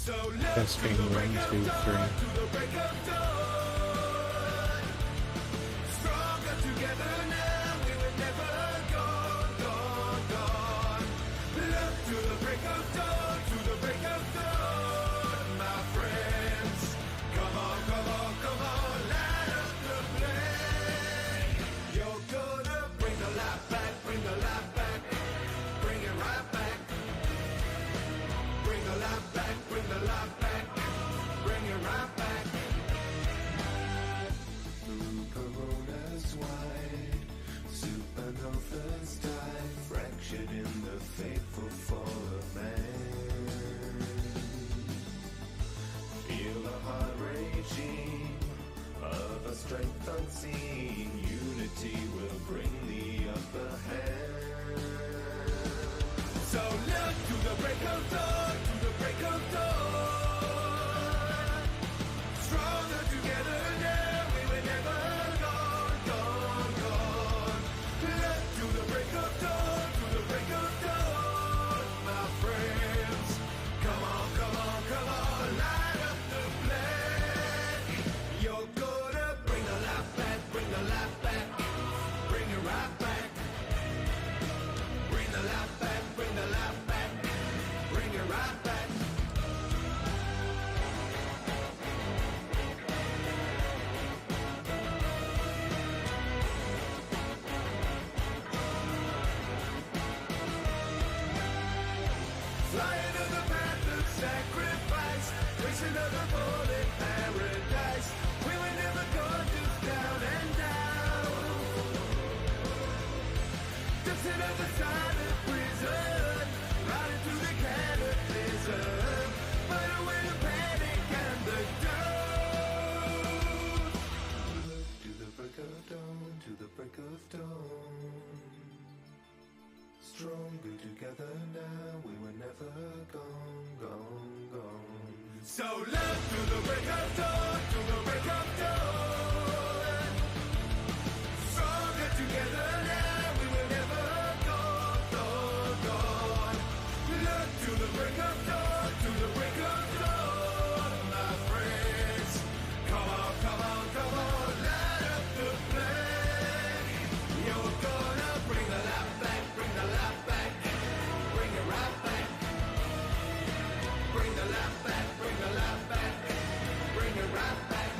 Testing 1, 2, 3. Stronger together now, we will never gone. Look to the break of dawn, to the break of dawn, my friends. Come on, light up the flame. You're gonna bring the light back, bring the light back, bring it right back. Bring the light back, bring the light back, bring it right back. Through coronas wide, supernovas die, fractured in the fateful fall of man. Feel a heart raging of a strength unseen. Unity will bring the upper hand. So look to the break of dawn, to the break of dawn. Stronger together now, we were never gone. Look to the break of dawn, to the break of dawn, my friends. Come on, light up the flame. You're gonna bring the light back, bring the light back, bring it right back. Bring the light back, bring the light back, bring it right back. Flying to the path of sacrifice, racing to the bullet paradise. We were never going just down and down. Just another silent prison, riding through the cataclysm. Fight away the panic and the doubt. Look to the break of dawn, to the break of dawn. Stronger together now, we were never gone. So look to the break of dawn, to the break of dawn. Stronger together now, we were never gone. Look to the break of dawn, to the break of dawn, my friends. Come on, light up the flame. You're gonna bring the light back, bring the light back, bring it right back. Bring the light back, bring the light back, bring it right back.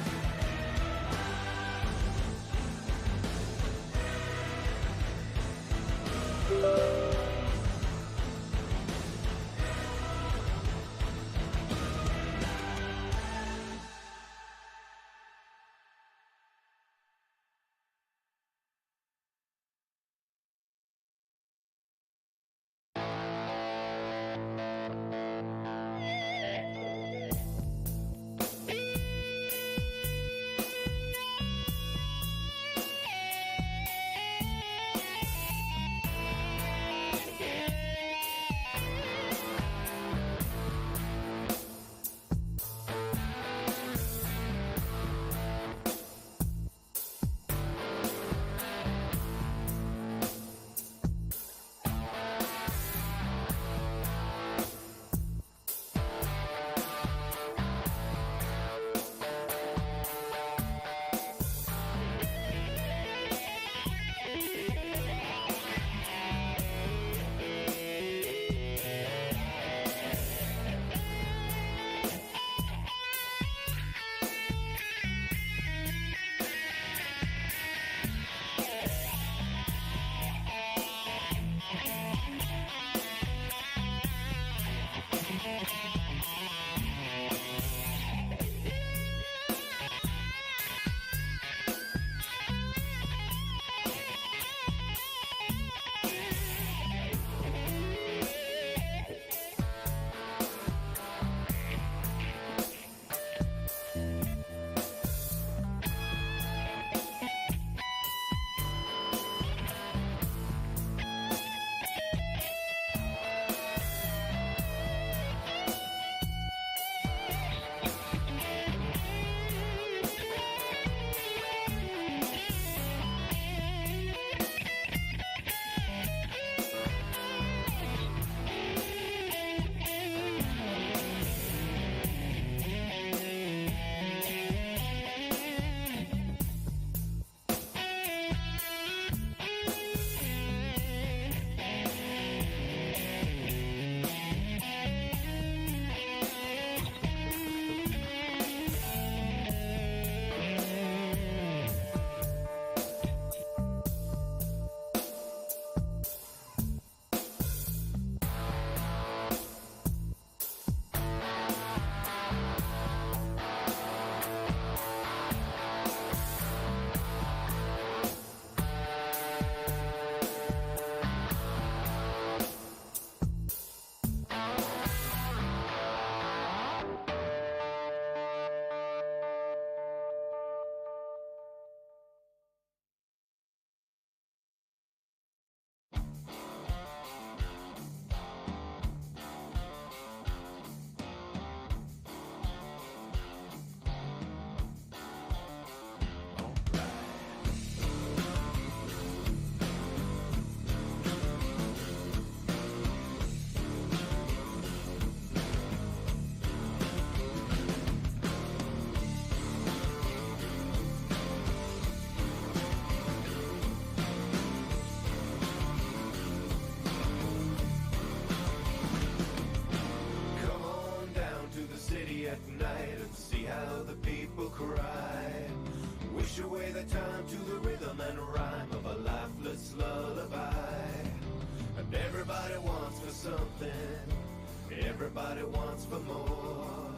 everybody wants for more.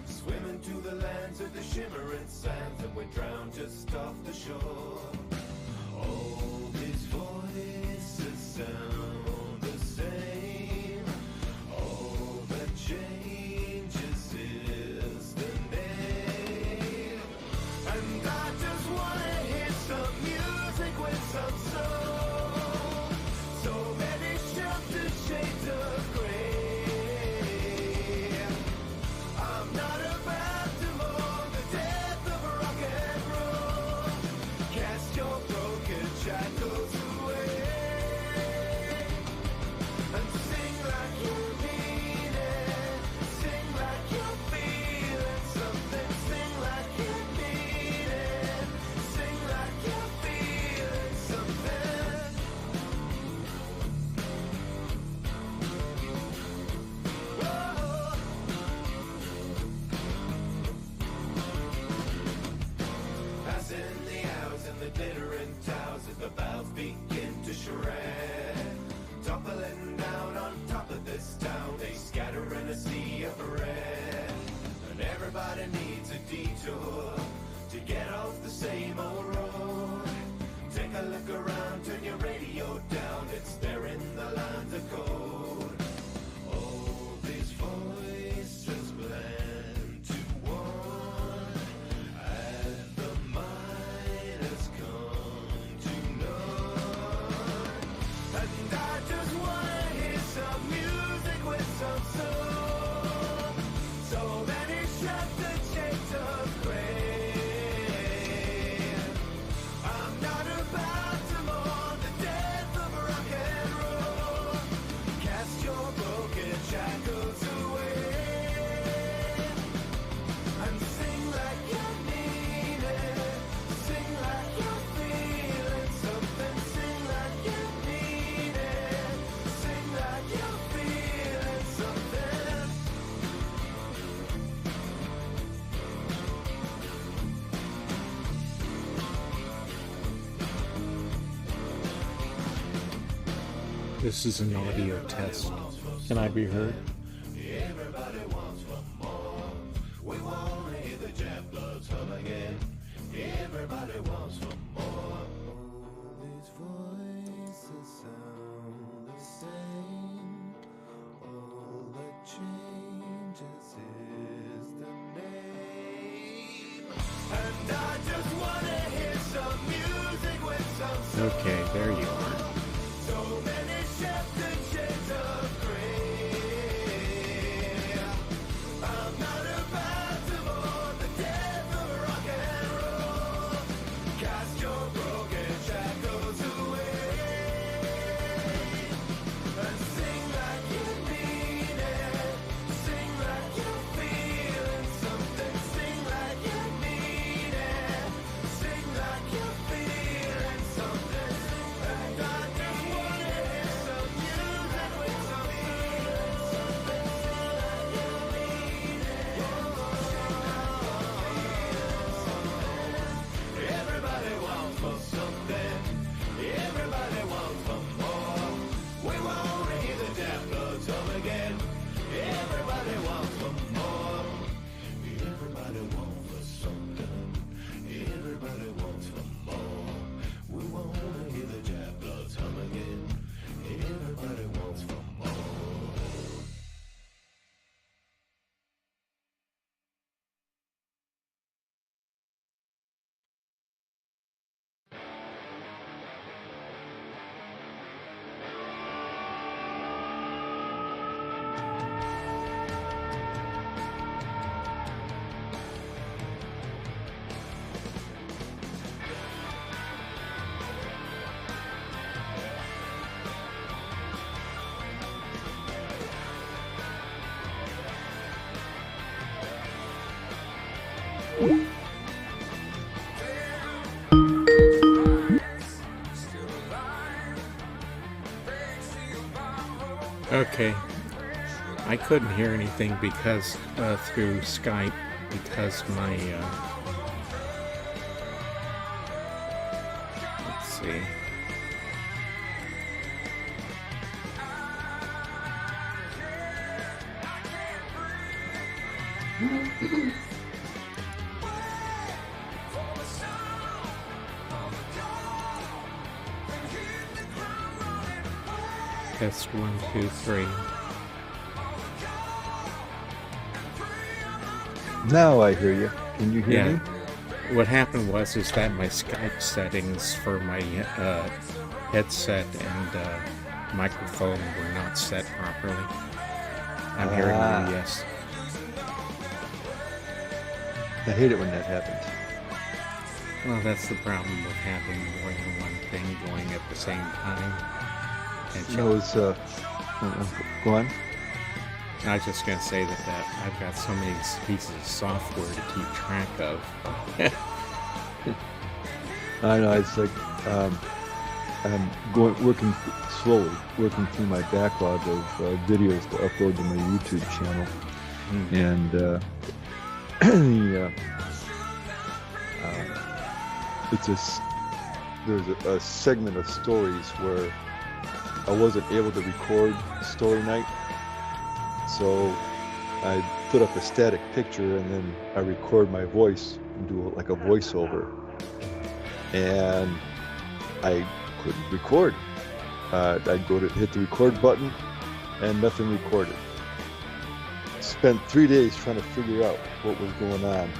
Swimming to the lands of the shimmering sands, and we drown just off the shore. All these voices sound the same. All that changes is the name. And I just wanna hear some music with some soul. So many sheltered shades of gray. I'm not about to mourn the death of rock and roll. Cast your broken shackles away and sing like you mean it. Sing like you're feeling something. Sing like you mean it. Sing like you're feeling something. Whoa. Passing the hours and the glittering towers as the valves begin to shred. Toppling down on top of this town, they scatter in a sea of red. And everybody needs a detour to get off the same old road. Take a look around, turn your radio down, it's there in the lines of code. All these voices blend to one, and the mind has come to none. And I just wanna hear some music with some soul. So many sheltered shades of gray. I'm not about to mourn the death of rock and roll. Cast your broken shackles away and sing like you mean it. Sing like you're feeling something. Sing like you mean it. Sing like you're feeling something. This is an audio test. Can I be heard? Everybody wants for more. We wanna hear the jab bloods hum again. Everybody wants for more. All these voices sound the same. All that changes is the name. And I just wanna hear some music with some soul. Okay, there you are. So many sheltered shades of gray. I'm not about to mourn the death of rock and roll. Cast your broken shackles away and sing like you mean it. Sing like you're feeling something. Sing like you mean it. Sing like you're feeling something. And I just wanna hear some music with some feeling something. Sing like you mean it. Everybody wants for something. Everybody wants for more. We wanna hear the deaf bloods hum again. Everybody wants for more. Everybody wants for something. Everybody wants for more. We wanna hear the jab bloods hum again. Everybody wants for more. Okay. I couldn't hear anything because through Skype because my let's see. Test 1, 2, 3. Now I hear you. Can you hear me? What happened was that my Skype settings for my headset and microphone were not set properly. I'm hearing you, yes. I hate it when that happens. Well, that's the problem with having more than one thing going at the same time. And No, it's go on. I was just going to say that I've got so many pieces of software to keep track of. I know, it's like I'm working slowly, working through my backlog of videos to upload to my YouTube channel, and there's a segment of stories where I wasn't able to record story night, so I put up a static picture and then I record my voice and do like a voiceover, and I couldn't record. I'd go to hit the record button and nothing recorded. Spent 3 days trying to figure out what was going on,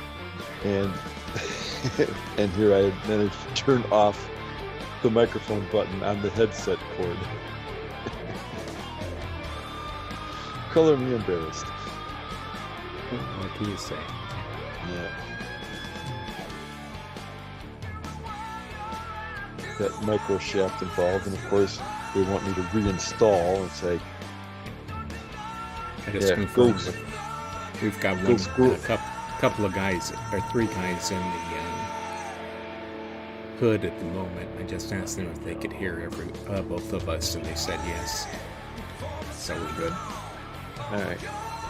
and and here I had managed to turn off the microphone button on the headset cord. Color me embarrassed. What do you say? Yeah. That micro shaft involved, and of course they want me to reinstall and say, I just confirmed that we've got a couple of guys, or 3 guys in the hood at the moment. I just asked them if they could hear both of us, and they said yes. So we're good. all right.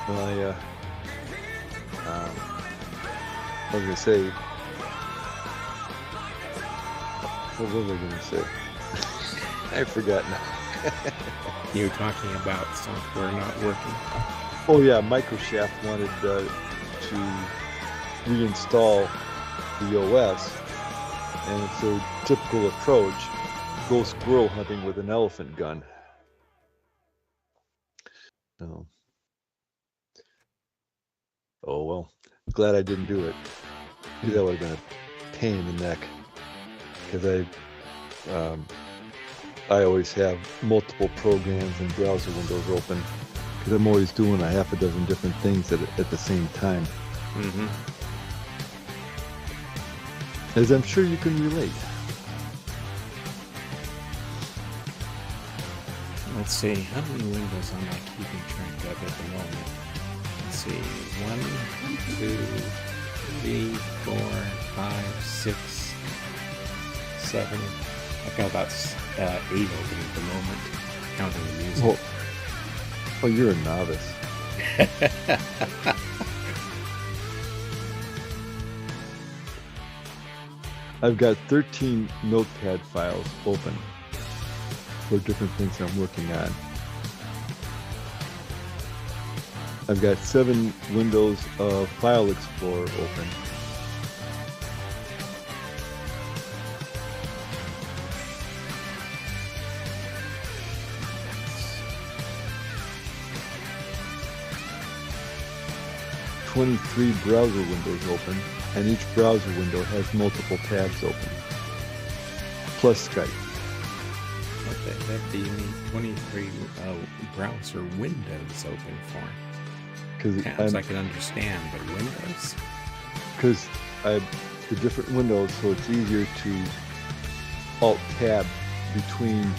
Well, I was gonna say, what was I gonna say? I forgot now. You were talking about software not working. Oh yeah, Microshaft wanted to reinstall the OS, and it's their typical approach: go squirrel hunting with an elephant gun. So, oh well, glad I didn't do it. That would have been a pain in the neck, because I always have multiple programs and browser windows open, because I'm always doing a half a dozen different things at the same time. Mm-hmm. As I'm sure you can relate. Let's see, how many windows am I keeping track of at the moment? Let's see, 1, 2, 3, 4, 5, 6, 7. I've got about 8 open at the moment, counting the music. Oh, you're a novice. I've got 13 notepad files open for different things I'm working on. I've got 7 windows of File Explorer open. '23 browser windows open, and each browser window has multiple tabs open, plus Skype. What the heck do you mean 23 browser windows open for? Tabs I can understand, but windows? Because the different windows, so it's easier to Alt-Tab between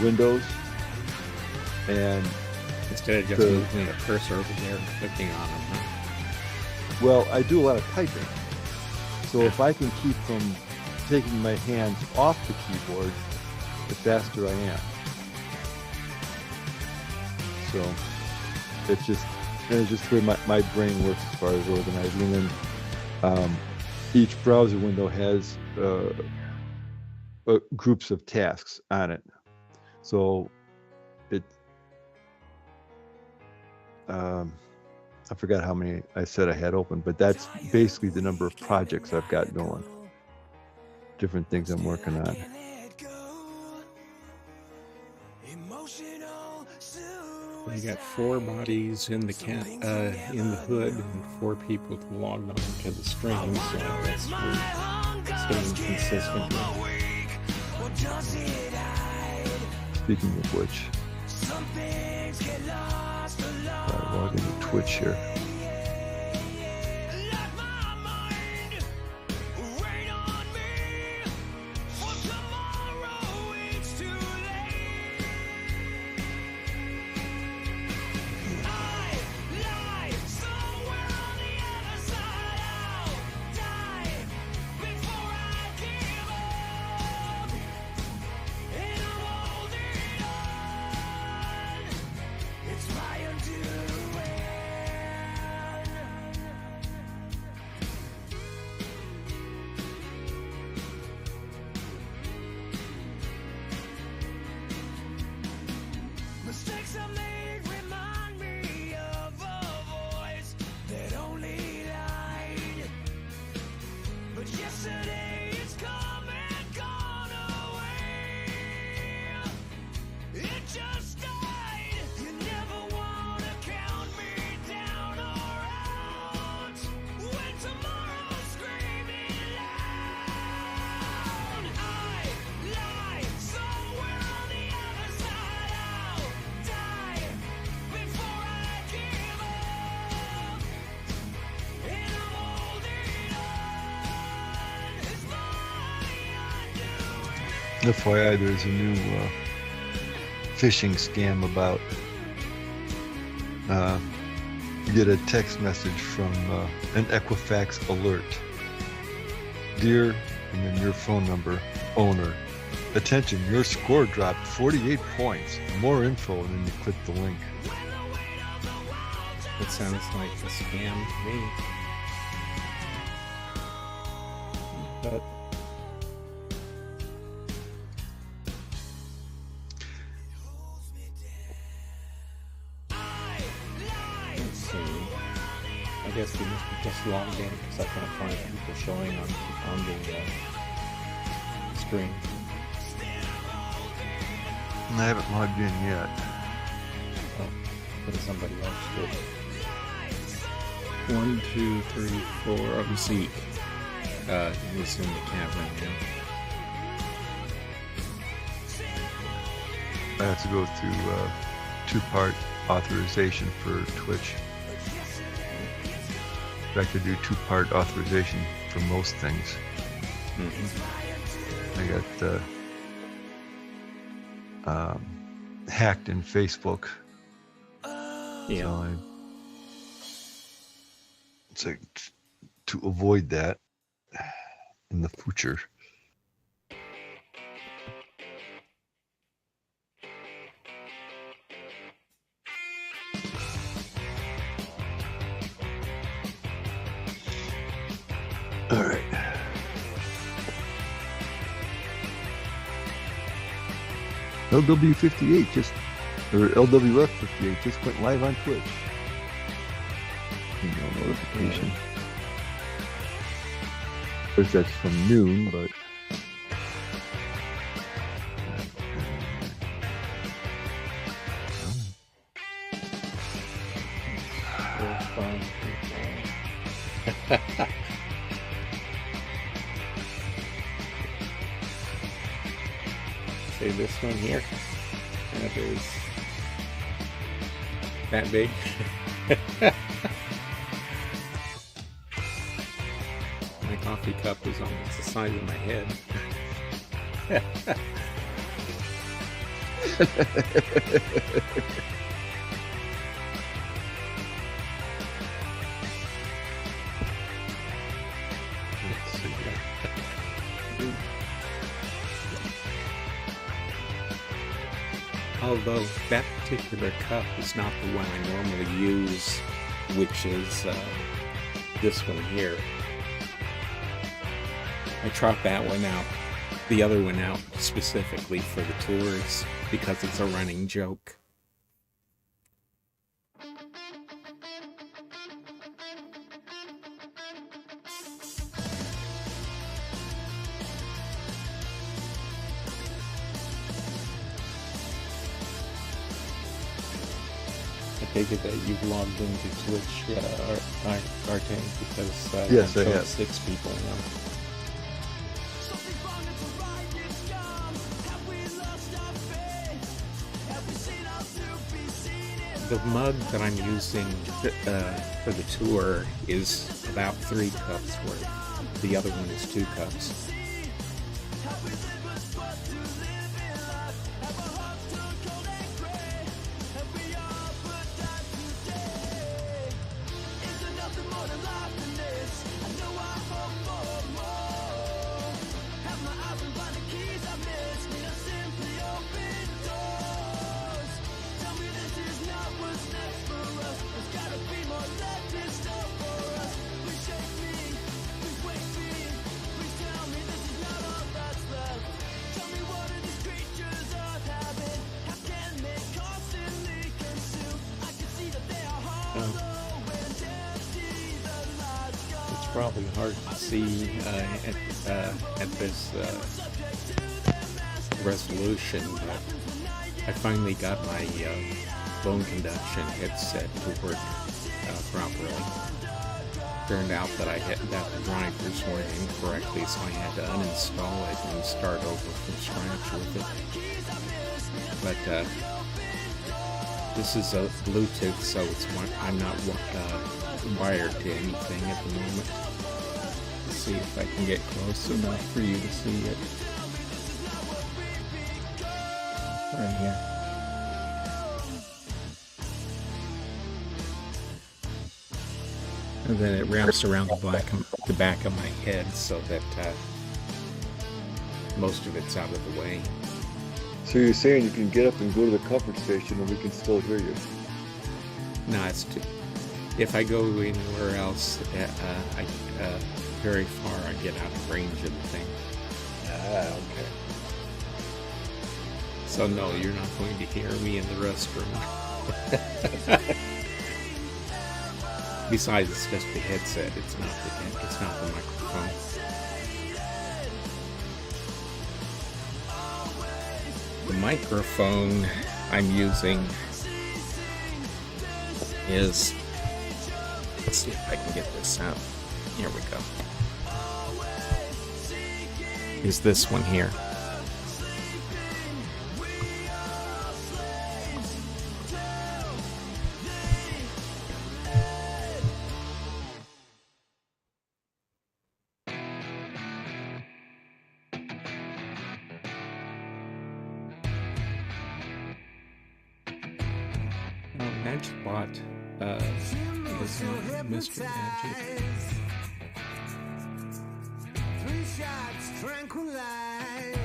windows, and instead of just moving a cursor over there and clicking on them, huh? Well, I do a lot of typing, so if I can keep from taking my hands off the keyboard, the faster I am. So it's just the way my brain works as far as organizing. And then each browser window has groups of tasks on it. So it I forgot how many I said I had open, but that's basically the number of projects I've got going. Different things I'm working on. You got 4 bodies in the in the hood and 4 people logged on to the stream, so that's staying consistent. Speaking of which, I'll log into Twitch here. FYI, there's a new phishing scam about you get a text message from an Equifax alert. Dear, and then your phone number, owner. Attention, your score dropped 48 points. More info, and then you click the link. It sounds like a scam to me. But let's see. I guess we must be just logged in because I can't find people showing on the screen. I haven't logged in yet. Oh, but somebody else did. 1, 2, 3, 4. Oh, Zeke is in the Cavern now. I have to go through 2-part authorization for Twitch. I could do 2-part authorization for most things. I got hacked in Facebook. Yeah. So it's like to avoid that in the future. All right. LW58 or LWF58 just went live on Twitch. Email notification. Of course, that's from noon, but. Say this one here. That is that big. My coffee cup is almost the size of my head. Let's see here. Although that particular cup is not the one I normally use, which is this one here. I trot that one out, the other one out specifically for the tours because it's a running joke. take it that you've logged into Twitch, Arte, because Yes, I'm I showing have. 6 people now. The mug that I'm using for the tour is about 3 cups worth. The other one is 2 cups. It's probably hard to see at this resolution, but I finally got my bone conduction headset to work properly. Turned out that that the drivers weren't in correctly, so I had to uninstall it and start over from scratch with it. But this is a Bluetooth, so I'm not wired to anything at the moment. Let's see if I can get close enough for you to see it. Right here. And then it wraps around the back of my head so that most of it's out of the way. So you're saying you can get up and go to the comfort station and we can still hear you? No, it's too. If I go anywhere else, very far, I get out of range of the thing. Ah, okay. So no, you're not going to hear me in the restroom. Besides, it's just the headset. It's not the microphone. The microphone I'm using is. Let's see if I can get this out. Here we go. Is this one here? Magic bought this Mr. Magic. 3 shots tranquilize.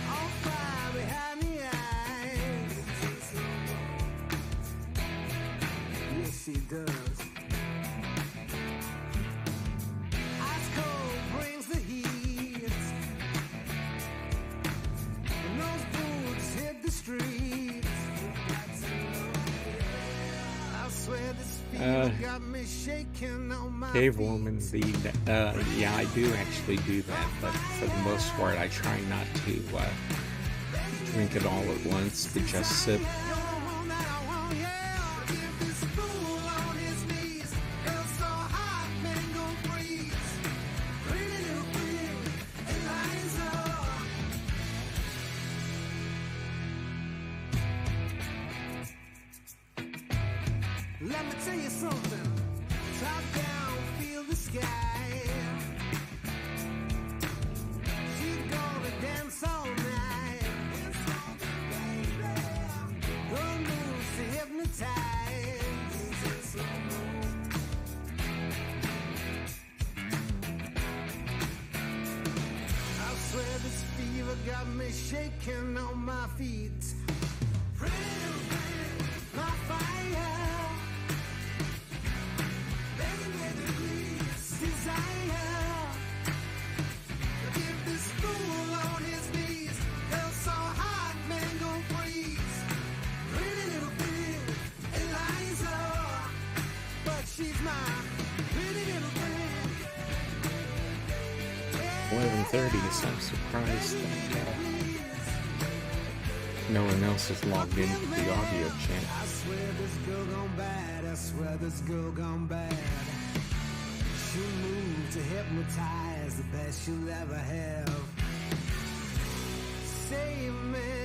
On fire behind the eyes. Yes, she does. Ice cold brings the heat. When those boots hit the streets. I swear this fever got me shaking on my Cave feet. Woman, yeah, I do actually do that, but for the most part, I try not to drink it all at once, but just sip. Let me tell you something. Top down, feel the sky. She's gonna dance all night. Her moves to hypnotize. I swear this fever got me shaking on my feet. My fire. She's my pretty little friend. 11:30, so I'm surprised that No one else is logged into the audio channel. I swear this girl gone bad. I swear this girl gone bad. She moved to hypnotize the best you'll ever have. Save me.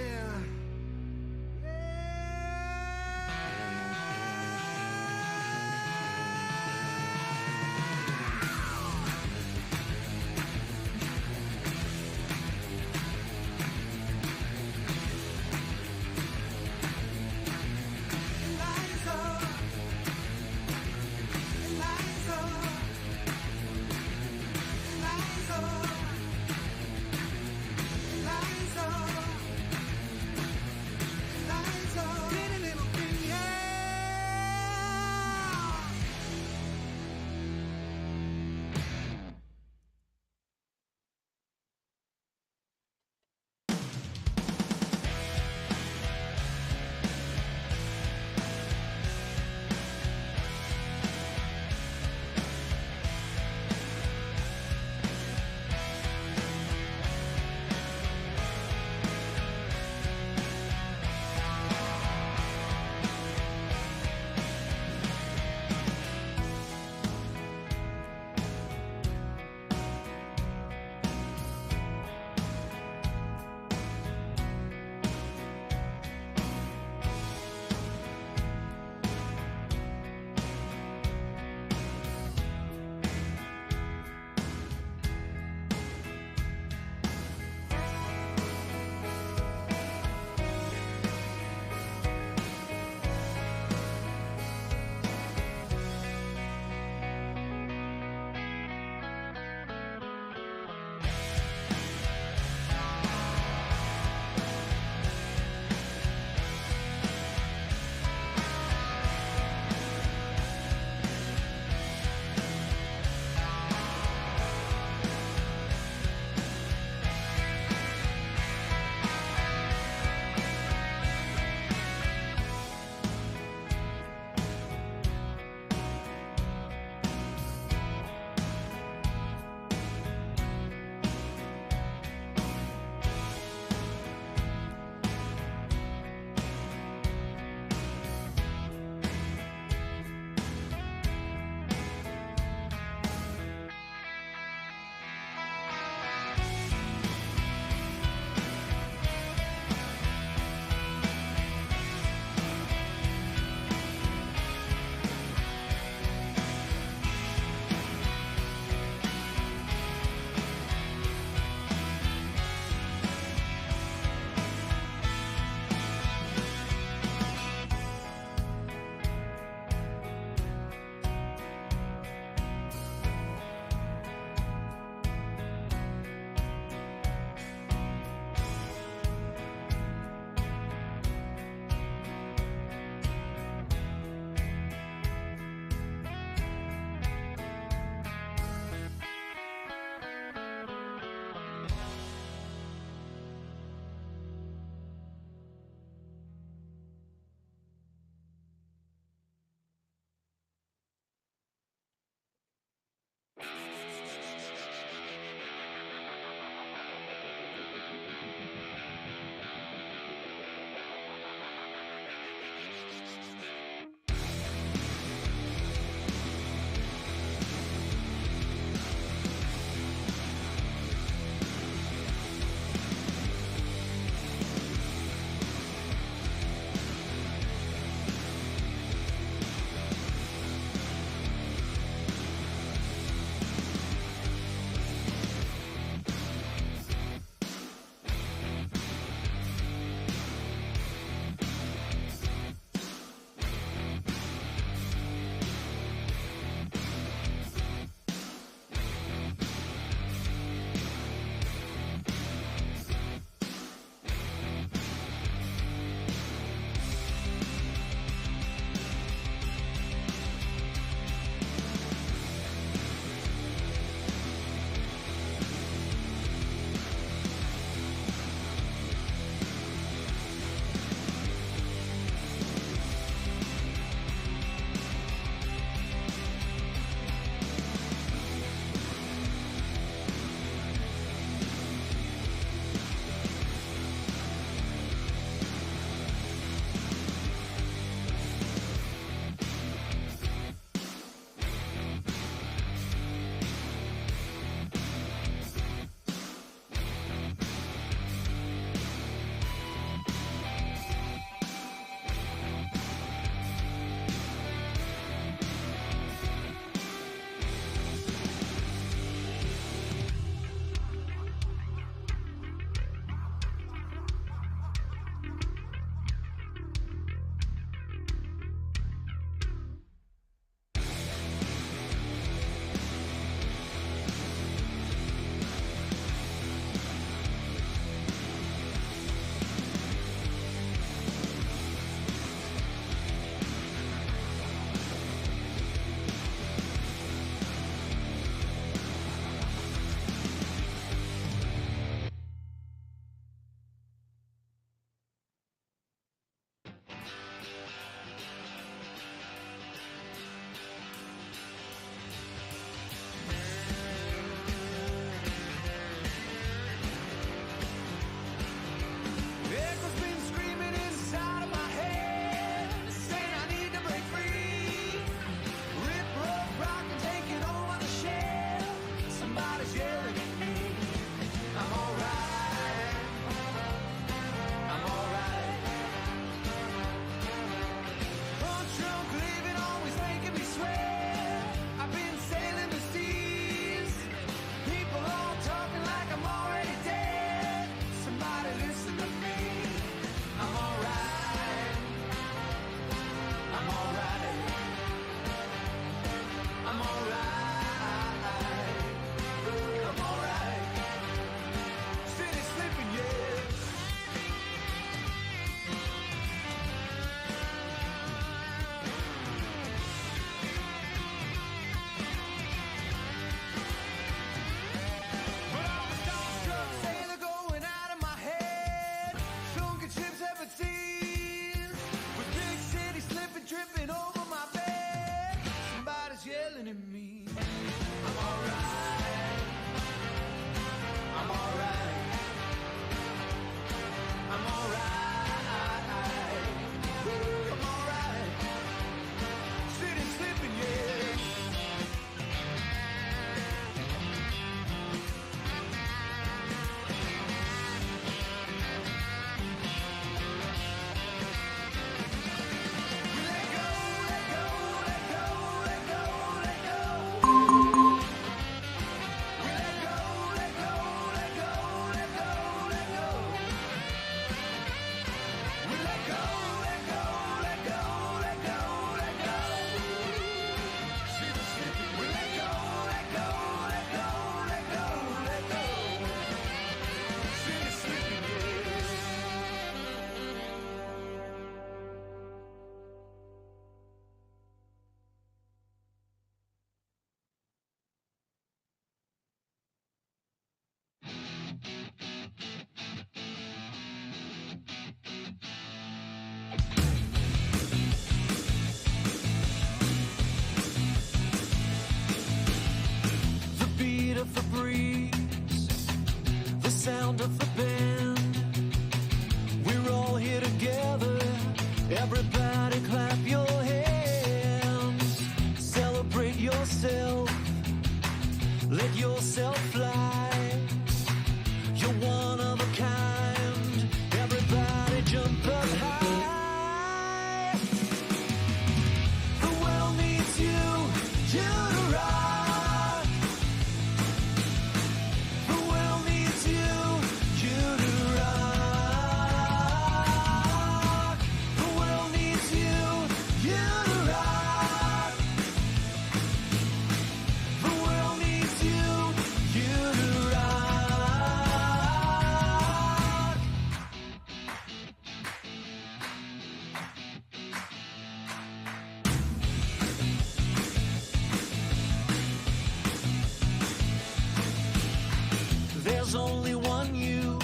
there's only one you.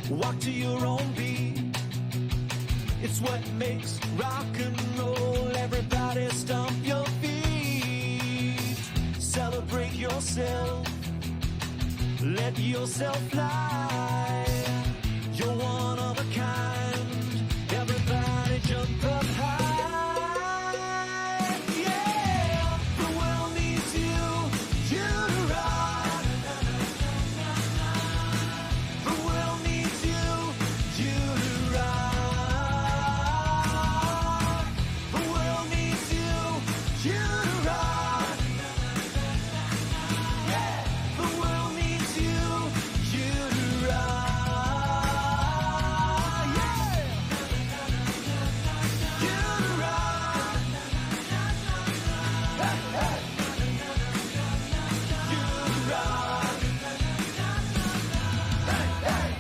Walk to your own beat. It's what makes rock and roll. Everybody stomp your feet. Celebrate yourself. Let yourself fly. You're one of a kind. Everybody jump up high. Yeah, the world needs you. You to rock. The world needs you. You to rock. The world needs you. You to rock. Yeah, the world needs you. You to rock. Yeah, you to rock. Hey, hey. You to rock. Hey, hey.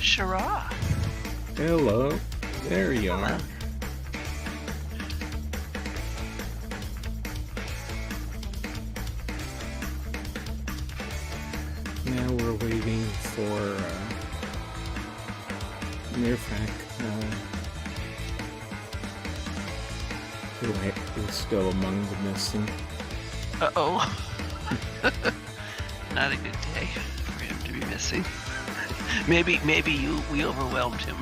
Shara. Hello. There you are. Now we're waiting for Mirfak, who is still among the missing. Uh-oh. Not a good day for him to be missing. Maybe we overwhelmed him.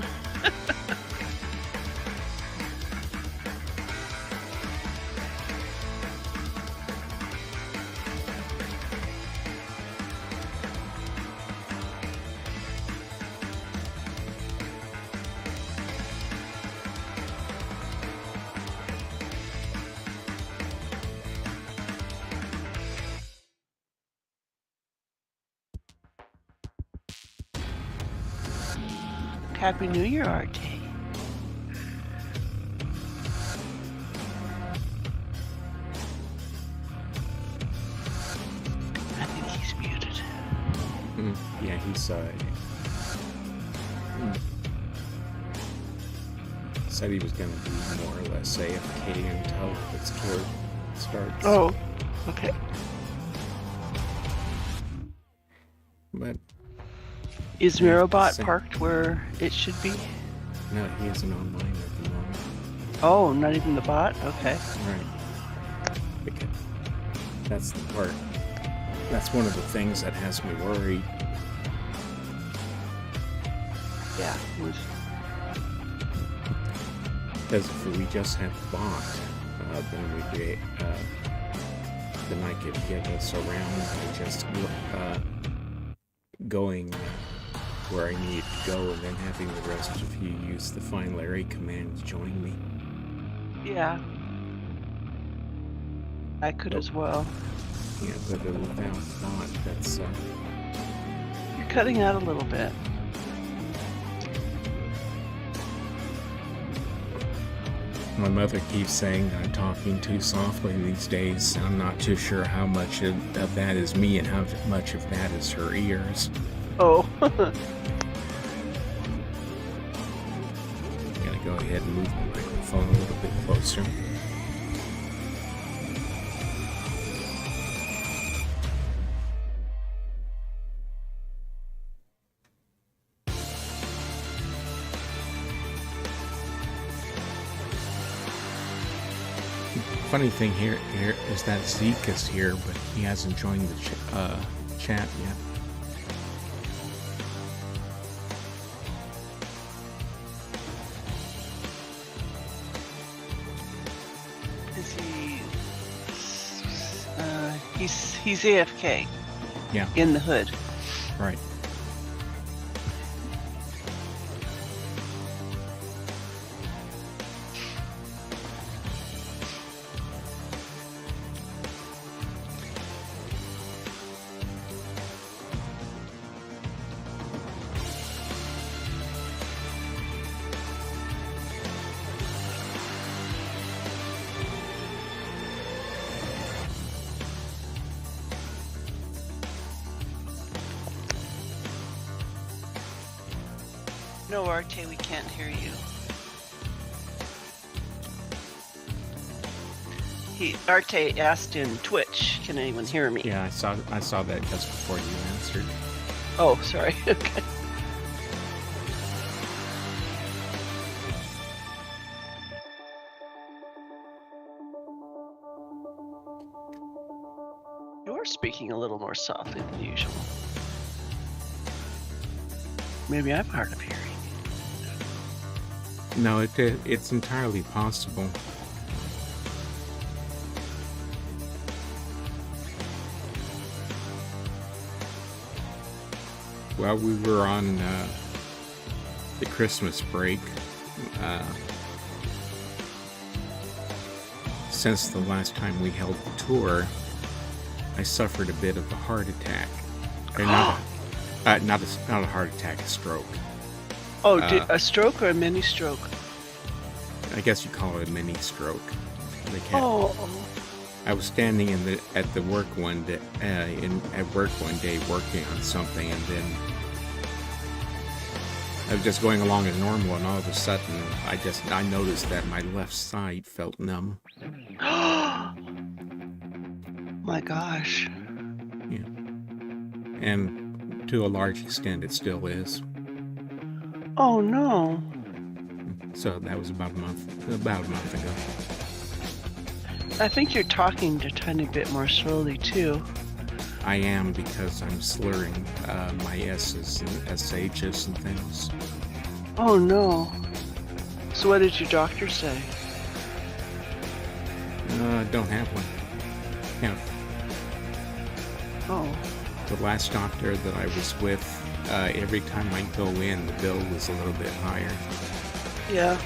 Happy New Year, RT. I think he's muted. Yeah, he's said he was going to be more or less AFK until its tour starts. Oh, okay. But Is Mirobot parked where it should be? no, he isn't online at the moment. Oh, not even the bot? Okay. Right. Because that's the part. That's one of the things that has me worried. Yeah, it was. Because if we just had the bot, then we'd be, then I could get us around by just going where I need to go, and then having the rest of you use the Find Larry command to join me. Yeah. I could as well. Yeah, but without the bot, that's You're cutting out a little bit. my mother keeps saying that I'm talking too softly these days. I'm not too sure how much of that is me and how much of that is her ears. Oh. I'm gonna go ahead and move the microphone a little bit closer. Funny thing here is that Zeke is here, but he hasn't joined the chat yet. He's AFK. Yeah. In the hood. Right. No, Arte, we can't hear you. Arte asked in Twitch, can anyone hear me? Yeah, I saw that just before you answered. Oh, sorry. Okay. You're speaking a little more softly than usual. Maybe I'm hard of hearing. No, it's entirely possible. While we were on the Christmas break, since the last time we held the tour, I suffered a bit of a heart attack. Or not a heart attack, a stroke. Oh, a stroke or a mini stroke? I guess you call it a mini stroke. Oh. I was standing at work one day, working on something, and then I was just going along as normal, and all of a sudden, I noticed that my left side felt numb. My gosh. Yeah, and to a large extent, it still is. Oh no. So that was about a month ago. I think you're talking a tiny bit more slowly too. I am, because I'm slurring my S's and SH's and things. Oh no. So what did your doctor say? Don't have one. Yeah. Oh. The last doctor that I was with, every time I go in, the bill was a little bit higher. Yeah.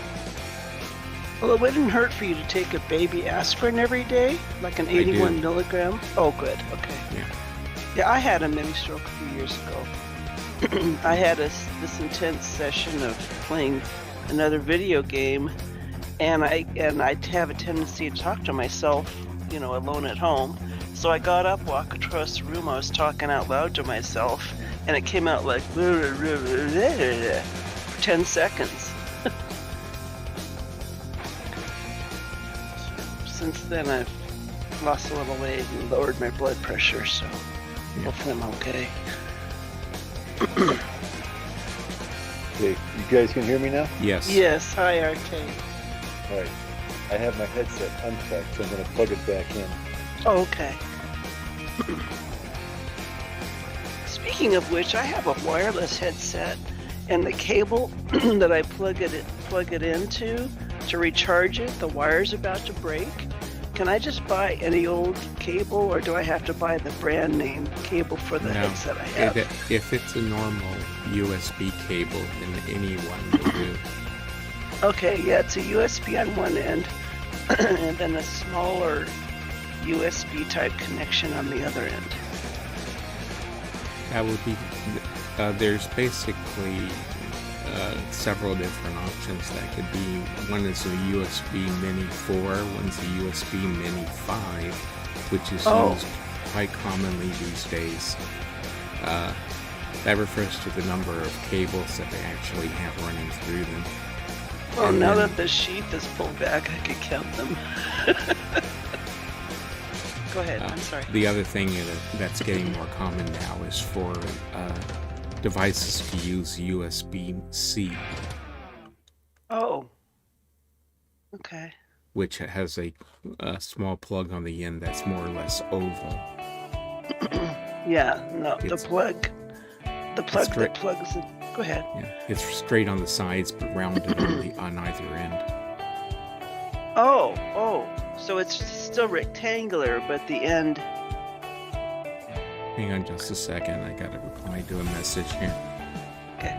Well, it wouldn't hurt for you to take a baby aspirin every day, like an 81 milligram. Oh, good. Okay. Yeah. Yeah, I had a mini stroke a few years ago. I had this intense session of playing another video game, and I have a tendency to talk to myself, alone at home. So I got up, walked across the room. I was talking out loud to myself, and it came out like for 10 seconds. Since then, I've lost a little weight and lowered my blood pressure, so hopefully I'm okay. Okay, you guys can hear me now? Yes. Yes, hi Arte. Alright. I have my headset unplugged, so I'm going to plug it back in. Oh, okay. Speaking of which, I have a wireless headset, and the cable that I plug it into to recharge it, the wire's about to break. Can I just buy any old cable, or do I have to buy the brand name cable for the headset I have? If it's a normal USB cable, then anyone will do. Okay, yeah, it's a USB on one end, and then a smaller USB type connection on the other end. That would be. There's basically several different options that could be. One is a USB Mini 4, one's a USB Mini 5, which is used quite commonly these days. That refers to the number of cables that they actually have running through them. Well, And now then- that the sheath is pulled back, I could count them. Go ahead, I'm sorry. The other thing that's getting more common now is for devices to use USB-C, Oh. Okay. which has a small plug on the end that's more or less oval. Yeah, no, the It's- plug that straight- plugs it. Go ahead. Yeah, it's straight on the sides but rounded on either end. Oh, so it's still rectangular, but the end Hang on just a second. I gotta reply to a message here. Okay.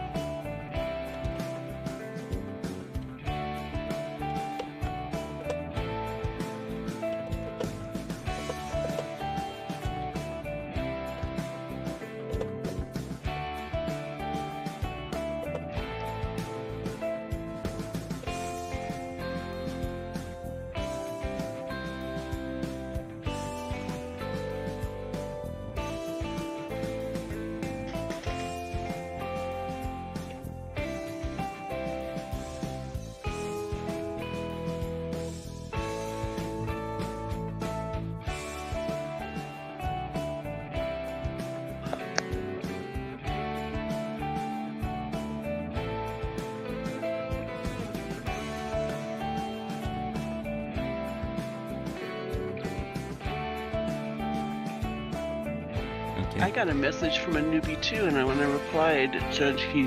Okay. I got a message from a newbie too, and when I replied, it said he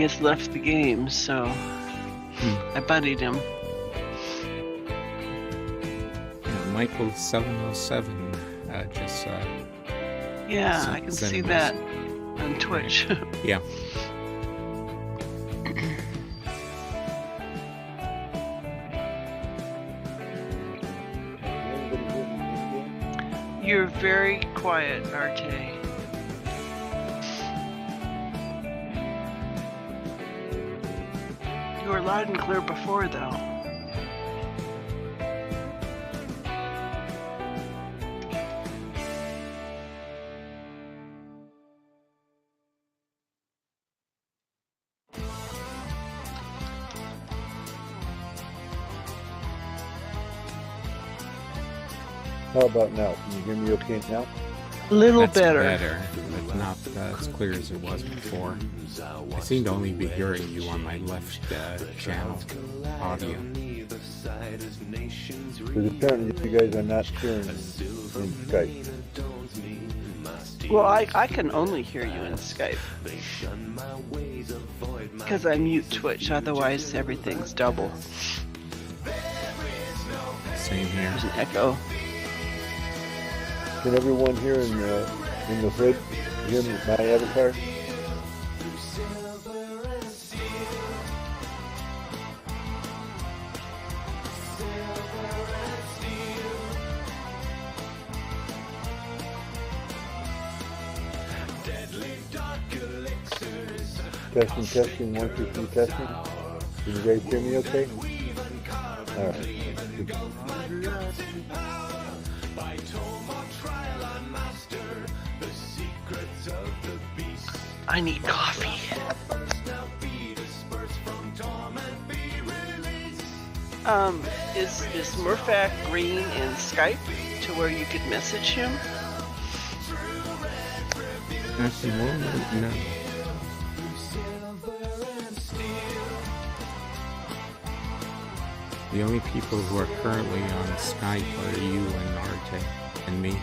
has left the game, so I buddied him. Yeah, Michael 707 just Yeah, So- I can send see him a that on Twitch. yeah. You're very quiet, Arte. You were loud and clear before, though. How about now? Can you hear me okay now? A little That's better. but not as clear as it was before. I seem to only be hearing you on my left channel audio. Because apparently you guys are not hearing in Skype. Well, I can only hear you in Skype. Because I mute Twitch, otherwise everything's double. Same here. There's an echo. Can everyone here in the hood hear my avatar? Testing, 1, 2, 3, testing. Can you guys hear me okay? Alright. I need coffee. Is Murphac green in Skype to where you could message him? At the moment, no. The only people who are currently on Skype are you and Arte and me.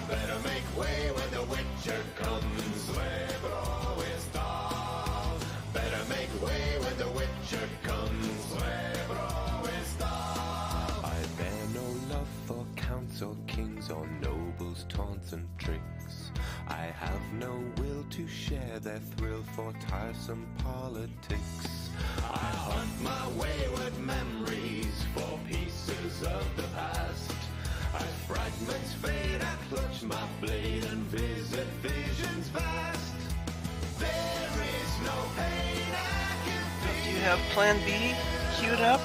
Better make way when the Witcher comes, never always stall. Better make way when the Witcher comes, never always stall. I bear no love for counts or kings or nobles' taunts and tricks. I have no will to share their thrill for tiresome politics. I hunt my wayward memories for pieces of the past. As fragments fade, I clutch my blade and visit visions vast. There is no pain I can feel. Do you have Plan B queued up?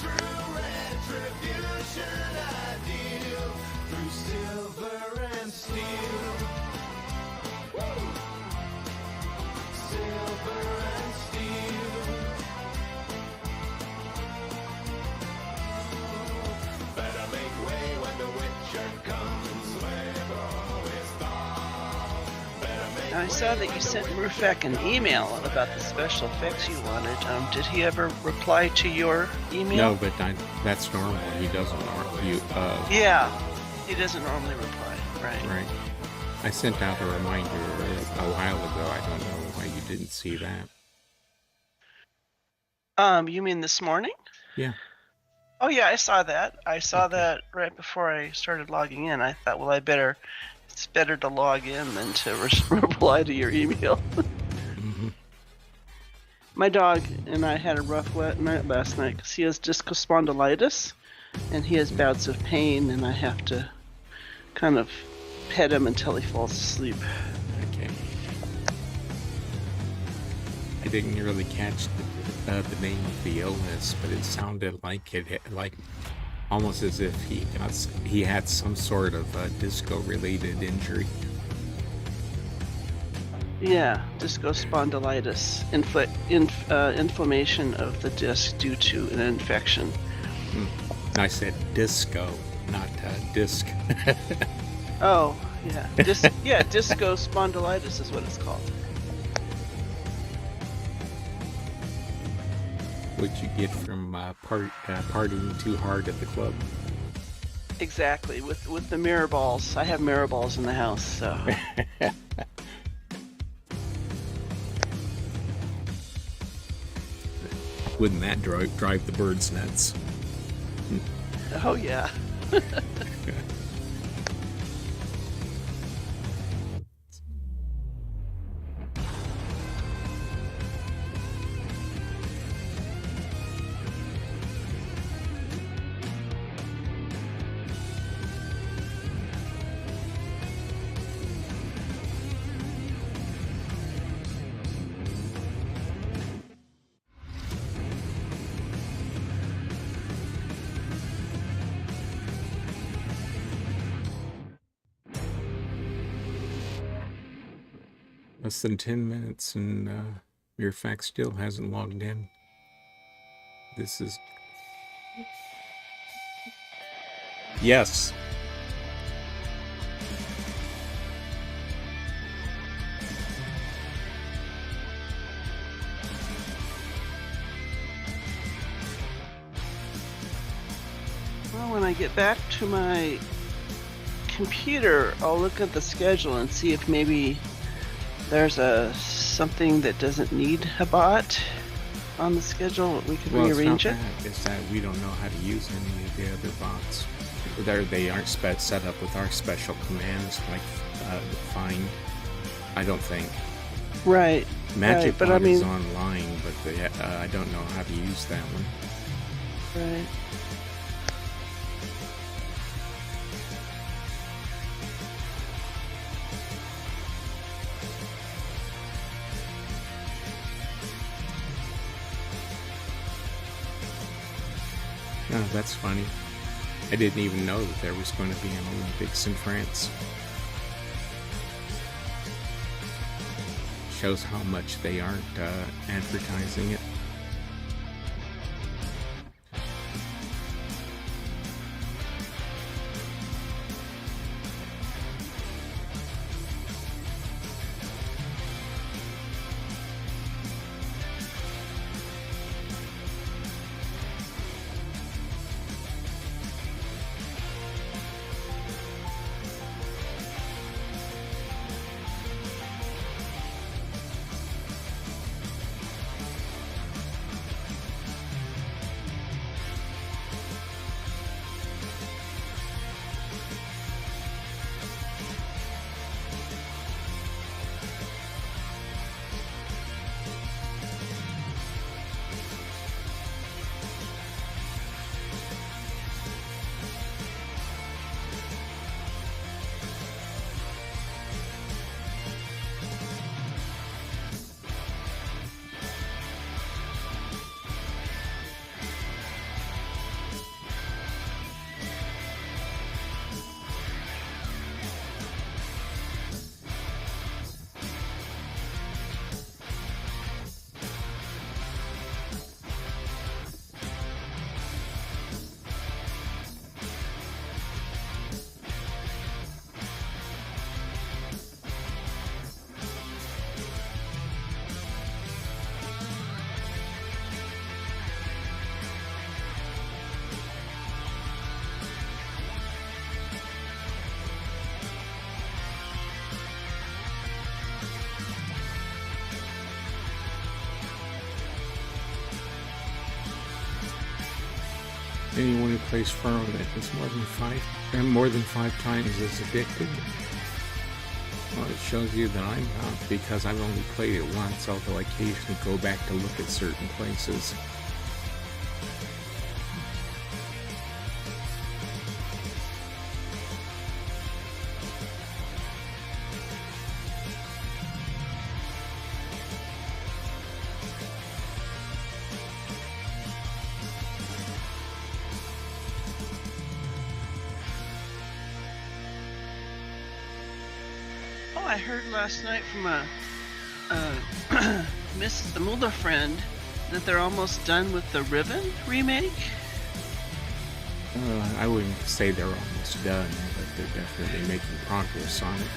True retribution I deal through silver and steel. Woo! Silver and steel. Better make way when the Witcher comes, never always stall. Better make I saw that you sent Murphac an email about the special effects you wanted. Did he ever reply to your email? No, but that's normal. He doesn't. Yeah, he doesn't normally reply. Right. Right. I sent out a reminder a while ago. I don't know why you didn't see that. You mean this morning? Yeah. Oh yeah, I saw that. I saw Okay. that right before I started logging in. I thought, well, it's better to log in than to reply to your email. Hmm. My dog and I had a rough night last night because he has discal spondylitis, and he has bouts of pain, and I have to kind of pet him until he falls asleep. Okay. I didn't really catch the name of the illness, but it sounded like like almost as if he had some sort of disco-related injury. Yeah, discal spondylitis, inflammation of the disc due to an infection. I said disco, not disc. Oh, yeah. Disco spondylitis is what it's called. What you get from partying too hard at the club. Exactly. With the mirror balls. I have mirror balls in the house, so. Wouldn't that drive the birds nuts? Oh, yeah. Less than 10 minutes and your fax still hasn't logged in. This is... Yes. Well, when I get back to my computer, I'll look at the schedule and see if maybe there's something that doesn't need a bot on the schedule. We can rearrange it. It's that we don't know how to use any of the other bots. They aren't set up with our special commands like find. I don't think. Right. Magic right, but Bot I mean, is online, but I don't know how to use that one. right. Oh, that's funny. I didn't even know that there was going to be an Olympics in France. Shows how much they aren't advertising it. Anyone who plays Faro that is more than five times is addicted. Well, it shows you that I'm not, because I've only played it once, although I occasionally go back to look at certain places. I heard last night from a Mrs. Mulder friend that they're almost done with the Riven remake. I wouldn't say they're almost done, but they're definitely making progress on it.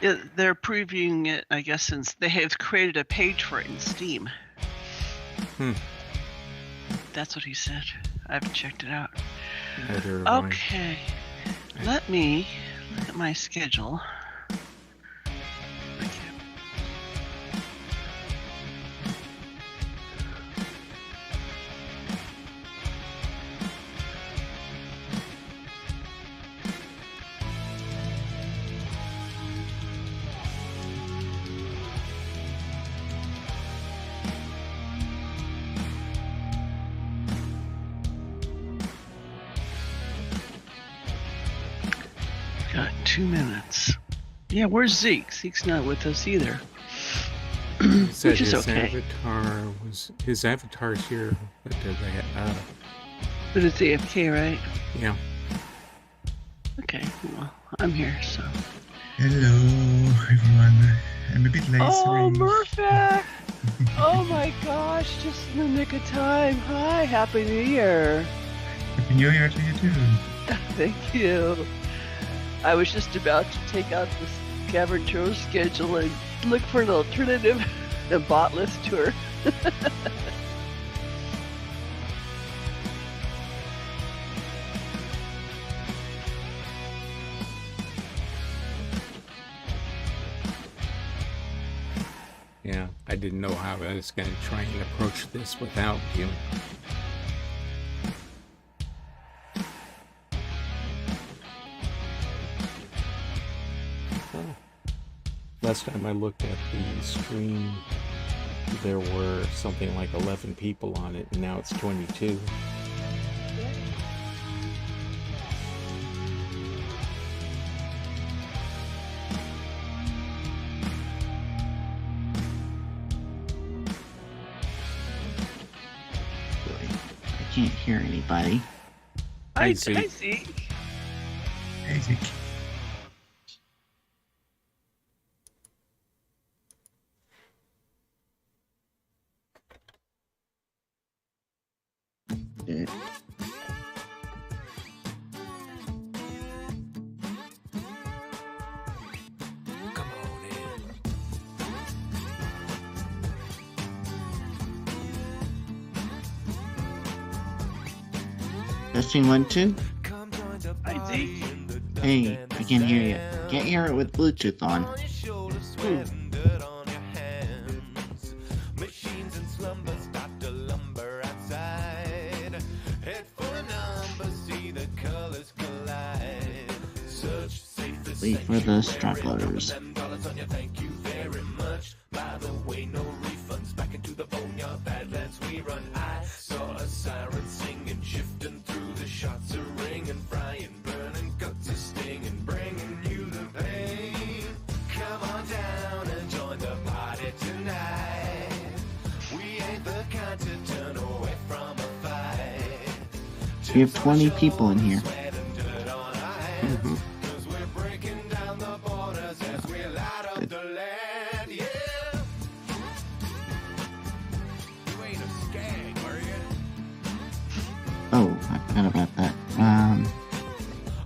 Yeah, they're previewing it, I guess, since they have created a page for it in Steam. That's what he said. I haven't checked it out. Okay, let me look at my schedule. Got 2 minutes. Yeah, where's Zeke? Zeke's not with us either. Said Which is his okay. his avatar's here, but But it's AFK, right? yeah. Okay, well, I'm here, so. Hello, everyone. I'm a bit late. Oh, sorry. Murphy! Oh my gosh, just in the nick of time. Hi, Happy New Year. Happy New Year to you too. Thank you. I was just about to take out this Cavern tour schedule and look for an alternative botless tour. Yeah, I didn't know how I was going to try and approach this without you. Last time I looked at the stream, there were something like 11 people on it, and now it's 22. I can't hear anybody. Hi, Zeke. Zeke. Hey, Zeke. Uh, Come on in. Testing 1, 2. Come join the Hi, party Zeke. in the dust Hey, and I can hear you. smell. Can't hear it with Bluetooth on. On your shoulders, sweat and dirt on your hands. Machines in slumber start to lumber outside. Head for a number, see the colors collide. Search safest Wait for the sanctuary. stragglers. $7 on you, thank you very much. By the way, no refunds. Back into the boneyard, badlands we run. I saw a siren singing, shifting through the shots are ringing, frying, burning, guts are stinging, bringing you the pain. Come on down and join the party tonight. We ain't the kind to turn away from a fight. We have 20 people in here. Sweat and dirt on our Mhm. hands. 'Cause we're breaking down the borders as we light up the land, yeah. You ain't a skag, are you? Oh, I forgot about that.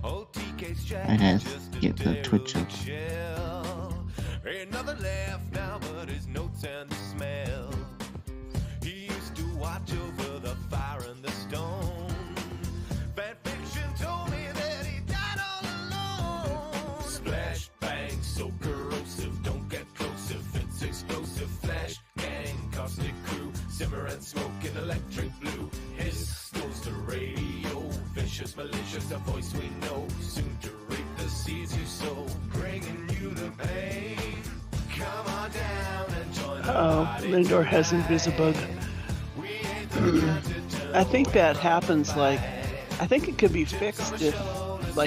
Old TK's jack I had is just a get the Twitch up. shell. Ain't nothing left now but his notes and the smell. He used to watch over the fire and the stone. Fan fiction told me that he died all alone. Splash, bang, so corrosive, don't get close if it's explosive. Flash, gang, caustic crew, simmer and smoke in electric blue. Hiss goes the radio malicious, a voice we know, soon to reap the seeds you sow, bringing you the pain. Come on down and join the party. Lindor has Invisibug. I think that happens I think it could be fixed if,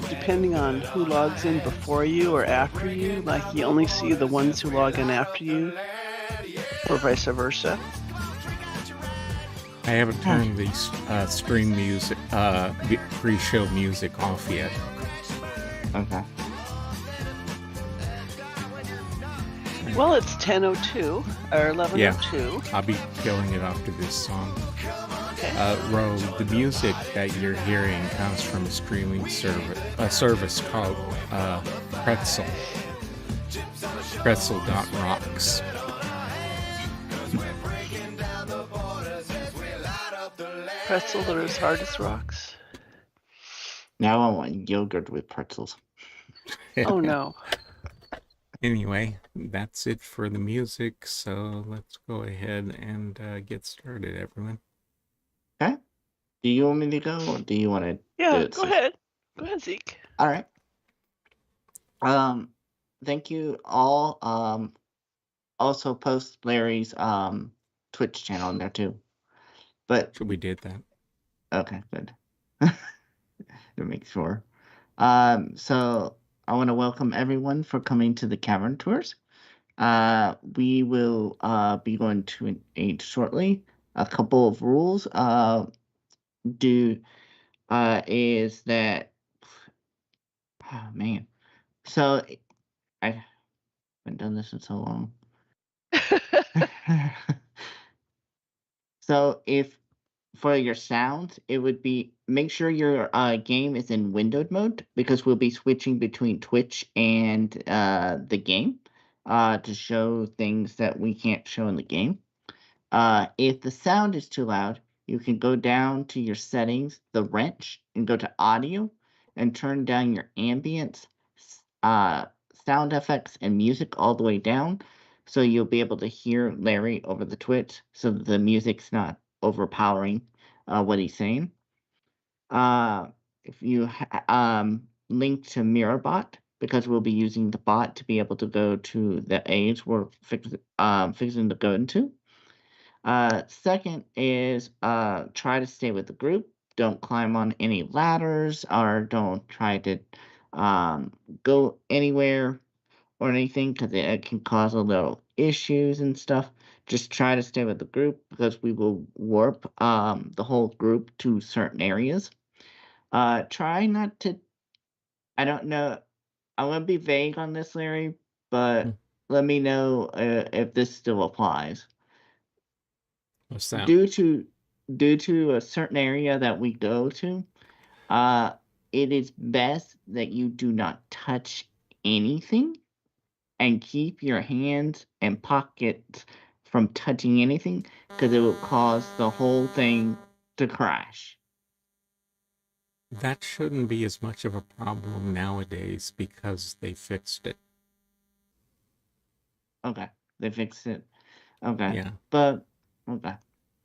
depending on who logs in before you or after you, you only see the ones who log in after you, or vice versa. I haven't turned the stream music, pre-show music off yet. Okay. Well, it's 10:02 or 11:02. Yeah, I'll be killing it after this song. Ro, the music that you're hearing comes from a streaming service called Pretzel. Pretzel.rocks. Pretzels are as hard as rocks. Now I want yogurt with pretzels. Oh no. Anyway, that's it for the music, so let's go ahead and get started, everyone. Okay. Do you want me to go, or do you want to? Yeah, go ahead. Go ahead, Zeke. All right. Thank you all. Also post Larry's Twitch channel in there too. But We did that. okay, good. To make sure. So I want to welcome everyone for coming to the Cavern tours. We will be going to an age shortly. A couple of rules is that, oh man, so I haven't done this in so long. So if for your sounds, it would be make sure your game is in windowed mode, because we'll be switching between Twitch and the game to show things that we can't show in the game. If the sound is too loud, you can go down to your settings, the wrench, and go to audio and turn down your ambience, sound effects, and music all the way down, so you'll be able to hear Larry over the Twitch, so that the music's not overpowering what he's saying. If you link to MirrorBot, because we'll be using the bot to be able to go to the age we're fixing to go into. Second is try to stay with the group. Don't climb on any ladders, or don't try to go anywhere or anything, because it can cause a little issues and stuff. Just try to stay with the group, because we will warp the whole group to certain areas. Try not to, I don't know, I'm going to be vague on this, Larry, but let me know if this still applies. What's that? Due to a certain area that we go to, it is best that you do not touch anything, and keep your hands and pockets from touching anything, because it will cause the whole thing to crash. That shouldn't be as much of a problem nowadays, because they fixed it. Okay, they fixed it. Okay, Yeah. but okay,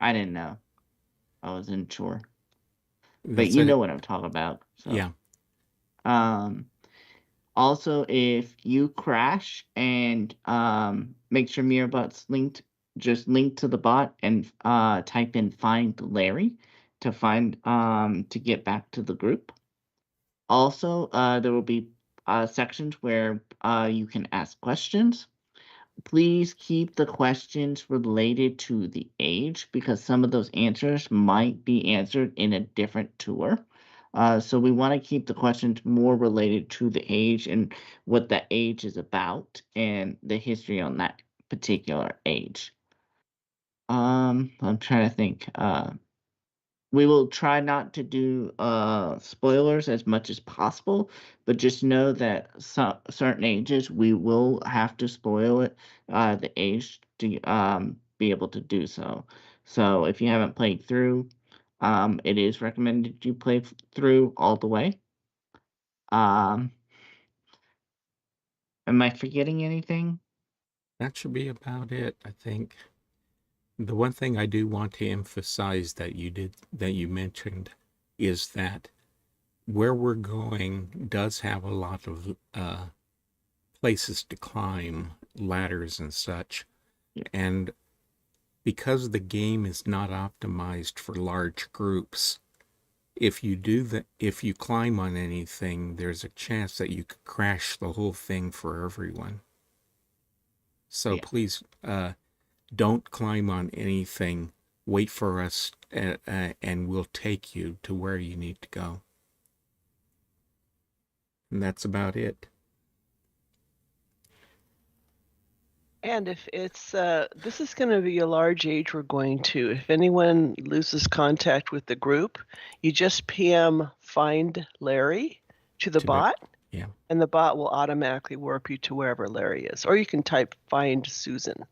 I didn't know. I wasn't sure, but That's you it. know what I'm talking about. So. Yeah. Also, if you crash, and make sure MirrorBot's linked, just link to the bot and type in "find Larry" to find to get back to the group. Also, there will be sections where you can ask questions. Please keep the questions related to the age, because some of those answers might be answered in a different tour. So we want to keep the questions more related to the age and what the age is about and the history on that particular age. I'm trying to think. We will try not to do spoilers as much as possible, but just know that certain ages we will have to spoil it, the age, to be able to do so. So if you haven't played through, it is recommended you play through all the way. Am I forgetting anything? That should be about it, I think. The one thing I do want to emphasize that you mentioned is that where we're going does have a lot of places to climb, ladders and such. Yeah. And because the game is not optimized for large groups, if you climb on anything, there's a chance that you could crash the whole thing for everyone. So Yeah. please don't climb on anything. Wait for us, and we'll take you to where you need to go. And that's about it. And if it's this is going to be a large age we're going to. If anyone loses contact with the group, you just PM find Larry to the To the- bot, Yeah. and the bot will automatically warp you to wherever Larry is. Or you can type find Susan.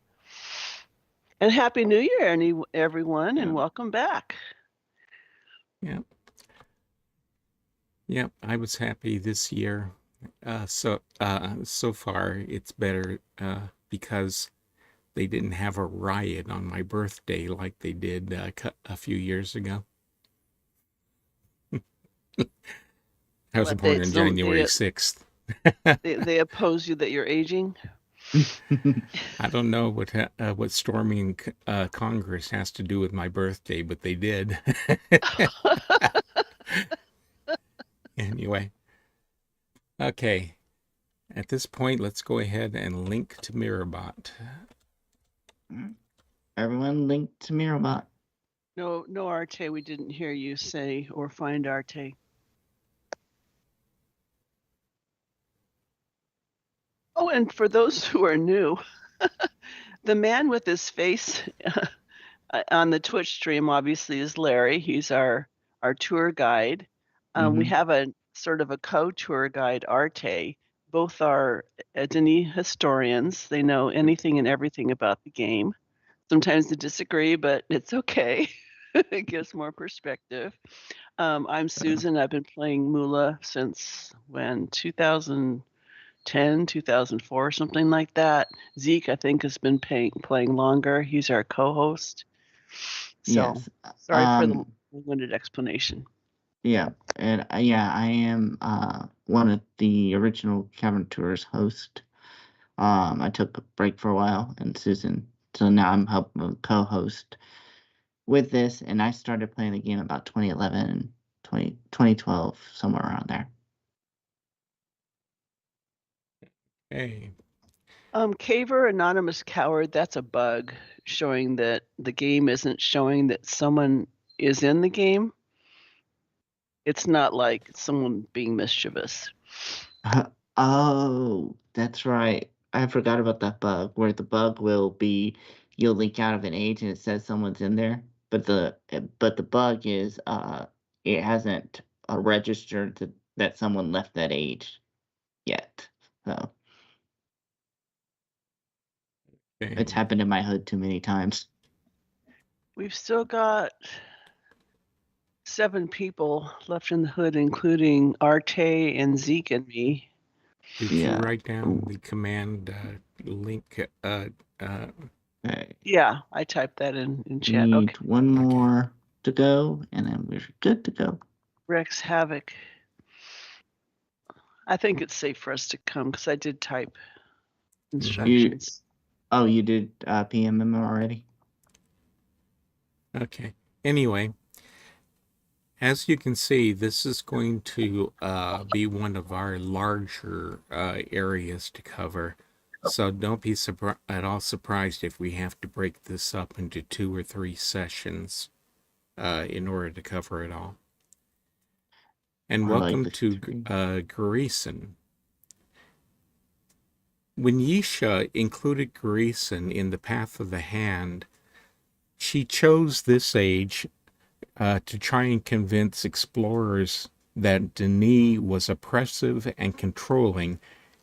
And Happy New Year, everyone, and Yeah. welcome back. Yeah. Yeah, I was happy this year. So far it's better because they didn't have a riot on my birthday like they did a few years ago. I was What, born on January 6th. They oppose you that you're aging. I don't know what storming Congress has to do with my birthday, but they did. Anyway, okay. At this point, let's go ahead and link to Mirrorbot. Everyone link to Mirrorbot. No, Arte, we didn't hear you say or find Arte. Oh, and for those who are new, the man with his face on the Twitch stream obviously is Larry. He's our tour guide. We have a sort of a co-tour guide, Arte. Both are Denis historians. They know anything and everything about the game. Sometimes they disagree, but it's okay. It gives more perspective. I'm Susan. I've been playing Mula since when 2010, 2004, something like that. Zeke, I think, has been playing longer. He's our co-host. So Yes. sorry for the long-winded explanation. Yeah, and I am one of the original Cavern Tours host. I took a break for a while, and Susan, so now I'm helping co-host with this, and I started playing the game about 2011 and 2012, somewhere around there. Hey. Caver Anonymous Coward, that's a bug showing that the game isn't showing that someone is in the game. It's not like someone being mischievous. Oh, that's right. I forgot about that bug, where the bug will be you'll leak out of an age and it says someone's in there, but the bug is it hasn't registered that someone left that age yet. So it's happened in my hood too many times. We've still got 7 people left in the hood, including Arte and Zeke and me. Did you write down the command link? Yeah, I typed that in chat. Need Okay. one more to go, and then we're good to go. Rex Havoc. I think it's safe for us to come because I did type instructions. You did PM them already? Okay. Anyway, as you can see, this is going to be one of our larger areas to cover. So don't be at all surprised if we have to break this up into 2 or 3 sessions in order to cover it all. And welcome to Gahreesen. When Yisha included Gahreesen in the Path of the Hand, she chose this age to try and convince explorers that Denis was oppressive and controlling,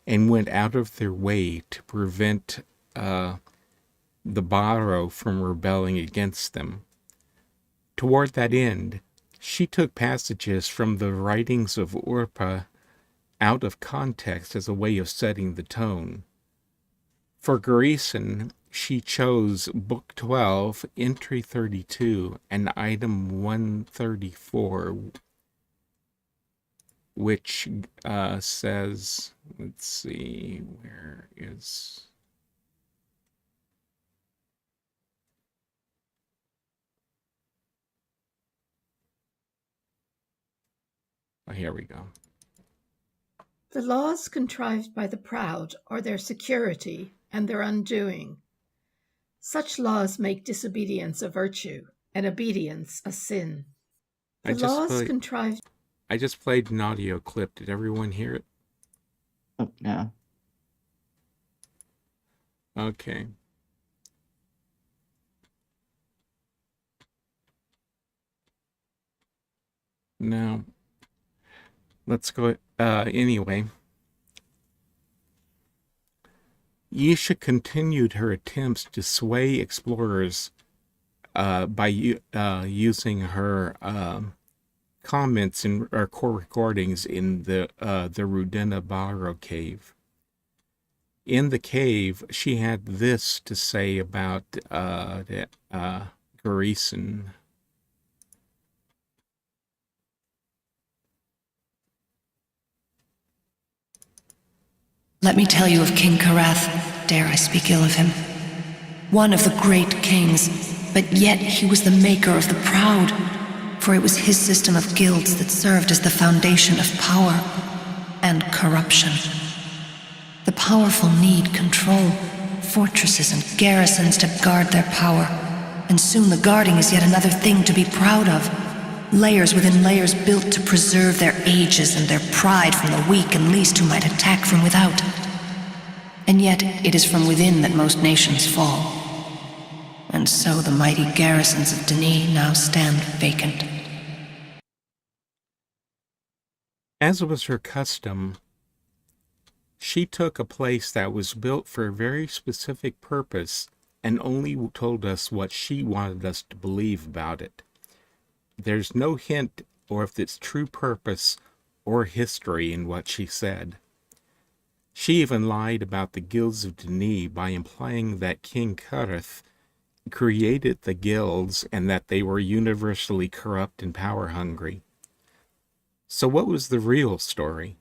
and went out of their way to prevent the Baro from rebelling against them. Toward that end, she took passages from the writings of Urpa out of context as a way of setting the tone. For Gahreesen, she chose Book 12, Entry 32, and Item 134. which says, let's see, where is... Oh, here we go. The laws contrived by the proud are their security and their undoing. Such laws make disobedience a virtue and obedience a sin. The laws contrived... I just played an audio clip. Did everyone hear it? Oh, no. Okay. Now, let's go. Anyway, Yisha continued her attempts to sway explorers by using her comments in or core recordings in the Rudena Barrow cave. In the cave, she had this to say about Gahreesen. Let me tell you of King Karath, dare I speak ill of him. One of the great kings, but yet he was the maker of the proud, for it was his system of guilds that served as the foundation of power and corruption. The powerful need control, fortresses and garrisons to guard their power, and soon the guarding is yet another thing to be proud of. Layers within layers built to preserve their ages and their pride from the weak and least who might attack from without. And yet it is from within that most nations fall. And so the mighty garrisons of Denis now stand vacant. As was her custom, she took a place that was built for a very specific purpose and only told us what she wanted us to believe about it. There's no hint or of its true purpose or history in what she said. She even lied about the guilds of Denis by implying that King Karath created the guilds and that they were universally corrupt and power-hungry. So what was the real story?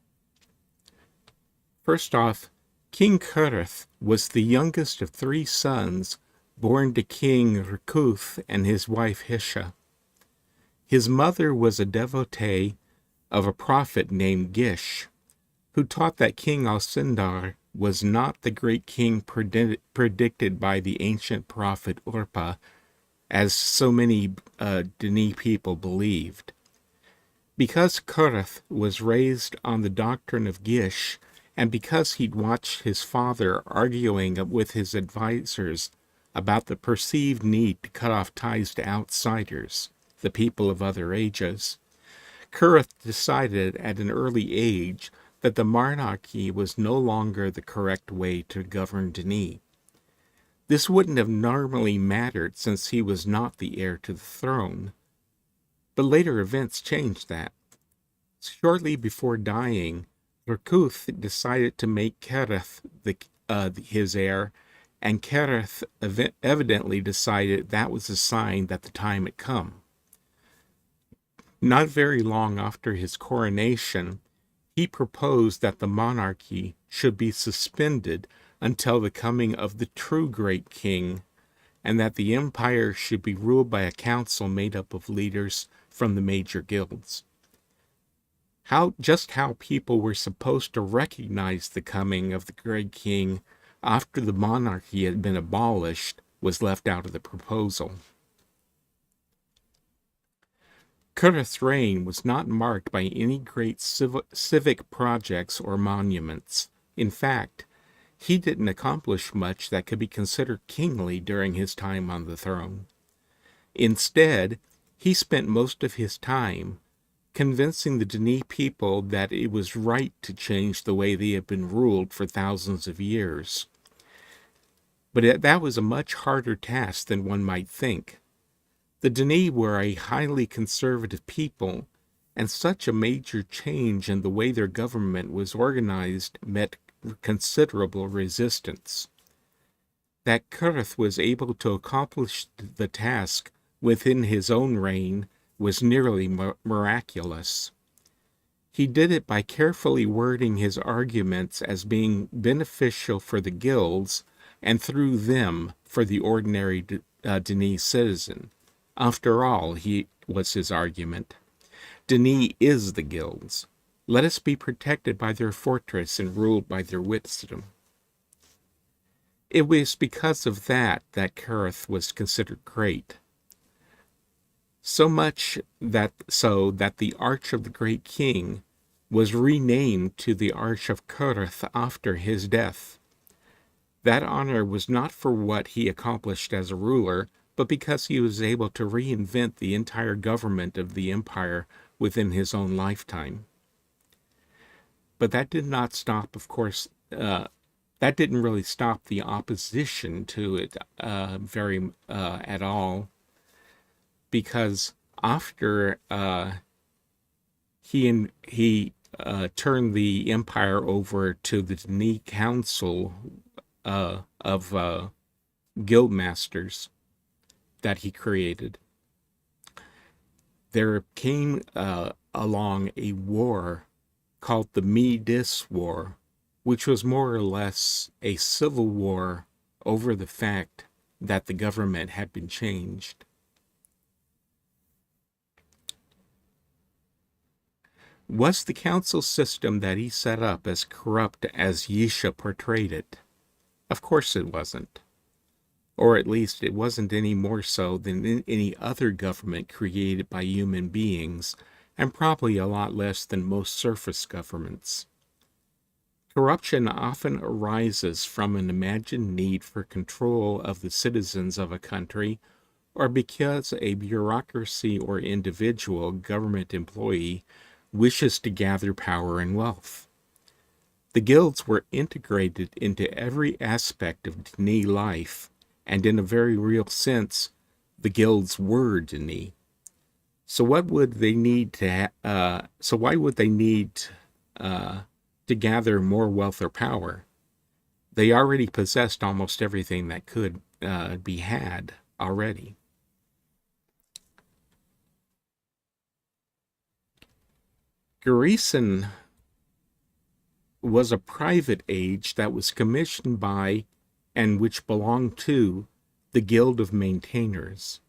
First off, King Karath was the youngest of 3 sons born to King Rikuth and his wife Hisha. His mother was a devotee of a prophet named Gish, who taught that King Alcindar was not the great king predicted by the ancient prophet Urpa, as so many Denis people believed. Because Karath was raised on the doctrine of Gish, and because he'd watched his father arguing with his advisors about the perceived need to cut off ties to outsiders, the people of other ages, Karath decided at an early age that the monarchy was no longer the correct way to govern Denis. This wouldn't have normally mattered since he was not the heir to the throne, but later events changed that. Shortly before dying, Rikuth decided to make Karath his heir, and Karath evidently decided that was a sign that the time had come. Not very long after his coronation, he proposed that the monarchy should be suspended until the coming of the true great king, and that the empire should be ruled by a council made up of leaders from the major guilds. Just how people were supposed to recognize the coming of the great king after the monarchy had been abolished was left out of the proposal. Karath's reign was not marked by any great civic projects or monuments. In fact, he didn't accomplish much that could be considered kingly during his time on the throne. Instead, he spent most of his time convincing the Denis people that it was right to change the way they had been ruled for thousands of years. But that was a much harder task than one might think. The Denis were a highly conservative people, and such a major change in the way their government was organized met considerable resistance. That Karath was able to accomplish the task within his own reign was nearly miraculous. He did it by carefully wording his arguments as being beneficial for the guilds and through them for the ordinary Denis citizen. After all, was his argument, Denis is the guilds. Let us be protected by their fortress and ruled by their wisdom. It was because of that Carith was considered great. So much that the Arch of the Great King was renamed to the Arch of Carith after his death. That honor was not for what he accomplished as a ruler, but because he was able to reinvent the entire government of the empire within his own lifetime. But that did not stop, of course, that didn't really stop the opposition to it at all, because after he turned the empire over to the Denis Council of guild masters that he created, there came along a war called the Myst War, which was more or less a civil war over the fact that the government had been changed. Was the council system that he set up as corrupt as Yisha portrayed it? Of course it wasn't. Or at least it wasn't any more so than any other government created by human beings, and probably a lot less than most surface governments. Corruption often arises from an imagined need for control of the citizens of a country, or because a bureaucracy or individual government employee wishes to gather power and wealth. The guilds were integrated into every aspect of Denis life, and in a very real sense, the guilds were Denis. So why would they need to gather more wealth or power? They already possessed almost everything that could be had already. Gahreesen was a private age that was commissioned by, and which belonged to, the Guild of Maintainers.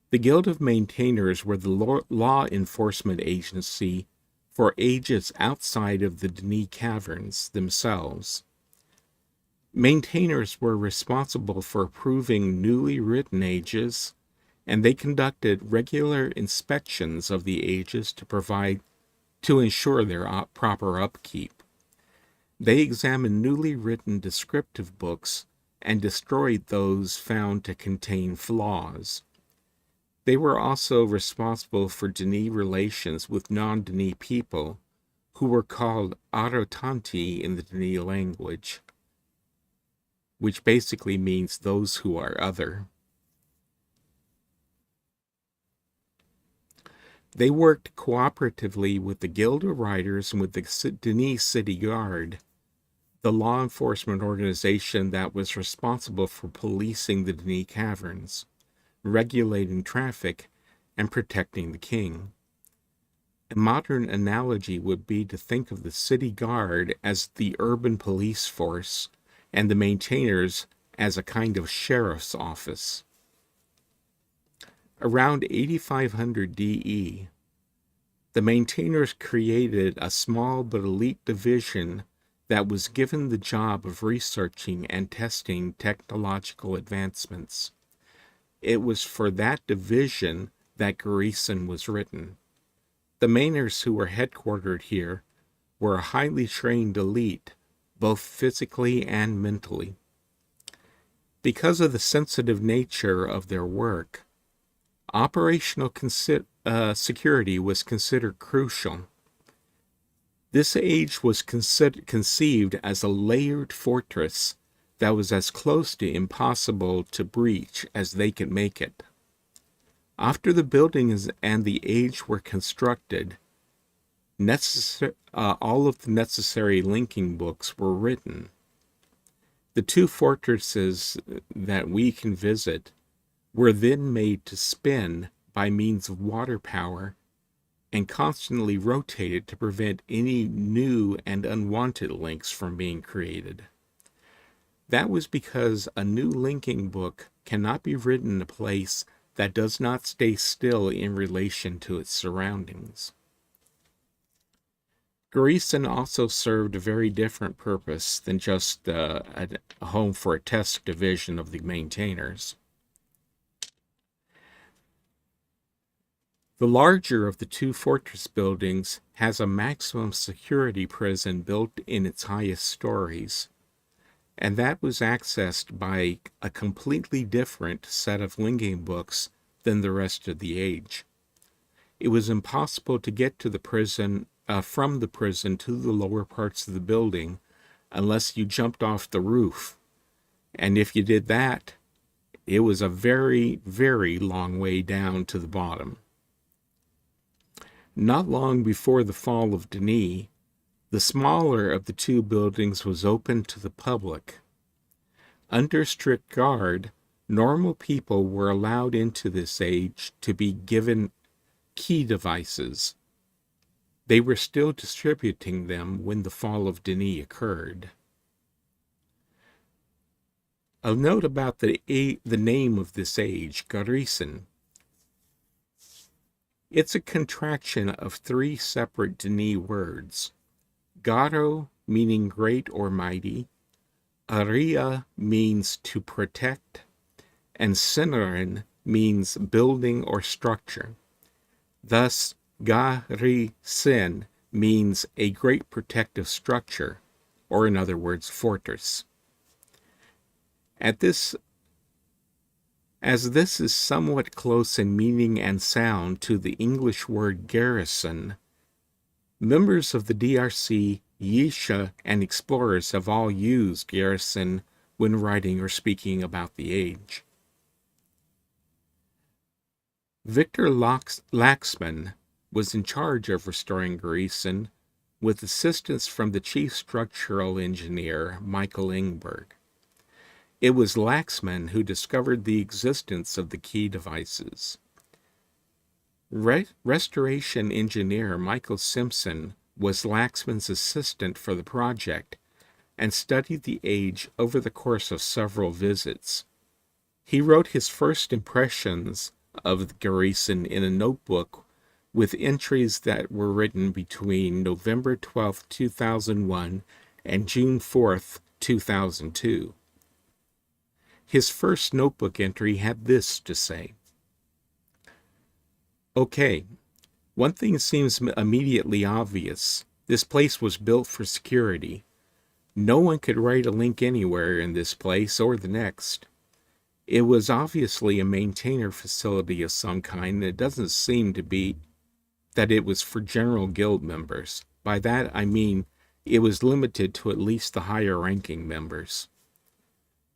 The Guild of Maintainers were the law enforcement agency for ages outside of the Denis Caverns themselves. Maintainers were responsible for approving newly written ages, and they conducted regular inspections of the ages to ensure their proper upkeep. They examined newly written descriptive books and destroyed those found to contain flaws. They were also responsible for Denis relations with non-Denis people, who were called Arotanti in the Denis language, which basically means those who are other. They worked cooperatively with the Guild of Writers and with the Denis City Guard, the law enforcement organization that was responsible for policing the Denis Caverns, regulating traffic, and protecting the king. A modern analogy would be to think of the city guard as the urban police force and the maintainers as a kind of sheriff's office. Around 8500 DE, the maintainers created a small but elite division that was given the job of researching and testing technological advancements. It was for that division that Gahreesen was written. The Mainers who were headquartered here were a highly trained elite, both physically and mentally. Because of the sensitive nature of their work, operational security was considered crucial. This age was conceived as a layered fortress that was as close to impossible to breach as they could make it. After the buildings and the age were constructed, all of the necessary linking books were written. The two fortresses that we can visit were then made to spin by means of water power and constantly rotated to prevent any new and unwanted links from being created. That was because a new linking book cannot be written in a place that does not stay still in relation to its surroundings. Gahreesen also served a very different purpose than just a home for a test division of the maintainers. The larger of the two fortress buildings has a maximum security prison built in its highest stories, and that was accessed by a completely different set of linking books than the rest of the age. It was impossible to get to the prison from the prison to the lower parts of the building unless you jumped off the roof, and if you did that, it was a very, very long way down to the bottom. Not long before the fall of Denis, the smaller of the two buildings was open to the public. Under strict guard, normal people were allowed into this age to be given key devices. They were still distributing them when the fall of Denis occurred. A note about the name of this age, Gahreesen. It's a contraction of three separate Denis words. Garo, meaning great or mighty. Aria means to protect. And Sinnerin means building or structure. Thus, Gahreesen means a great protective structure, or in other words, fortress. As this is somewhat close in meaning and sound to the English word garrison, members of the DRC, Yisha, and explorers have all used garrison when writing or speaking about the age. Victor Laxman was in charge of restoring Gahreesen with assistance from the chief structural engineer, Michael Ingberg. It was Laxman who discovered the existence of the key devices. Restoration engineer Michael Simpson was Laxman's assistant for the project and studied the age over the course of several visits. He wrote his first impressions of Gahreesen in a notebook with entries that were written between November 12, 2001 and June 4, 2002. His first notebook entry had this to say. Okay, one thing seems immediately obvious. This place was built for security. No one could write a link anywhere in this place or the next. It was obviously a maintainer facility of some kind, and it doesn't seem to be that it was for general guild members. By that I mean it was limited to at least the higher ranking members.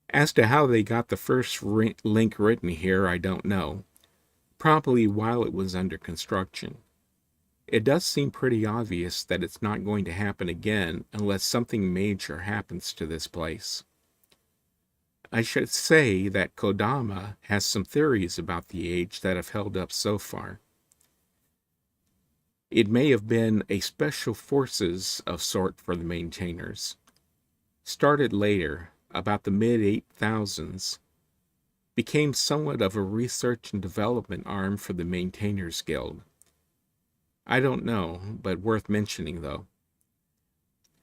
As to how they got the first link written here, I don't know. Probably while it was under construction. It does seem pretty obvious that it's not going to happen again unless something major happens to this place. I should say that Kodama has some theories about the age that have held up so far. It may have been a special forces of sort for the maintainers. Started later, about the mid-8000s, became somewhat of a research and development arm for the Maintainers Guild. I don't know, but worth mentioning though.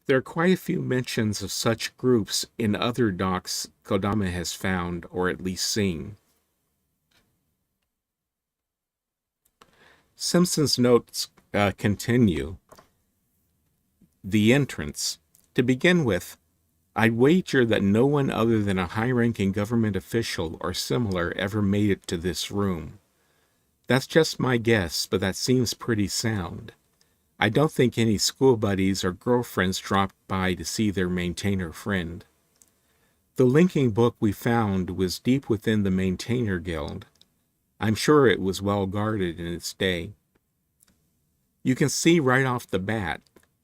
There are quite a few mentions of such groups in other docs Kodama has found, or at least seen. Simpson's notes continue. The entrance. To begin with, I'd wager that no one other than a high-ranking government official or similar ever made it to this room. That's just my guess, but that seems pretty sound. I don't think any school buddies or girlfriends dropped by to see their maintainer friend. The linking book we found was deep within the Maintainer Guild. I'm sure it was well guarded in its day. You can see right off the bat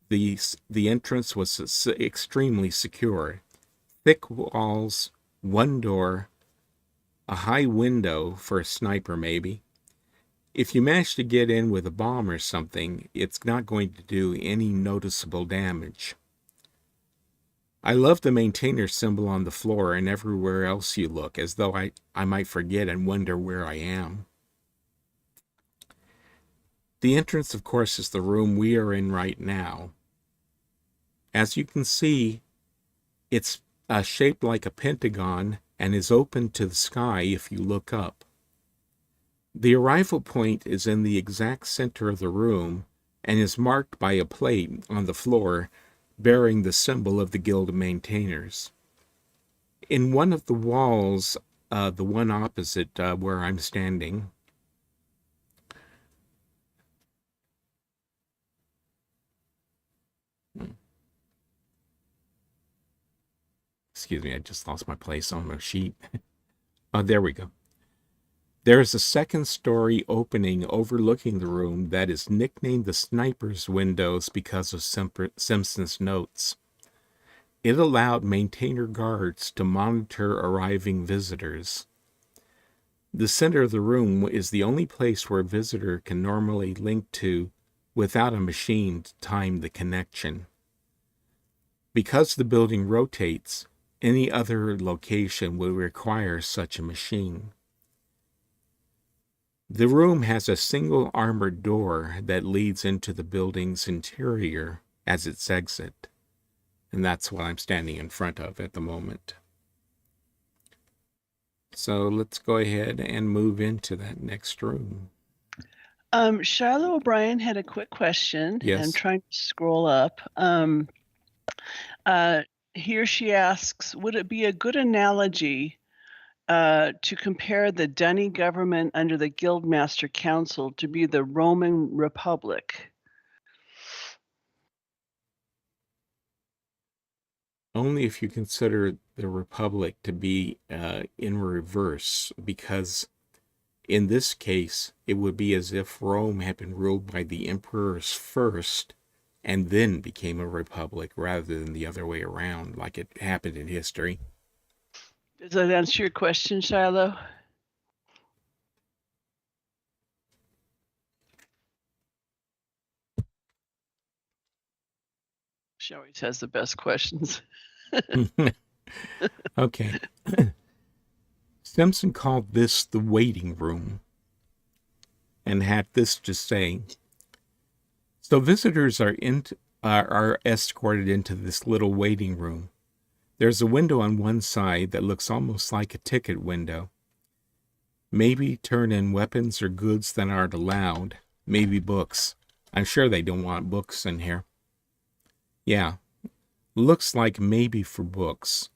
the entrance was extremely secure. Thick walls, one door, a high window for a sniper maybe. If you manage to get in with a bomb or something, it's not going to do any noticeable damage. I love the maintainer symbol on the floor and everywhere else you look, as though I might forget and wonder where I am. The entrance, of course, is the room we are in right now. As you can see, it's shaped like a pentagon and is open to the sky if you look up. The arrival point is in the exact center of the room and is marked by a plate on the floor bearing the symbol of the Guild of Maintainers. In one of the walls, the one opposite where I'm standing, excuse me, I just lost my place on my sheet. Oh, there we go. There is a second-story opening overlooking the room that is nicknamed the Sniper's Windows because of Simpson's notes. It allowed maintainer guards to monitor arriving visitors. The center of the room is the only place where a visitor can normally link to without a machine to time the connection. Because the building rotates, any other location will require such a machine. The room has a single armored door that leads into the building's interior as its exit, and that's what I'm standing in front of at the moment. So let's go ahead and move into that next room. Shiloh O'Brien had a quick question. Yes. I'm trying to scroll up. Here she asks, would it be a good analogy to compare the Dunny government under the Guildmaster Council to be the Roman Republic? Only if you consider the Republic to be in reverse, because in this case, it would be as if Rome had been ruled by the emperors first and then became a republic rather than the other way around, like it happened in history. Does that answer your question, Shiloh? She always has the best questions. Okay. Simpson called this the waiting room and had this to say. So visitors are escorted into this little waiting room. There's a window on one side that looks almost like a ticket window. Maybe turn in weapons or goods that aren't allowed. Maybe books. I'm sure they don't want books in here. Yeah, looks like maybe for books.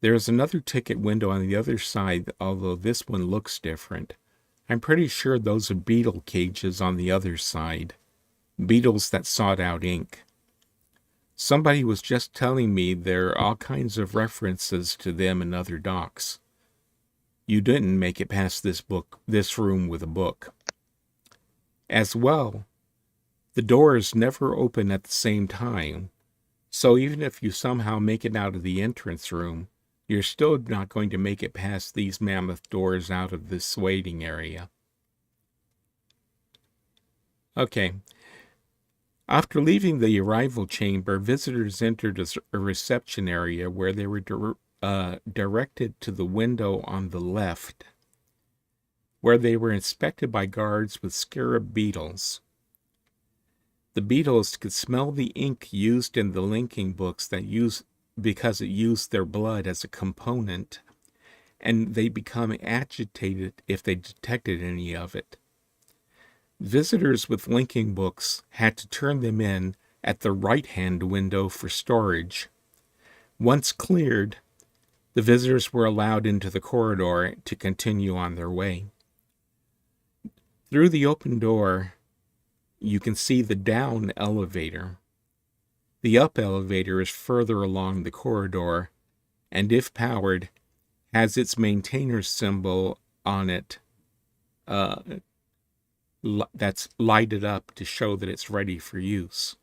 There's another ticket window on the other side, although this one looks different. I'm pretty sure those are beetle cages on the other side. Beetles that sought out ink. Somebody was just telling me there are all kinds of references to them in other docks. You didn't make it past this room with a book. As well, the doors never open at the same time, so even if you somehow make it out of the entrance room, you're still not going to make it past these mammoth doors out of this waiting area. Okay. After leaving the arrival chamber, visitors entered a reception area where they were directed to the window on the left, where they were inspected by guards with scarab beetles. The beetles could smell the ink used in the linking books because it used their blood as a component, and they become agitated if they detected any of it. Visitors with linking books had to turn them in at the right-hand window for storage. Once cleared, the visitors were allowed into the corridor to continue on their way. Through the open door, you can see the down elevator. The up elevator is further along the corridor, and if powered, has its maintainer's symbol on it that's lighted up to show that it's ready for use.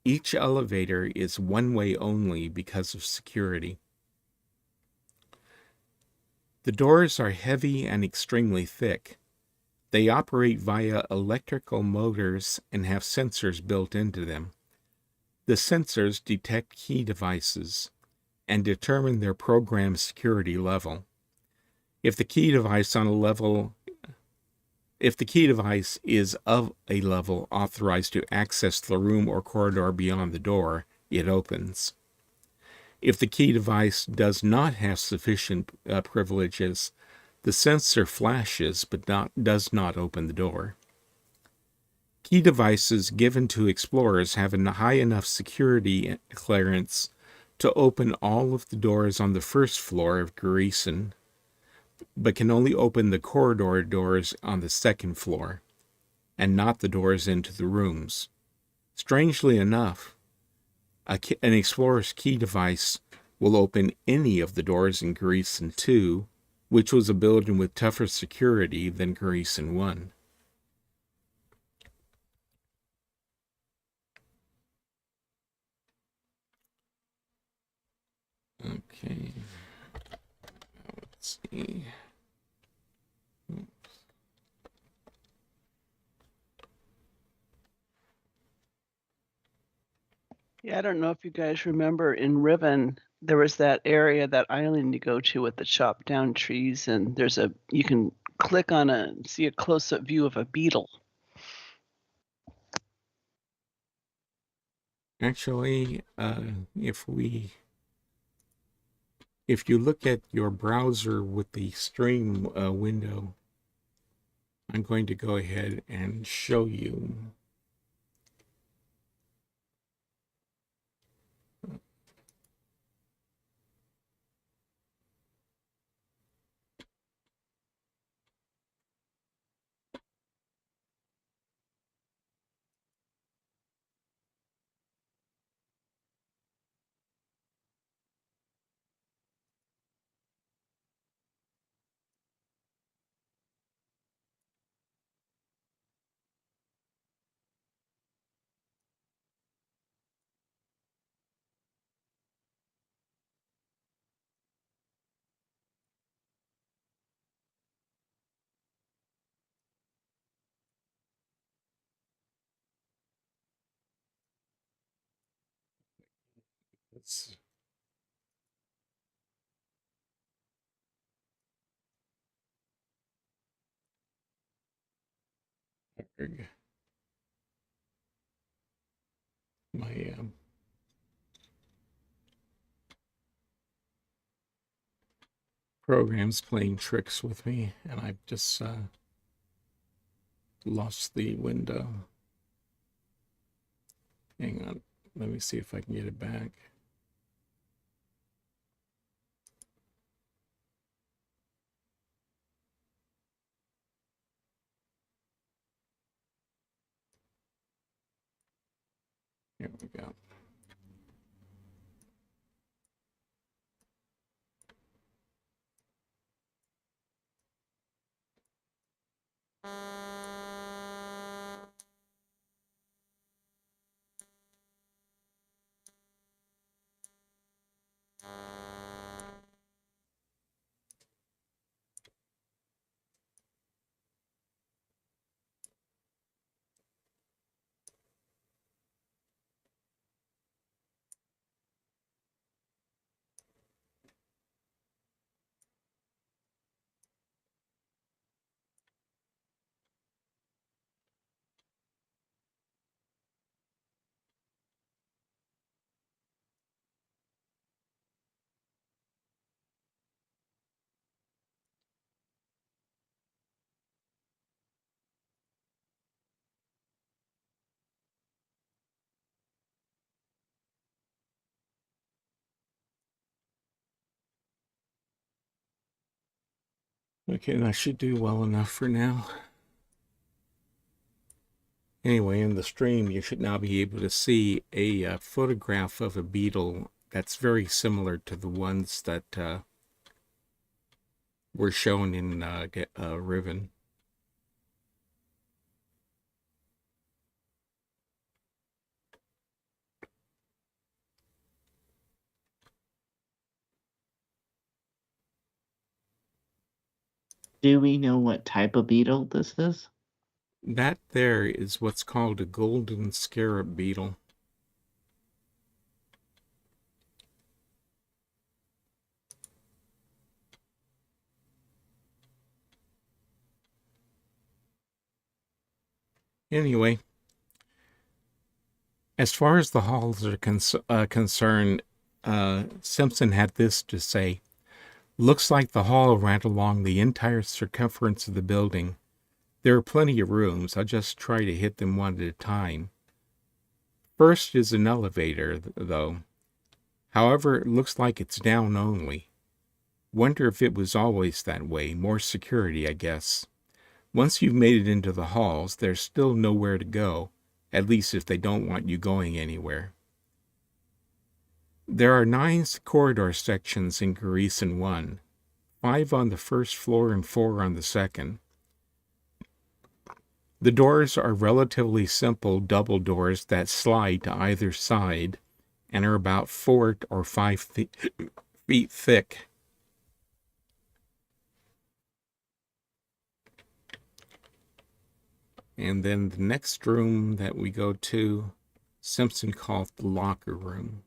Each elevator is one way only because of security. The doors are heavy and extremely thick. They operate via electrical motors and have sensors built into them. The sensors detect key devices and determine their program security level. If the key device is of a level authorized to access the room or corridor beyond the door, it opens. If the key device does not have sufficient privileges, the sensor flashes but does not open the door. Key devices given to explorers have a high enough security clearance to open all of the doors on the first floor of Gahreesen, but can only open the corridor doors on the second floor, and not the doors into the rooms. Strangely enough, an explorer's key device will open any of the doors in Gahreesen 2, which was a building with tougher security than Gahreesen 1. Okay. Let's see. Yeah, I don't know if you guys remember in Riven, there was that area, that island you go to with the chopped down trees, and you can click on see a close-up view of a beetle. Actually, if you look at your browser with the stream window, I'm going to go ahead and show you. Let's my program's playing tricks with me, and I've just lost the window. Hang on, let me see if I can get it back. Here we go. Okay, that should do well enough for now. Anyway, in the stream, you should now be able to see a photograph of a beetle that's very similar to the ones that were shown in Riven. Do we know what type of beetle this is? That there is what's called a golden scarab beetle. Anyway, as far as the halls are concerned, Simpson had this to say. Looks like the hall ran along the entire circumference of the building. There are plenty of rooms. I'll just try to hit them one at a time. First is an elevator, though. However, it looks like it's down only. Wonder if it was always that way. More security, I guess. Once you've made it into the halls, there's still nowhere to go, at least if they don't want you going anywhere. There are 9 corridor sections in Gahreesen 1, 5 on the first floor and 4 on the second. The doors are relatively simple double doors that slide to either side and are about 4 or 5 feet thick. And then the next room that we go to, Simpson called the locker room.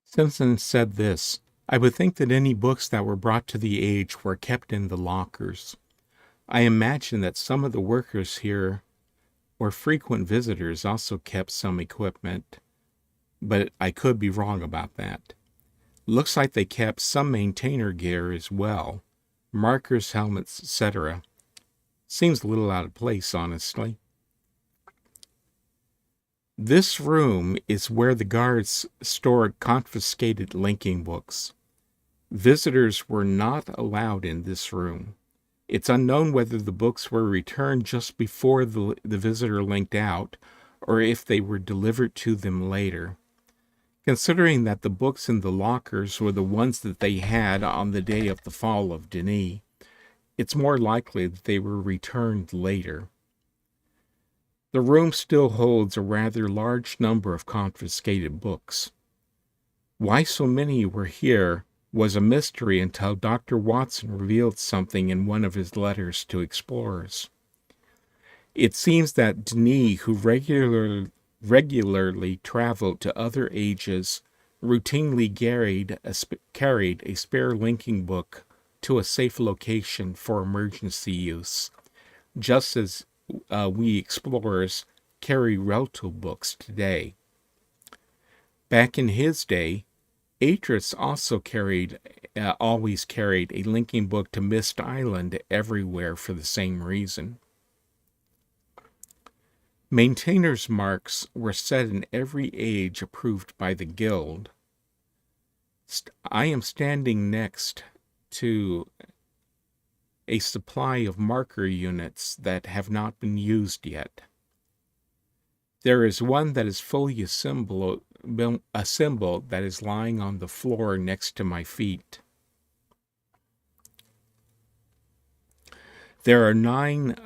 Simpson said this, I would think that any books that were brought to the age were kept in the lockers. I imagine that some of the workers here or frequent visitors also kept some equipment, but I could be wrong about that. Looks like they kept some maintainer gear as well, markers, helmets, etc. Seems a little out of place, honestly. This room is where the guards stored confiscated linking books. Visitors were not allowed in this room. It's unknown whether the books were returned just before the visitor linked out, or if they were delivered to them later. Considering that the books in the lockers were the ones that they had on the day of the fall of Denis, it's more likely that they were returned later. The room still holds a rather large number of confiscated books. Why so many were here was a mystery until Dr. Watson revealed something in one of his letters to explorers. It seems that Denis, who regularly traveled to other ages, routinely carried a spare linking book to a safe location for emergency use, just as we explorers carry rental books today. Back in his day, Atris also always carried a linking book to Myst Island everywhere for the same reason. Maintainers' marks were set in every age approved by the guild. I am standing next to a supply of marker units that have not been used yet. There is one that is fully assembled that is lying on the floor next to my feet. There are 9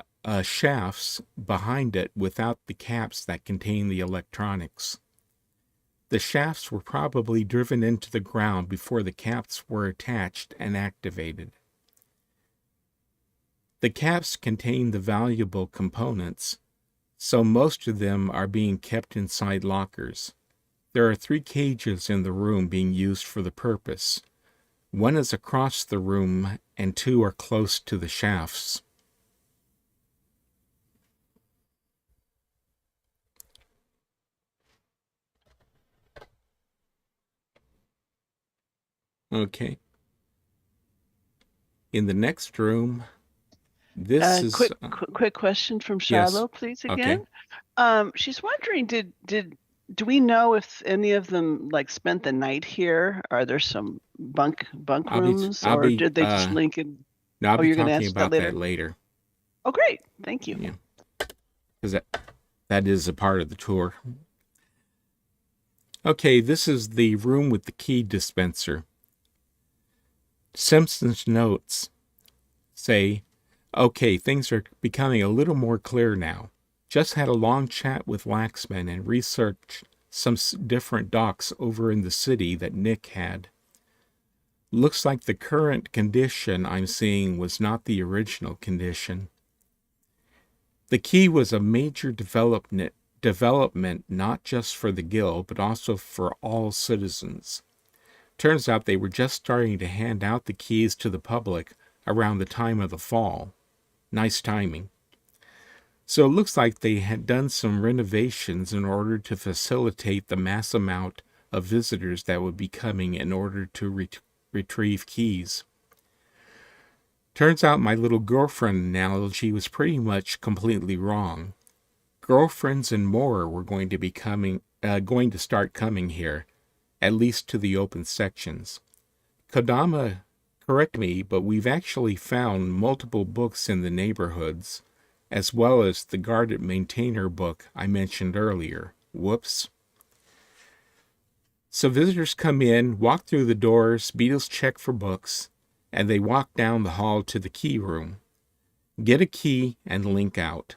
shafts behind it without the caps that contain the electronics. The shafts were probably driven into the ground before the caps were attached and activated. The caps contain the valuable components, so most of them are being kept inside lockers. There are 3 cages in the room being used for the purpose. 1 is across the room and 2 are close to the shafts. Okay. In the next room, this is quick question from yes. Shiloh, please Okay. again. She's wondering, do we know if any of them like spent the night here? Are there some bunk rooms, I'll or be, did they just link in? No, I'll be you're going to talking answer about that later. that later. Oh, great! Thank you. Yeah. because that is a part of the tour. Okay, this is the room with the key dispenser. Simpson's notes say, okay, things are becoming a little more clear now. Just had a long chat with Laxman and researched some different docks over in the city that Nick had. Looks like the current condition I'm seeing was not the original condition. The key was a major development not just for the guild, but also for all citizens. Turns out they were just starting to hand out the keys to the public around the time of the fall. Nice timing. So it looks like they had done some renovations in order to facilitate the mass amount of visitors that would be coming in order to retrieve keys. Turns out my little girlfriend analogy was pretty much completely wrong. Girlfriends and more were going to start coming here, at least to the open sections. Kodama, correct me, but we've actually found multiple books in the neighborhoods, as well as the guarded maintainer book I mentioned earlier. Whoops. So visitors come in, walk through the doors, Beatles check for books, and they walk down the hall to the key room. Get a key and link out.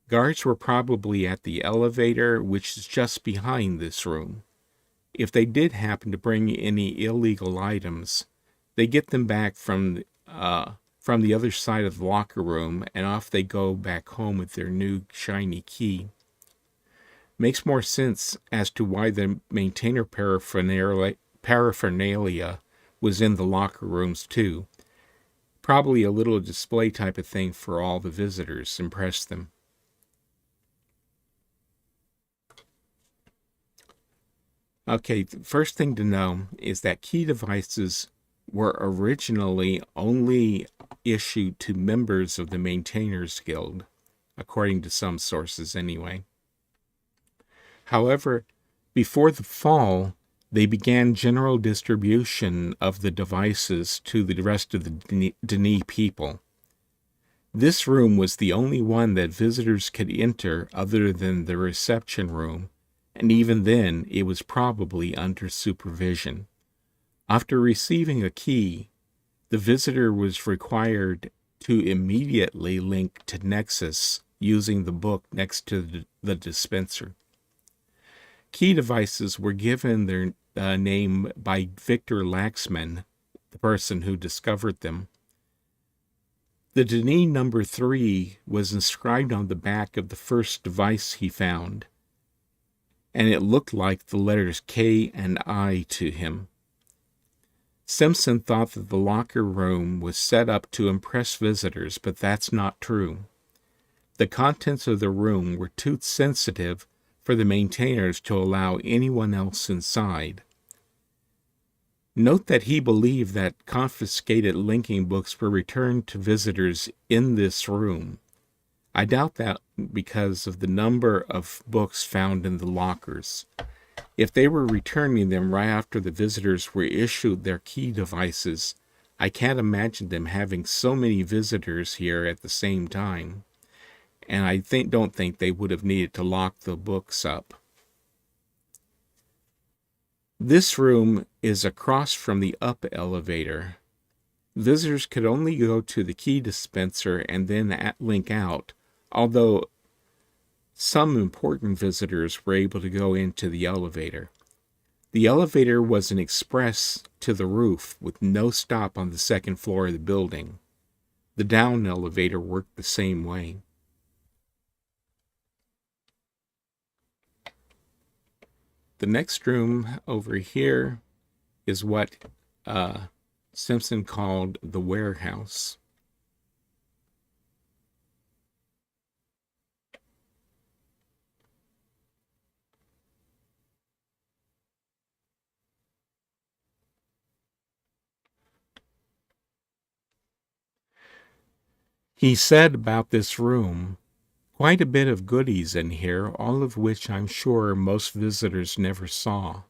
Guards were probably at the elevator, which is just behind this room. If they did happen to bring any illegal items, they get them back from the other side of the locker room, and off they go back home with their new shiny key. Makes more sense as to why the maintainer paraphernalia was in the locker rooms too. Probably a little display type of thing for all the visitors, impress them. Okay, the first thing to know is that key devices were originally only issued to members of the Maintainers Guild, according to some sources anyway. However, before the fall, they began general distribution of the devices to the rest of the Denis people. This room was the only one that visitors could enter other than the reception room, and even then it was probably under supervision. After receiving a key, the visitor was required to immediately link to Nexus using the book next to the dispenser. Key devices were given their name by Victor Laxman, the person who discovered them. The Denis number 3 was inscribed on the back of the first device he found, and it looked like the letters K and I to him. Simpson thought that the locker room was set up to impress visitors, but that's not true. The contents of the room were too sensitive for the maintainers to allow anyone else inside. Note that he believed that confiscated linking books were returned to visitors in this room. I doubt that because of the number of books found in the lockers. If they were returning them right after the visitors were issued their key devices, I can't imagine them having so many visitors here at the same time. And I don't think they would have needed to lock the books up. This room is across from the up elevator. Visitors could only go to the key dispenser and then link out, although some important visitors were able to go into the elevator. The elevator was an express to the roof with no stop on the second floor of the building. The down elevator worked the same way. The next room over here is what Simpson called the warehouse. He said about this room, quite a bit of goodies in here, all of which I'm sure most visitors never saw.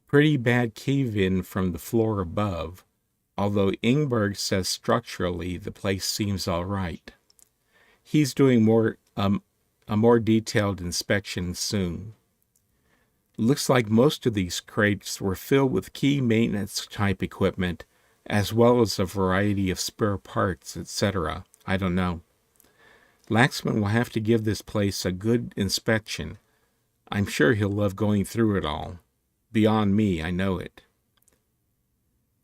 Pretty bad cave-in from the floor above, although Ingberg says structurally the place seems all right. He's doing more a more detailed inspection soon. Looks like most of these crates were filled with key maintenance type equipment, as well as a variety of spare parts, etc. I don't know. Laxman will have to give this place a good inspection. I'm sure he'll love going through it all. Beyond me, I know it.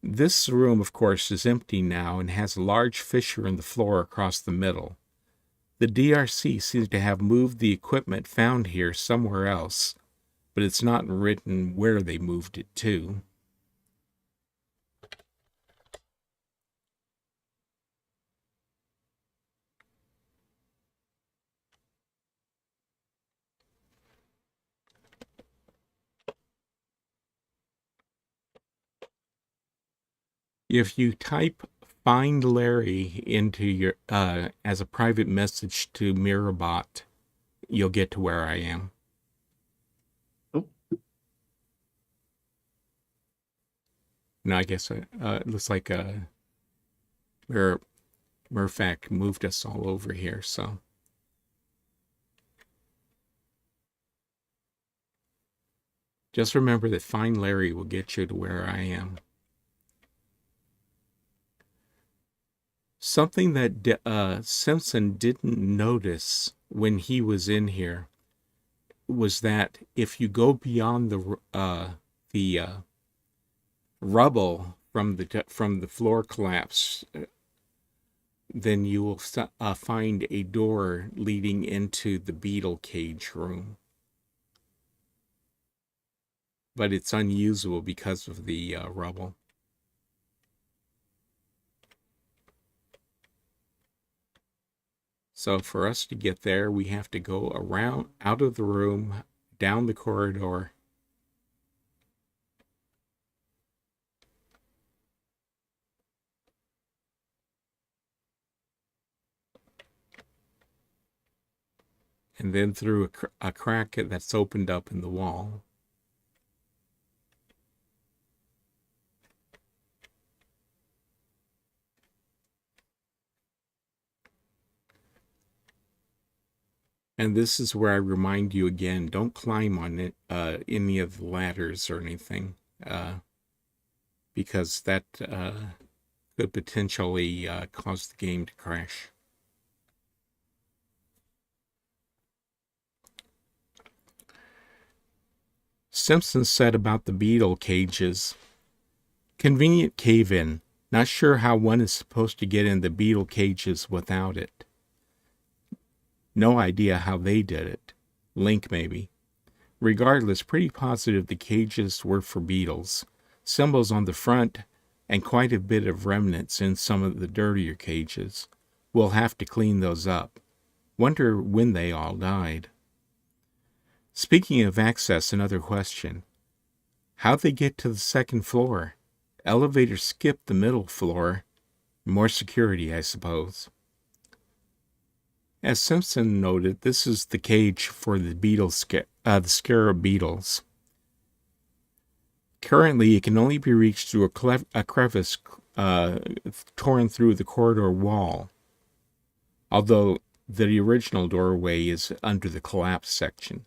This room, of course, is empty now and has a large fissure in the floor across the middle. The DRC seems to have moved the equipment found here somewhere else, but it's not written where they moved it to. If you type "Find Larry" into your as a private message to Mirabot, you'll get to where I am. Oh. No, I guess it looks like Murphac moved us all over here, so. Just remember that "Find Larry" will get you to where I am. Something that Simpson didn't notice when he was in here was that if you go beyond the rubble from the floor collapse, then you will find a door leading into the beetle cage room. But it's unusable because of the rubble. So for us to get there, we have to go around, out of the room, down the corridor. And then through a crack that's opened up in the wall. And this is where I remind you again, don't climb on it, any of the ladders or anything, because that could potentially cause the game to crash. Simpson said about the beetle cages, "Convenient cave-in. Not sure how one is supposed to get in the beetle cages without it. No idea how they did it. Link, maybe. Regardless, pretty positive the cages were for beetles. Symbols on the front, and quite a bit of remnants in some of the dirtier cages. We'll have to clean those up. Wonder when they all died." Speaking of access, another question. How'd they get to the second floor? Elevator skipped the middle floor. More security, I suppose. As Simpson noted, this is the cage for the the scarab beetles. Currently, it can only be reached through a crevice torn through the corridor wall, although the original doorway is under the collapsed section.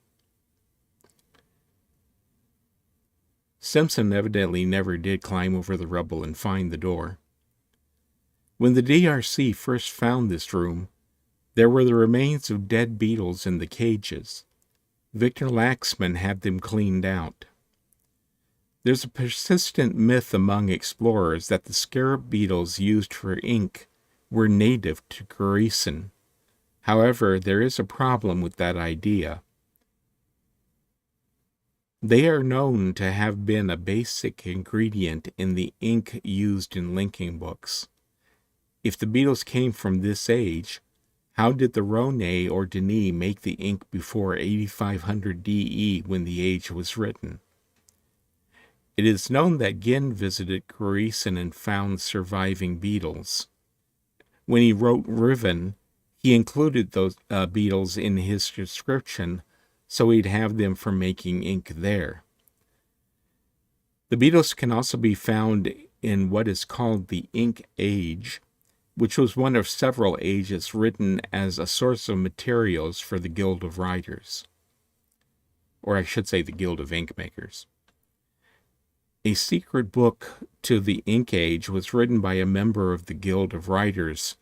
Simpson evidently never did climb over the rubble and find the door. When the DRC first found this room, there were the remains of dead beetles in the cages. Victor Laxman had them cleaned out. There's a persistent myth among explorers that the scarab beetles used for ink were native to Gahreesen. However, there is a problem with that idea. They are known to have been a basic ingredient in the ink used in linking books. If the beetles came from this age, how did the Rone or Denis make the ink before 8500 DE when the age was written? It is known that Ginn visited Gahreesen and found surviving beetles. When he wrote Riven, he included those beetles in his description, so he'd have them for making ink there. The beetles can also be found in what is called the Ink Age. which was one of several ages written as a source of materials for the Guild of Writers, or I should say the Guild of Ink Makers. A secret book to the Ink Age was written by a member of the Guild of Writers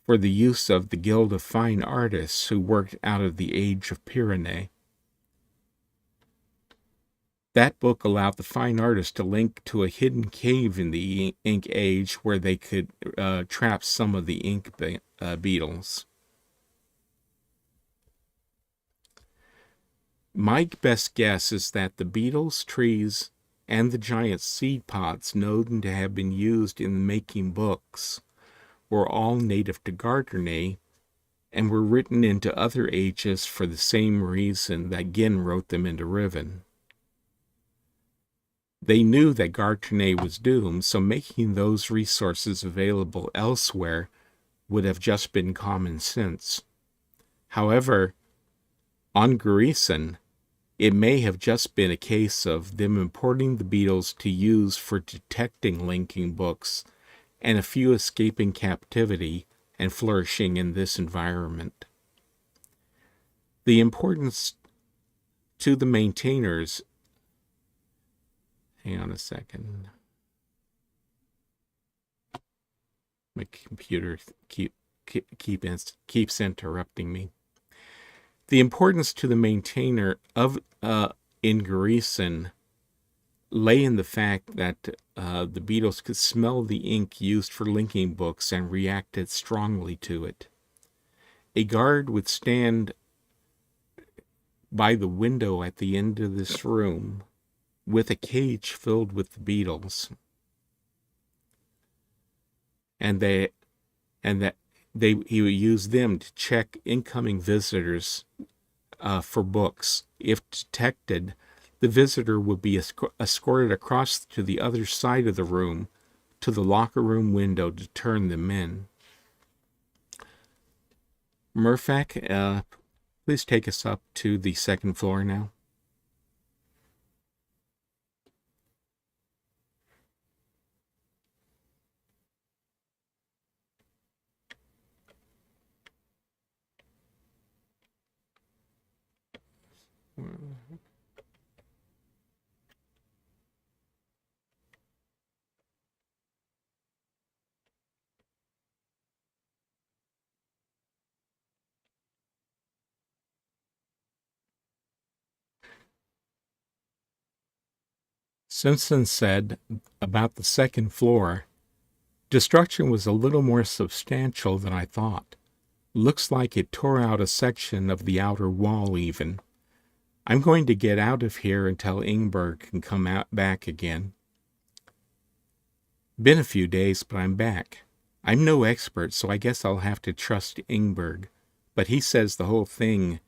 for the use of the Guild of Fine Artists who worked out of the Age of Pyrenees. That book allowed the fine artists to link to a hidden cave in the Ink Age where they could trap some of the ink beetles. My best guess is that the beetles, trees, and the giant seed pods known to have been used in making books were all native to Gahreesen and were written into other ages for the same reason that Gin wrote them into Riven. They knew that Gahreesen was doomed, so making those resources available elsewhere would have just been common sense. However, on Gahreesen, it may have just been a case of them importing the beetles to use for detecting linking books, and a few escaping captivity and flourishing in this environment. The importance to the maintainers. Hang on a second. My computer keeps interrupting me. The importance to the maintainer of in Gahreesen lay in the fact that the beetles could smell the ink used for linking books and reacted strongly to it. A guard would stand by the window at the end of this room with a cage filled with the beetles, and he would use them to check incoming visitors for books. If detected, the visitor would be escorted across to the other side of the room to the locker room window to turn them in. Murphak, please take us up to the second floor now. Simpson said about the second floor, destruction was a little more substantial than I thought. Looks like it tore out a section of the outer wall even. I'm going to get out of here until Ingberg can come back again. Been a few days, but I'm back. I'm no expert, so I guess I'll have to trust Ingberg, but he says the whole thing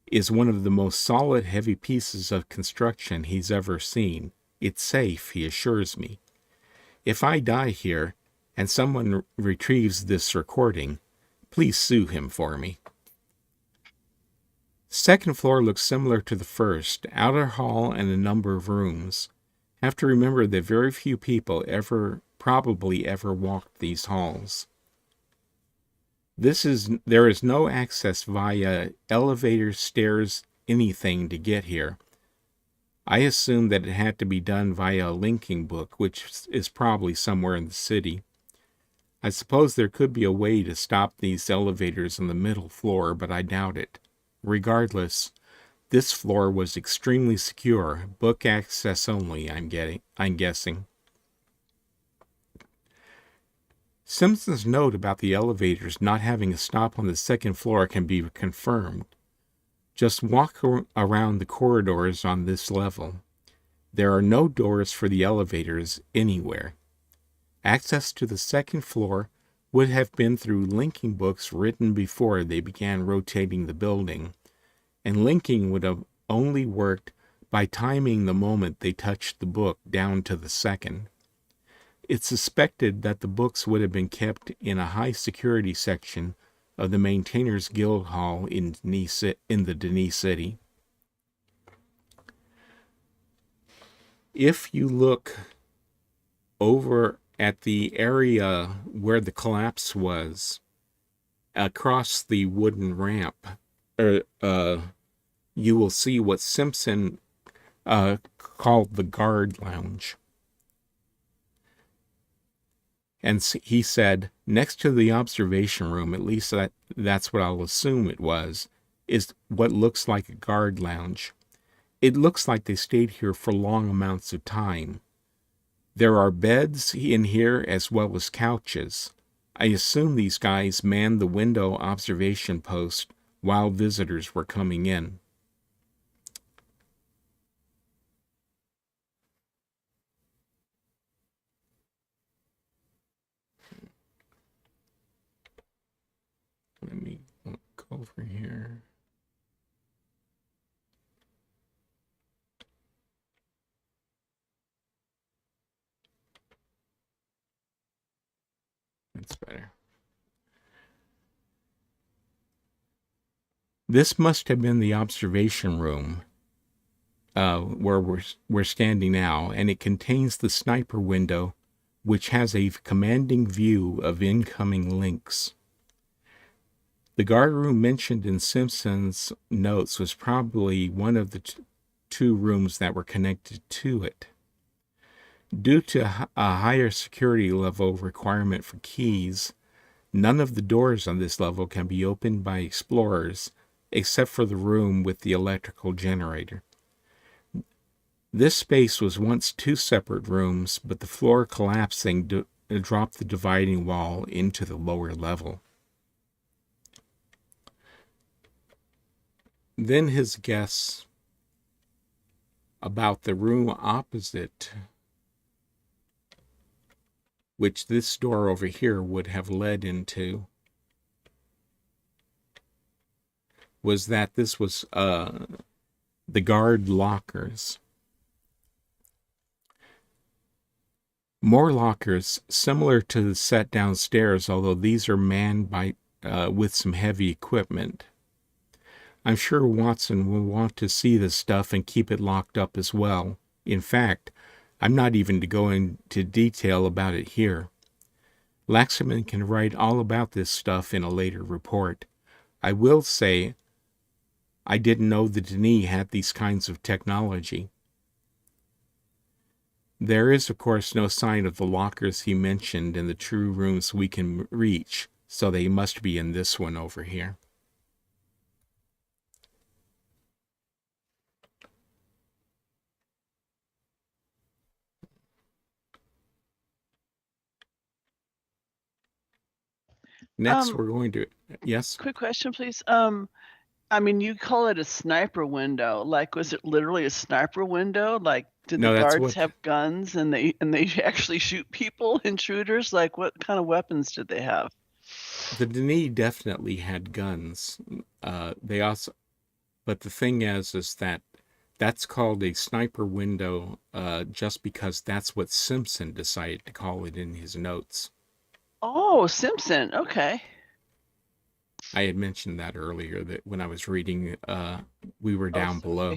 is one of the most solid, heavy pieces of construction he's ever seen. It's safe, he assures me. If I die here, and someone retrieves this recording, please sue him for me. Second floor looks similar to the first, outer hall and a number of rooms. Have to remember that very few people probably ever walked these halls. There is no access via elevators, stairs, anything to get here. I assume that it had to be done via a linking book, which is probably somewhere in the city. I suppose there could be a way to stop these elevators on the middle floor, but I doubt it. Regardless, this floor was extremely secure, book access only, I'm guessing. Simpson's note about the elevators not having a stop on the second floor can be confirmed. Just walk around the corridors on this level. There are no doors for the elevators anywhere. Access to the second floor would have been through linking books written before they began rotating the building, and linking would have only worked by timing the moment they touched the book down to the second. It's suspected that the books would have been kept in a high-security section of the Maintainers Guild Hall in the Denis City. If you look over at the area where the collapse was, across the wooden ramp, you will see what Simpson called the guard lounge. And he said, next to the observation room, at least that's what I'll assume it was, is what looks like a guard lounge. It looks like they stayed here for long amounts of time. There are beds in here as well as couches. I assume these guys manned the window observation post while visitors were coming in. Let me go over here. That's better. This must have been the observation room where we're standing now, and it contains the sniper window, which has a commanding view of incoming links. The guard room mentioned in Simpson's notes was probably one of the two rooms that were connected to it. Due to a higher security level requirement for keys, none of the doors on this level can be opened by explorers, except for the room with the electrical generator. This space was once two separate rooms, but the floor collapsing dropped the dividing wall into the lower level. Then his guess about the room opposite, which this door over here would have led into, was that this was the guard lockers. More lockers similar to the set downstairs, although these are manned by with some heavy equipment. I'm sure Watson will want to see this stuff and keep it locked up as well. In fact, I'm not even to go into detail about it here. Laxman can write all about this stuff in a later report. I will say I didn't know the Denis had these kinds of technology. There is, of course, no sign of the lockers he mentioned in the true rooms we can reach, so they must be in this one over here. Next, we're going to... Yes? Quick question, please. I mean, you call it a sniper window. Like, was it literally a sniper window? Like, did the guards have guns and they actually shoot people, intruders? Like, what kind of weapons did they have? The Denis definitely had guns. They also... But the thing is that that's called a sniper window just because that's what Simpson decided to call it in his notes. Oh, Simpson. Okay. I had mentioned that earlier, that when I was reading, we were down below.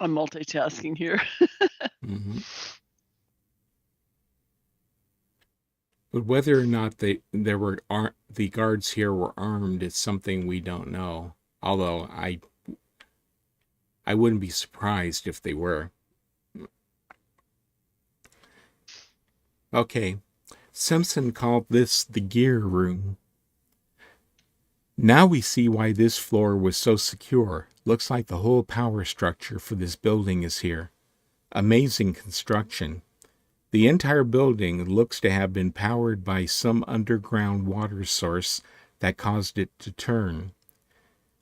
I'm multitasking here. Mm-hmm. But whether or not the guards here were armed is something we don't know. Although I wouldn't be surprised if they were. Okay, Simpson called this the gear room. Now we see why this floor was so secure. Looks like the whole power structure for this building is here. Amazing construction. The entire building looks to have been powered by some underground water source that caused it to turn.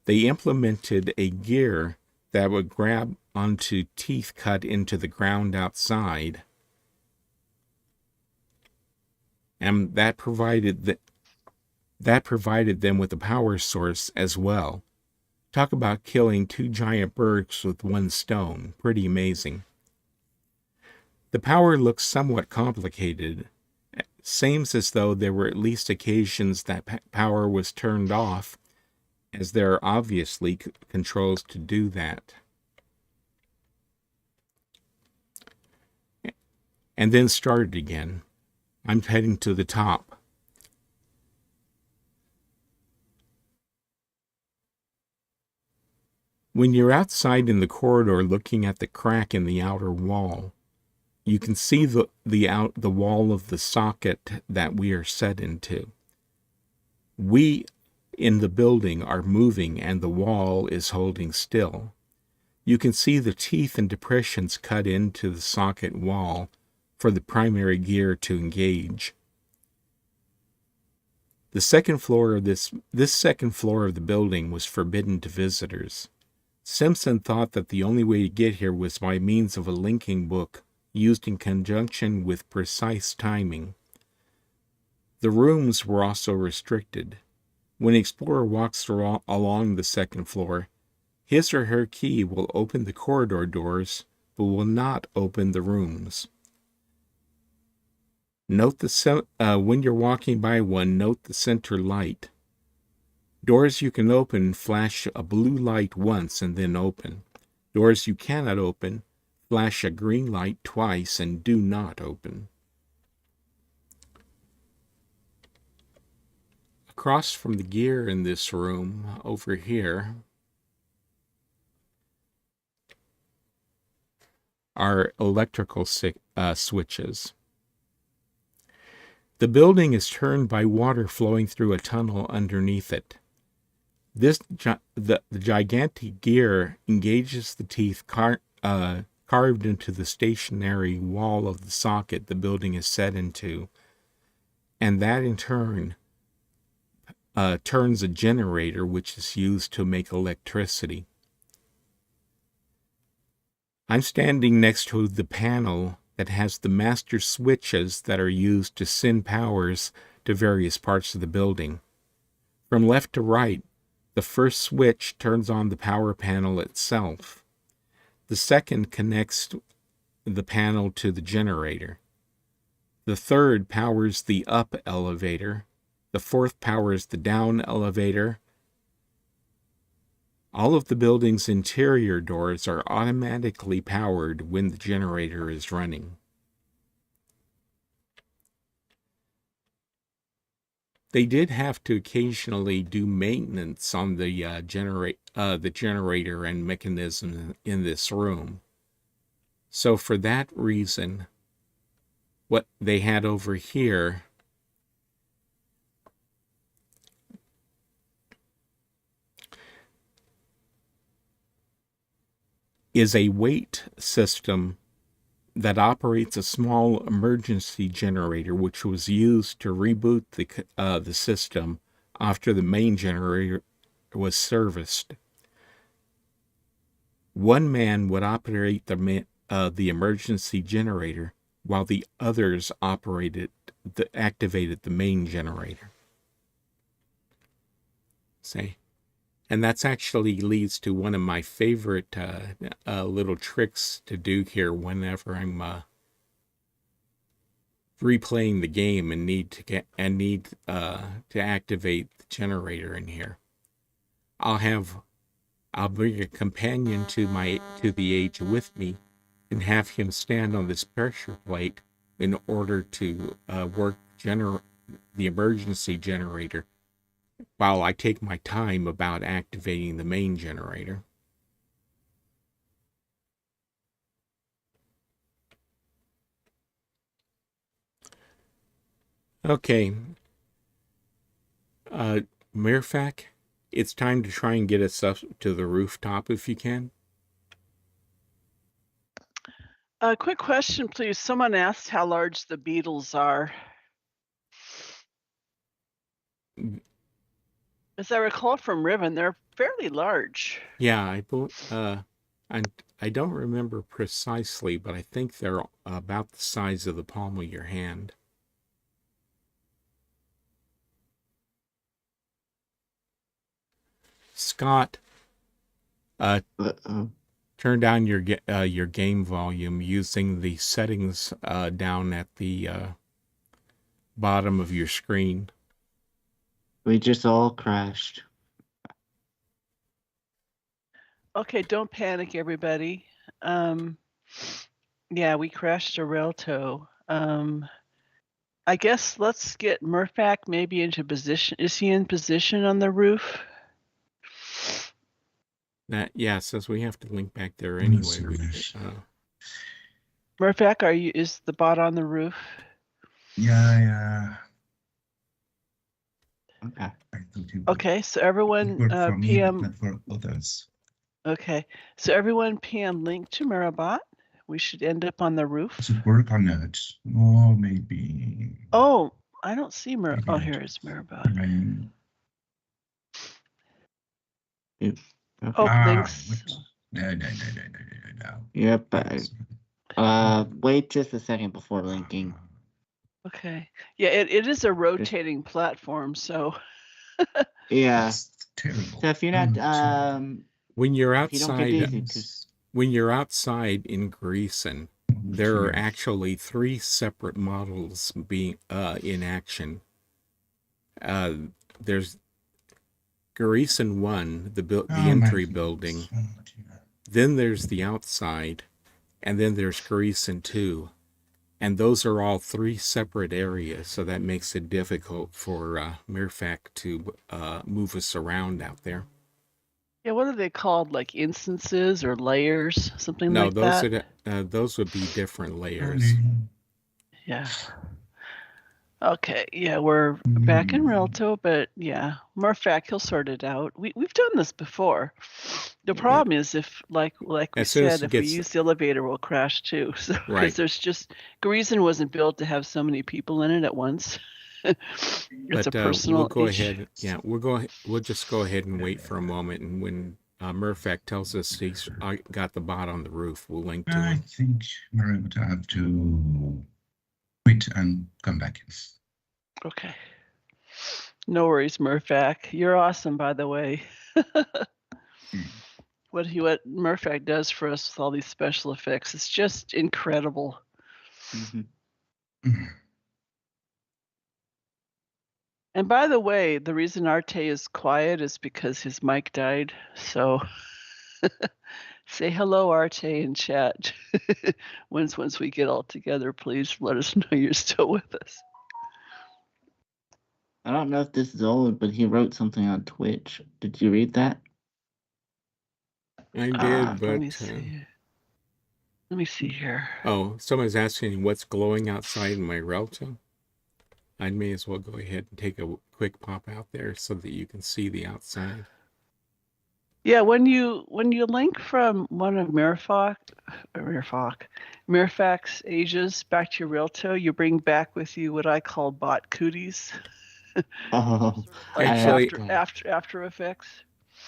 They implemented a gear that would grab onto teeth cut into the ground outside, and that provided them with a power source as well. Talk about killing two giant birds with one stone. Pretty amazing. The power looks somewhat complicated. Seems as though there were at least occasions that power was turned off, as there are obviously controls to do that. and then started again. I'm heading to the top. When you're outside in the corridor looking at the crack in the outer wall, you can see the wall of the socket that we are set into. We in the building are moving and the wall is holding still. You can see the teeth and depressions cut into the socket wall for the primary gear to engage. The second floor of this second floor of the building was forbidden to visitors. Simpson thought that the only way to get here was by means of a linking book used in conjunction with precise timing. The rooms were also restricted. When an explorer walks along the second floor, his or her key will open the corridor doors, but will not open the rooms. Note when you're walking by one, note the center light. Doors you can open flash a blue light once and then open. Doors you cannot open flash a green light twice and do not open. Across from the gear in this room, over here, are electrical switches. The building is turned by water flowing through a tunnel underneath it. The gigantic gear engages the teeth carved into the stationary wall of the socket the building is set into, and that in turn turns a generator which is used to make electricity. I'm standing next to the panel that has the master switches that are used to send powers to various parts of the building. From left to right, the first switch turns on the power panel itself. The second connects the panel to the generator. The third powers the up elevator. The fourth powers the down elevator. All of the building's interior doors are automatically powered when the generator is running. They did have to occasionally do maintenance on the generator and mechanism in this room. So for that reason, what they had over here is a weight system that operates a small emergency generator, which was used to reboot the system after the main generator was serviced. One man would operate the emergency generator, while the others activated the main generator. Say. And that's actually leads to one of my favorite little tricks to do here whenever I'm replaying the game and need to activate the generator in here. I'll bring a companion to the age with me and have him stand on this pressure plate in order to work the emergency generator, while I take my time about activating the main generator. Okay. Mirfak, it's time to try and get us up to the rooftop if you can. Quick question, please. Someone asked how large the beetles are. As I recall from Riven, they're fairly large. Yeah, I don't remember precisely, but I think they're about the size of the palm of your hand. Scott, turn down your game volume using the settings down at the bottom of your screen. We just all crashed. Okay, don't panic, everybody. Yeah, we crashed a Relto. I guess let's get Murphac maybe into position. Is he in position on the roof? Yeah, since we have to link back there I'm a anyway. service. Murphac, is the bot on the roof? Yeah. Okay. I thought you would. Okay, so It everyone worked for me, PM. but not for others. Okay, so everyone PM link to Mirabot. We should end up on the roof. Does it work or not? Or maybe. Oh, I don't see Maybe Oh, not. here is Mirabot. Right. Okay. Oh, links. What? No. Yep. Wait just a second before linking. Okay. Yeah, it is a rotating platform, so. Yeah. That's terrible. So if you're not when you're if you don't get outside, dizzy, 'cause- when you're outside in Gahreesen, there are actually 3 separate models being in action. There's Gahreesen 1, the entry building. Then there's the outside, and then there's Gahreesen 2. And those are all 3 separate areas, so that makes it difficult for Murphac to move us around out there. Yeah, what are they called? Like instances or layers, something No, like that? those would be different layers. Yeah. Okay, yeah, we're back in Relto, but yeah, Murphac, he'll sort it out. We've done this before. The problem is if, like we As soon as said, it if we gets- use the elevator, we'll crash too. So Right. because there's just Gahreesen wasn't built to have so many people in it at once. It's a personal we'll go issue. ahead. Yeah, we'll just go ahead and wait for a moment, and when Murphac tells us he's got the bot on the roof, we'll link to I him. think we're going to have to quit and come back. Okay. No worries, Murphac. You're awesome, by the way. What Murphac does for us with all these special effects, it's just incredible. And by the way, the reason Arte is quiet is because his mic died. So say hello, Arte, in chat. once we get all together, please let us know you're still with us. I don't know if this is old, but he wrote something on Twitch. Did you read that? I did, but let me see. Let me see here. Oh, someone's asking what's glowing outside in my Relto. I may as well go ahead and take a quick pop out there so that you can see the outside. Yeah, when you link from one of Mirfac's ages back to your Realto, you bring back with you what I call bot cooties. Oh, Like Actually, after Effects.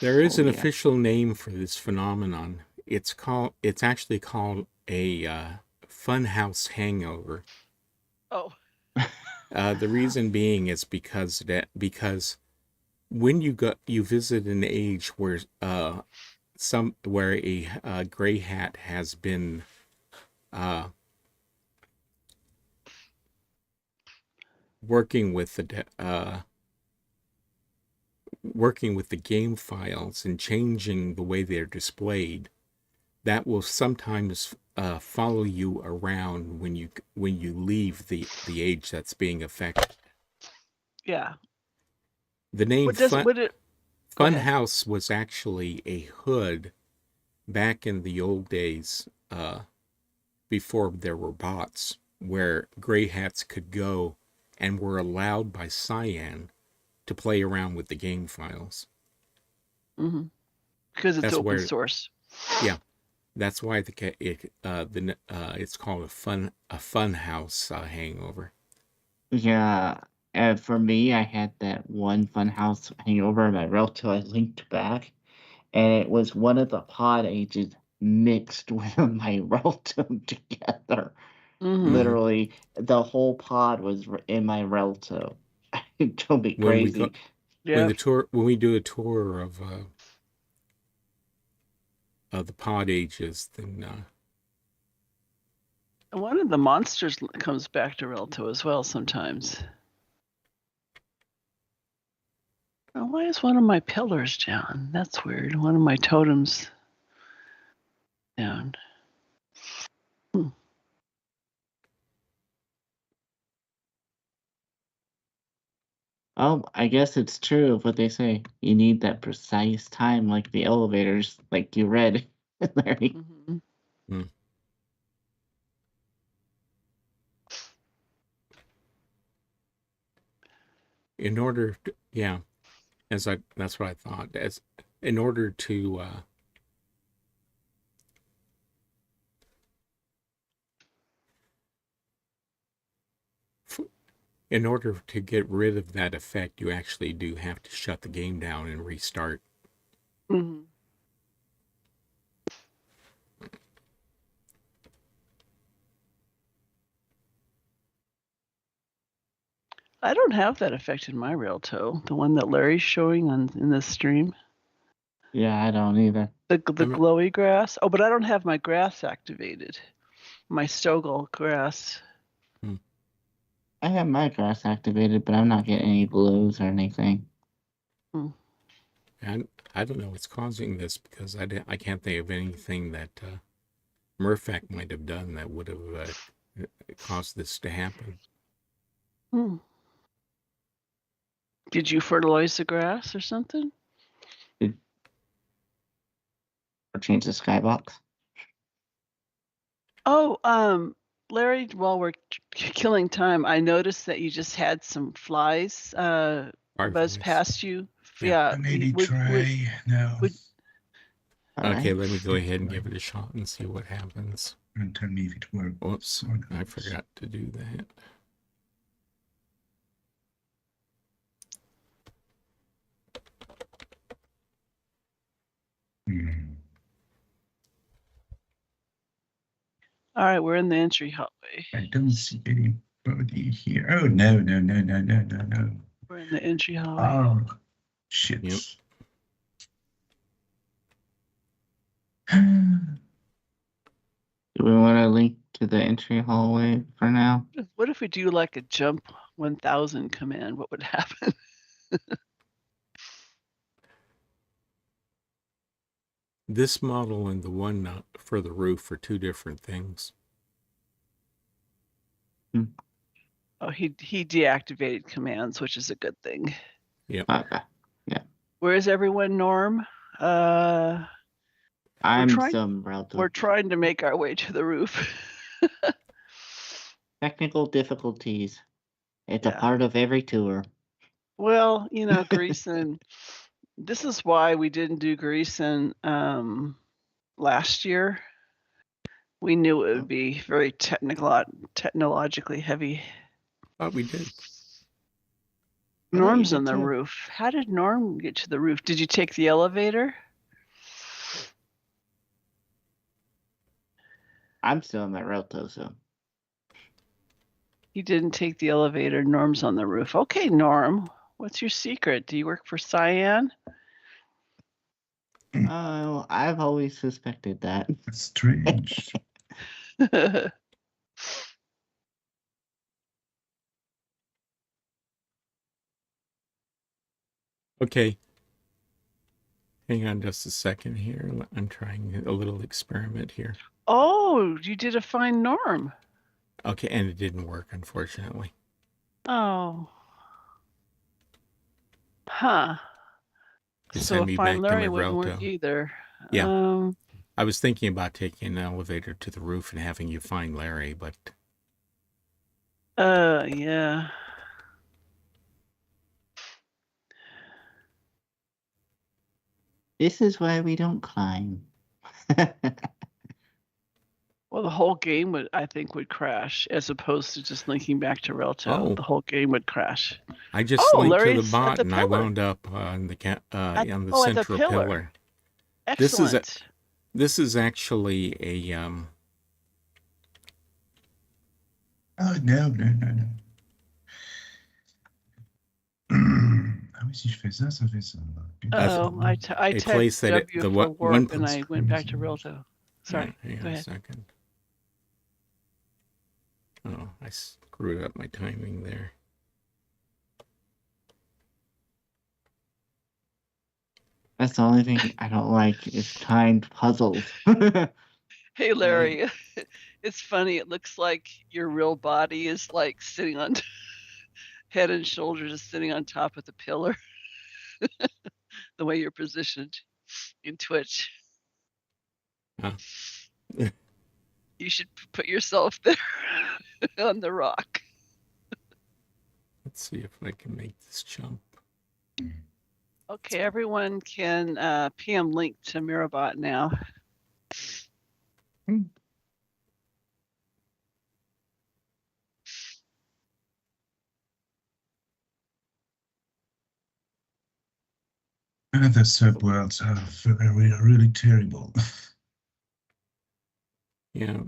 there is an official name for this phenomenon. It's actually called a funhouse hangover. Oh. The reason being is because when you visit an age where a gray hat has been working with the game files and changing the way they're displayed, that will sometimes follow you around when you leave the age that's being affected. Yeah. The name Funhouse was actually a hood back in the old days, before there were bots, where gray hats could go and were allowed by Cyan to play around with the game files. Mm-hmm. Because it's open source. Yeah, that's why it's called a funhouse hangover. Yeah, and for me, I had that one funhouse hangover in my Relto I linked back, and it was one of the pod ages mixed with my Relto together. Mm-hmm. Literally, the whole pod was in my Relto. It drove me crazy. When we do a tour of the pod ages, then one of the monsters comes back to Relto as well sometimes. Oh, why is one of my pillars down? That's weird. One of my totems down. Oh, I guess it's true of what they say. You need that precise time, like the elevators, like you read, Larry. Mhm. Hmm. In order to, yeah, that's what I thought. As in order to in order to get rid of that effect, you actually do have to shut the game down and restart. Mhm. I don't have that effect in my Realto, the one that Larry's showing in this stream. Yeah, I don't either. The I'm- glowy grass. Oh, but I don't have my grass activated. My Stogel grass. I have my grass activated, but I'm not getting any blows or anything. Hmm. And I don't know what's causing this because I can't think of anything that Murphac might have done that would have caused this to happen. Hmm. Did you fertilize the grass or something? Or change the skybox. Oh, Larry, while we're killing time, I noticed that you just had some flies buzz Fireflies. past you. Yeah. Yeah. Maybe try now. Okay, Alright. let me go ahead and give it a shot and see what happens. And tell me if it works. Whoops, or not. I forgot to do that. Hmm. All right, we're in the entry hallway. I don't see anybody here. Oh, no. We're in the entry hallway. Oh, shit. Yep. Do we want to link to the entry hallway for now? What if we do like a jump 1000 command? What would happen? This model and the one for the roof are two different things. Oh, he deactivated commands, which is a good thing. Yep. Okay. Where is everyone, Norm? I'm some relative. We're trying to make our way to the roof. Technical difficulties. It's a Yeah. part of every tour. Well, Gahreesen, this is why we didn't do Gahreesen last year. We knew it would be very technologically heavy. Thought we did. Norm's did on the too. roof. How did Norm get to the roof? Did you take the elevator? I'm still in that Relto, so. He didn't take the elevator. Norm's on the roof. Okay, Norm, what's your secret? Do you work for Cyan? Oh, I've always suspected that. That's strange. Okay. Hang on just a second here. I'm trying a little experiment here. Oh, you did a fine Norm. Okay, and it didn't work, unfortunately. Oh. Huh. It So sent a me fine back to Larry wouldn't work Merelto. either. Yeah. I was thinking about taking an elevator to the roof and having you find Larry, but yeah. This is why we don't climb. Well, the whole game I think would crash as opposed to just linking back to Relto. Oh. The whole game would crash. I just linked to the Larry's at bot the and I pillar. wound up on the At on the the central pillar. pillar. Excellent. This is actually a Oh, no. Ah oui, si je fais ça, ça fait ça. Uh-oh, I a typed place that W the for one warp and I went back to Relto. Sorry, hang go on a ahead. second. Oh, I screwed up my timing there. That's the only thing I don't like is timed puzzles. Hey, Larry, it's funny. It looks like your real body is like sitting on head and shoulders is sitting on top of the pillar. The way you're positioned in Twitch. Huh. You should put yourself there on the rock. Let's see if I can make this jump. Okay, everyone can PM link to Mirabot now. The subworlds are really terrible. Yeah,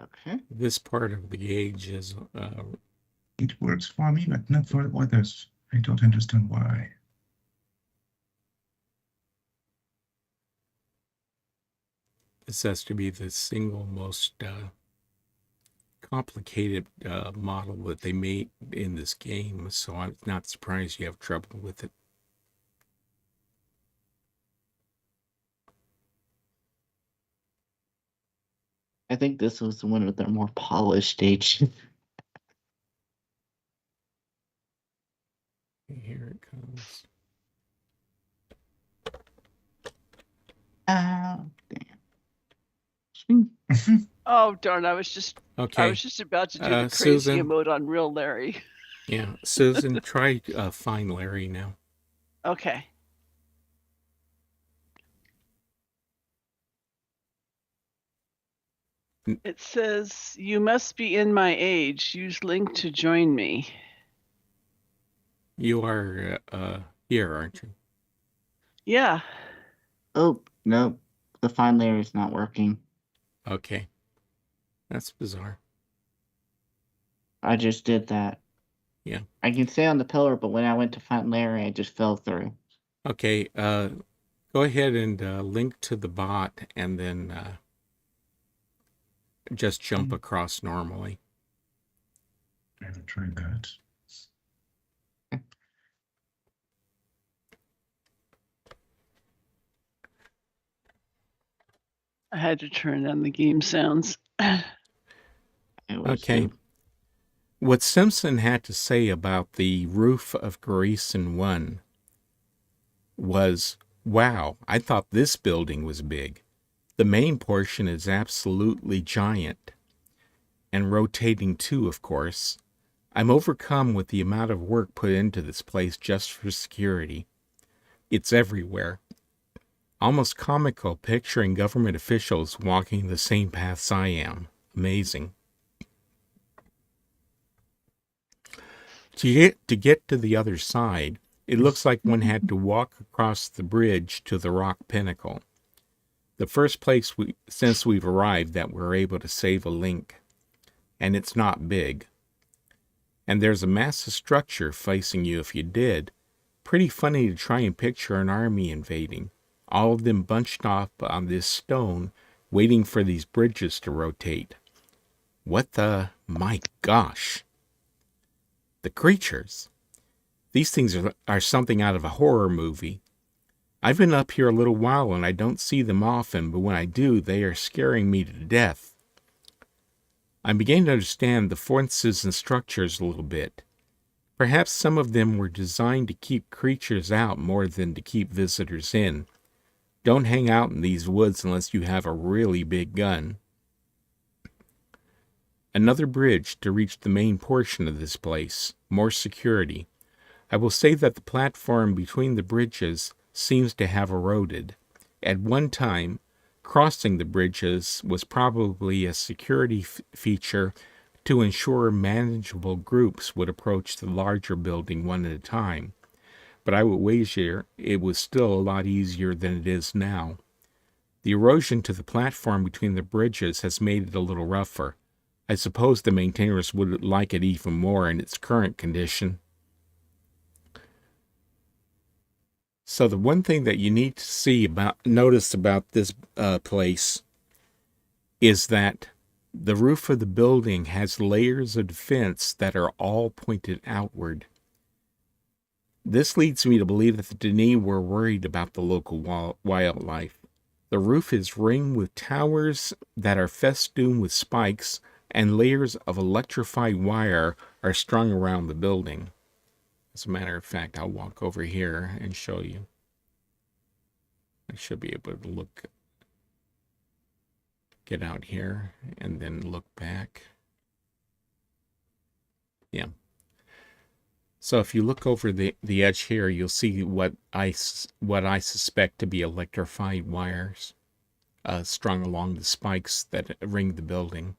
Okay. this part of the gauge is It works for me, but not for others. I don't understand why. this has to be the single most complicated model that they made in this game, so I'm not surprised you have trouble with it. I think this was the one with the more polished stage. Here it comes. Damn. Oh darn! I was just Okay. about to do the crazy Susan. emote on real Larry. Yeah, Susan, try find Larry now. Okay. It says you must be in my age. Use link to join me. You are here, aren't you? Yeah. Oh, no. The find layer is not working. Okay. That's bizarre. I just did that. Yeah. I can stay on the pillar, but when I went to find Larry, I just fell through. Okay, go ahead and link to the bot and then just jump across normally. I haven't tried that. I had to turn on the game sounds. Okay. What Simpson had to say about the roof of Gahreesen 1 was, wow, I thought this building was big. The main portion is absolutely giant. And rotating too, of course. I'm overcome with the amount of work put into this place just for security. It's everywhere. Almost comical picturing government officials walking the same paths I am. Amazing. To get to the other side, it looks like one had to walk across the bridge to the rock pinnacle. The first place since we've arrived that we're able to save a link. And it's not big. And there's a massive structure facing you if you did. Pretty funny to try and picture an army invading. All of them bunched up on this stone, waiting for these bridges to rotate. What the... my gosh! The creatures. These things are something out of a horror movie. I've been up here a little while and I don't see them often, but when I do, they are scaring me to death. I'm beginning to understand the forces and structures a little bit. Perhaps some of them were designed to keep creatures out more than to keep visitors in. Don't hang out in these woods unless you have a really big gun. Another bridge to reach the main portion of this place. More security. I will say that the platform between the bridges seems to have eroded. At one time, crossing the bridges was probably a security feature to ensure manageable groups would approach the larger building one at a time. But I would wager it was still a lot easier than it is now. The erosion to the platform between the bridges has made it a little rougher. I suppose the maintainers would like it even more in its current condition. So the one thing that you need to notice about this place is that the roof of the building has layers of defense that are all pointed outward. This leads me to believe that the Denis were worried about the local wildlife. The roof is ringed with towers that are festooned with spikes and layers of electrified wire are strung around the building. As a matter of fact, I'll walk over here and show you. I should be able to get out here and then look back. Yeah. So if you look over the edge here, you'll see what I suspect to be electrified wires strung along the spikes that ring the building.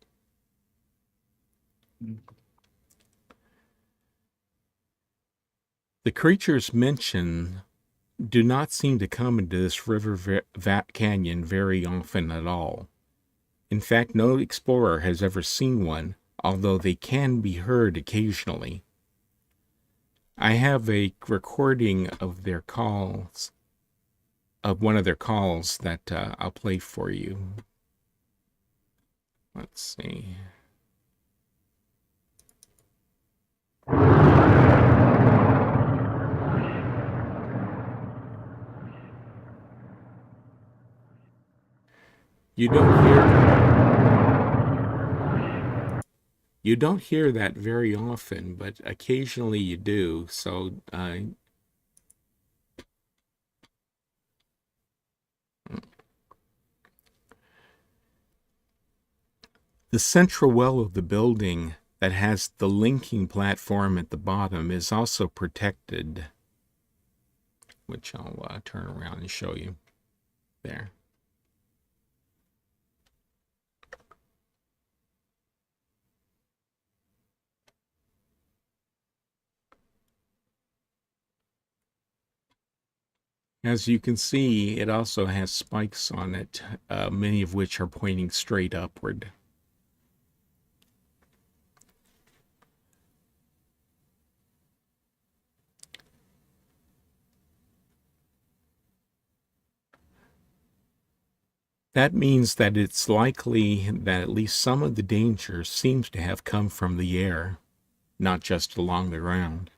The creatures mentioned do not seem to come into this river canyon very often at all. In fact, no explorer has ever seen one, although they can be heard occasionally. I have a recording of their calls, of one of their calls that I'll play for you. Let's see. You don't hear that very often, but occasionally you do. So the central well of the building that has the linking platform at the bottom is also protected, which I'll turn around and show you there. As you can see, it also has spikes on it, many of which are pointing straight upward. That means that it's likely that at least some of the danger seems to have come from the air, not just along the ground.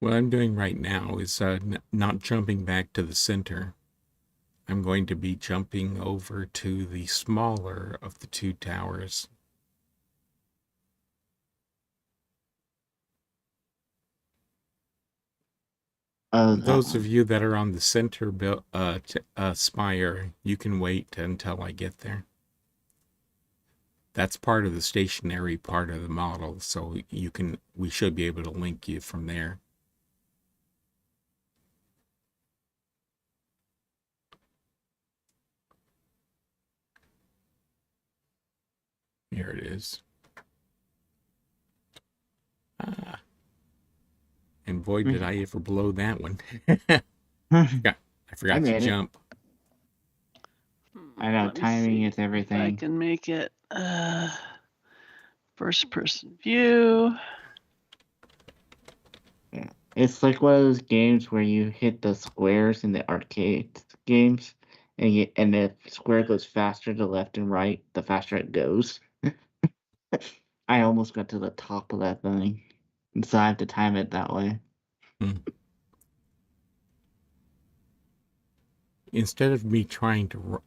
What I'm doing right now is not jumping back to the center. I'm going to be jumping over to the smaller of the two towers. Those of you that are on the center spire, you can wait until I get there. That's part of the stationary part of the model, so we should be able to link you from there. Here it is. And boy, did I ever blow that one. I forgot to jump. I know, timing is everything. If I can make it first person view. Yeah. It's like one of those games where you hit the squares in the arcade games, and the square goes faster to left and right, the faster it goes. I almost got to the top of that thing, so I have to time it that way. Instead of me trying to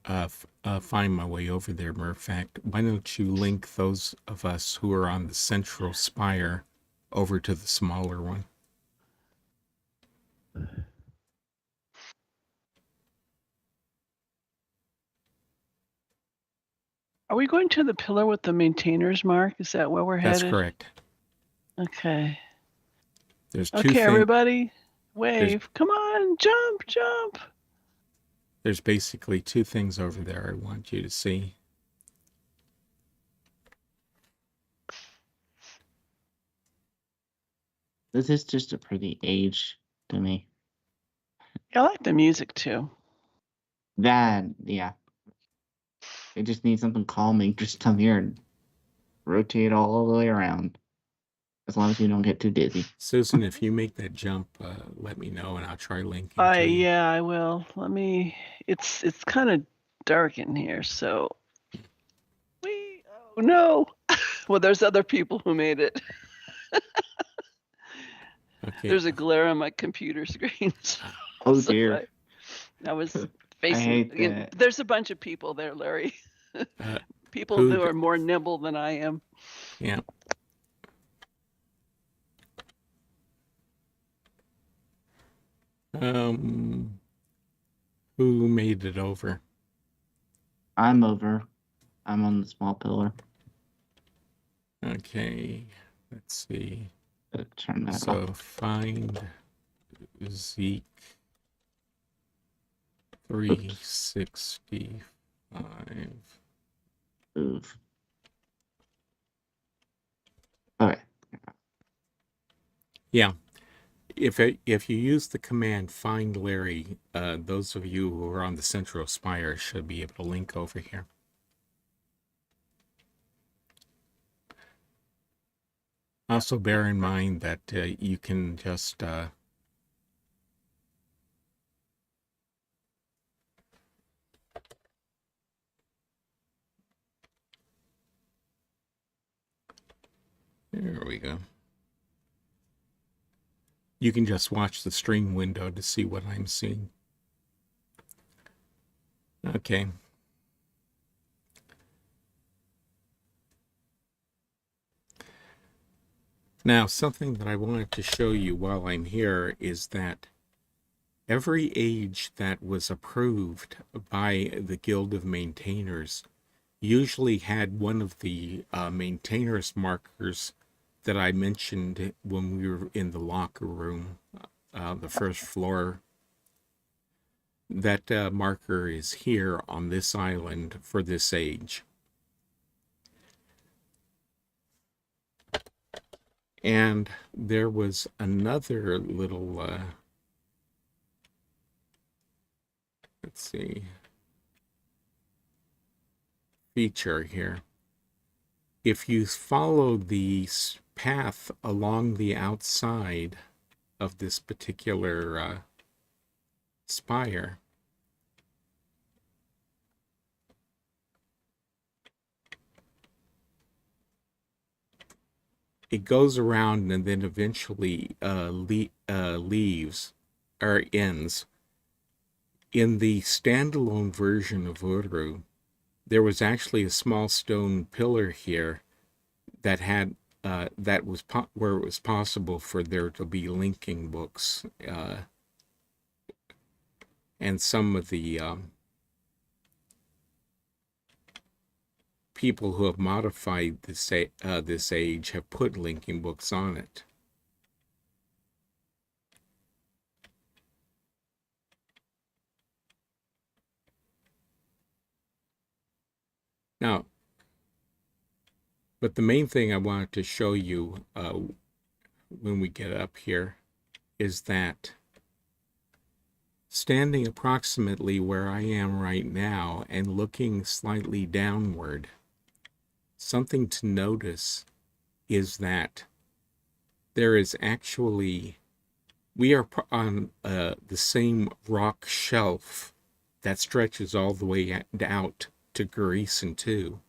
find my way over there, Murfact, why don't you link those of us who are on the central spire over to the smaller one? Are we going to the pillar with the maintainers, Mark? Is that where we're headed? That's correct. Okay. There's two Okay, everybody, wave. Come on, jump. There's basically two things over there I want you to see. This is just a pretty age to me. I like the music too. Yeah. It just needs something calming. Just come here and rotate all the way around. As long as you don't get too dizzy. Susan, if you make that jump, let me know and I'll try linking to you. Yeah, I will. Let me. It's kind of dark in here, so. Oh no. Well, there's other people who made it. Okay. There's a glare on my computer screen. Oh so dear. I was I facing. hate that. There's a bunch of people there, Larry. People who are more nimble than I am. Yeah. Who made it over? I'm over. I'm on the small pillar. Okay. Let's see. Turn that So off. find Zeke 365. Oof. Okay. Yeah. If you use the command find Larry, those of you who are on the central spire should be able to link over here. Also bear in mind that you can just there we go. You can just watch the stream window to see what I'm seeing. Okay. Now, something that I wanted to show you while I'm here is that every age that was approved by the Guild of Maintainers usually had one of the maintainers markers that I mentioned when we were in the locker room, the first floor. That marker is here on this island for this age. And there was another little, let's see, feature here. If you follow the path along the outside of this particular spire, it goes around and then eventually leaves or ends. In the standalone version of Uru, there was actually a small stone pillar here that had that was where it was possible for there to be linking books, and some of the people who have modified this age have put linking books on it. Now, but the main thing I wanted to show you when we get up here is that standing approximately where I am right now and looking slightly downward, something to notice is that there is actually, we are on the same rock shelf that stretches all the way out to Gahreesen too.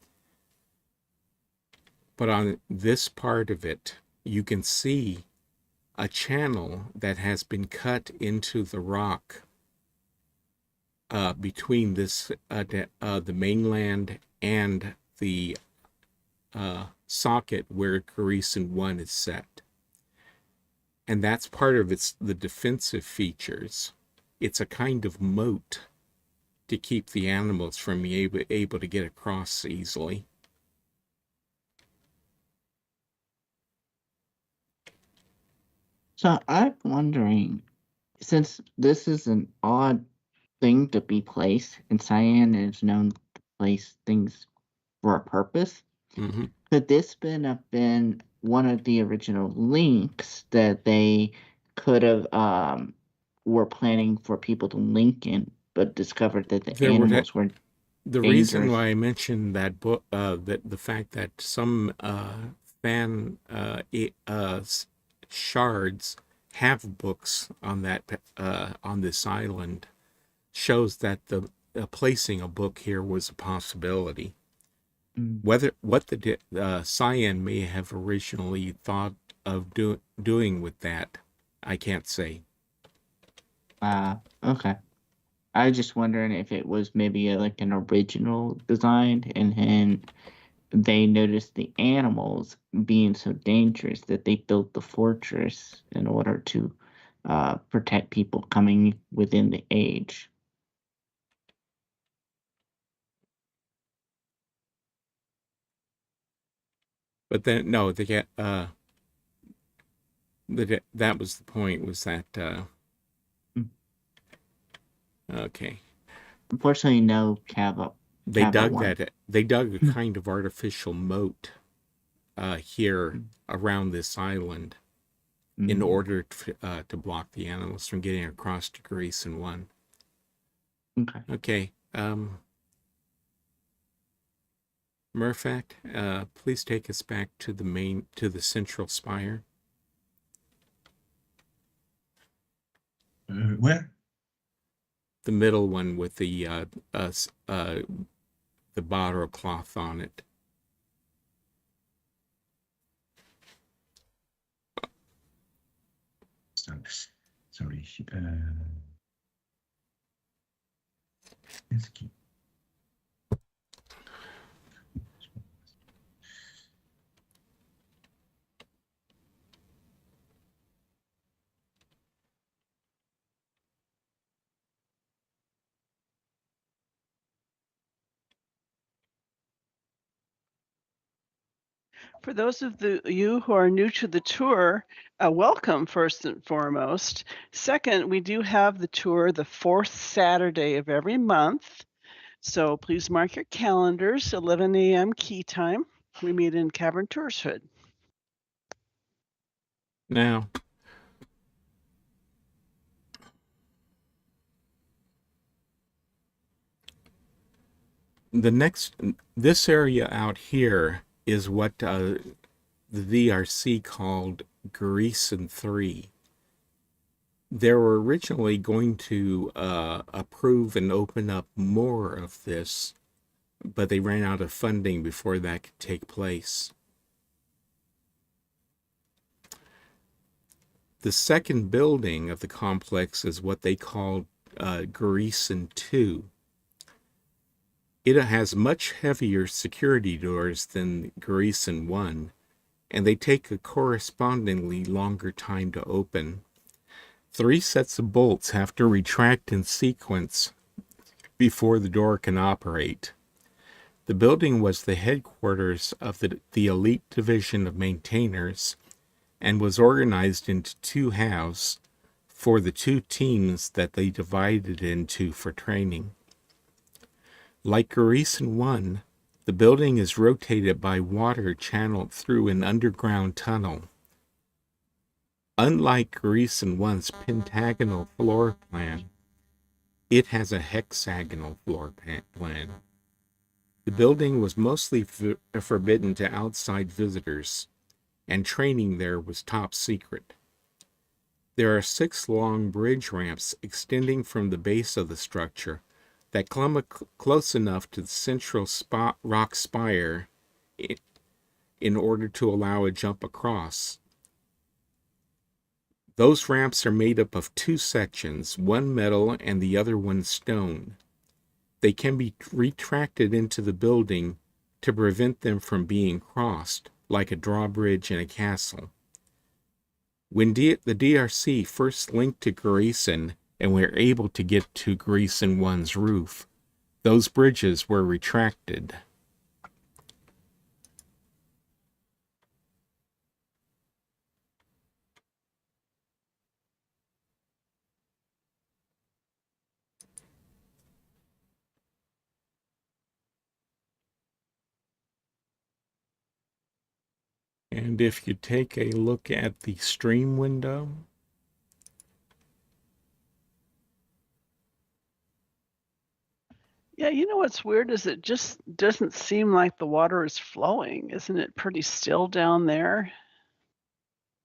But on this part of it, you can see a channel that has been cut into the rock between this the mainland and the socket where Gahreesen 1 is set. And that's part of the defensive features. It's a kind of moat to keep the animals from being able to get across easily. So I'm wondering, since this is an odd thing to be placed, and Cyan is known to place things for a purpose, could this have been one of the original links that they could have were planning for people to link in but discovered that the There were animals were the reason dangerous. why I mentioned that book, that the fact that some fan shards have books on that on this island shows that the placing a book here was a possibility. Mm. Whether what the Cyan may have originally thought of doing with that, I can't say. Okay. I was just wondering if it was maybe like an original design, and then they noticed the animals being so dangerous that they built the fortress in order to protect people coming within the age. But then no, that was the point. Was that Mm. okay? Unfortunately, no They Cava dug one. that. They dug a kind of artificial moat here around this island in order to block the animals from getting across to Gahreesen 1. Okay. Okay. Murphat, please take us back to the central spire. Where? The middle one with the bottle cloth on it. Sorry. Let's keep. For those of you who are new to the tour, welcome first and foremost. Second, we do have the tour the fourth Saturday of every month. So please mark your calendars, 11 a.m. key time. We meet in Cavern Tours Hood. Now, this area out here is what the DRC called Gahreesen 3. They were originally going to approve and open up more of this, but they ran out of funding before that could take place. The second building of the complex is what they call Gahreesen 2. It has much heavier security doors than Gahreesen 1, and they take a correspondingly longer time to open. 3 sets of bolts have to retract in sequence before the door can operate. The building was the headquarters of the elite division of maintainers and was organized into 2 halves for the 2 teams that they divided into for training. Like Gahreesen 1, the building is rotated by water channeled through an underground tunnel. Unlike Gahreesen 1's pentagonal floor plan, it has a hexagonal floor plan. The building was mostly forbidden to outside visitors, and training there was top secret. There are 6 long bridge ramps extending from the base of the structure that climb close enough to the central rock spire in order to allow a jump across. Those ramps are made up of 2 sections, one metal and the other one stone. They can be retracted into the building to prevent them from being crossed, like a drawbridge in a castle. When the DRC first linked to Gahreesen and were able to get to Gahreesen 1's roof, those bridges were retracted. And if you take a look at the stream window, Yeah, you know what's weird is it just doesn't seem like the water is flowing. Isn't it pretty still down there?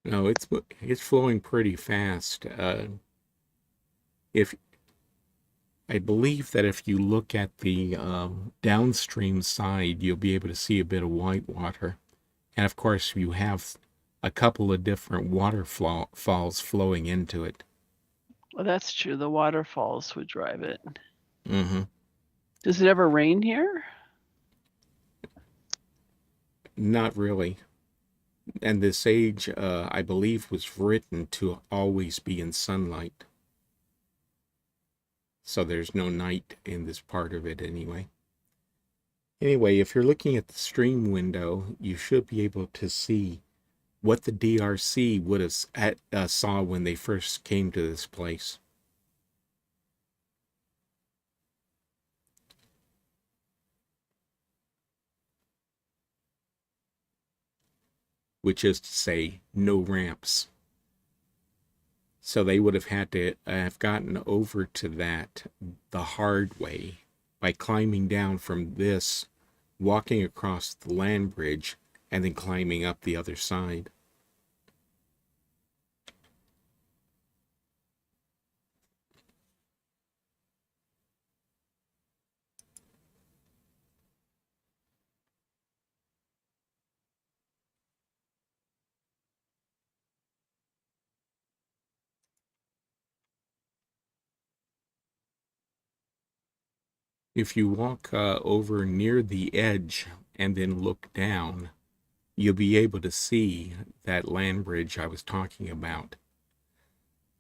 No, it's flowing pretty fast. If I believe that if you look at the downstream side, you'll be able to see a bit of white water. And of course, you have a couple of different waterfalls flowing into it. Well, that's true. The waterfalls would drive it. Mm-hmm. Does it ever rain here? Not really. And this age, I believe, was written to always be in sunlight. So there's no night in this part of it anyway. Anyway, if you're looking at the stream window, you should be able to see what the DRC would have saw when they first came to this place. Which is to say, no ramps. So they would have had to have gotten over to that the hard way by climbing down from this, walking across the land bridge, and then climbing up the other side. If you walk over near the edge and then look down, you'll be able to see that land bridge I was talking about.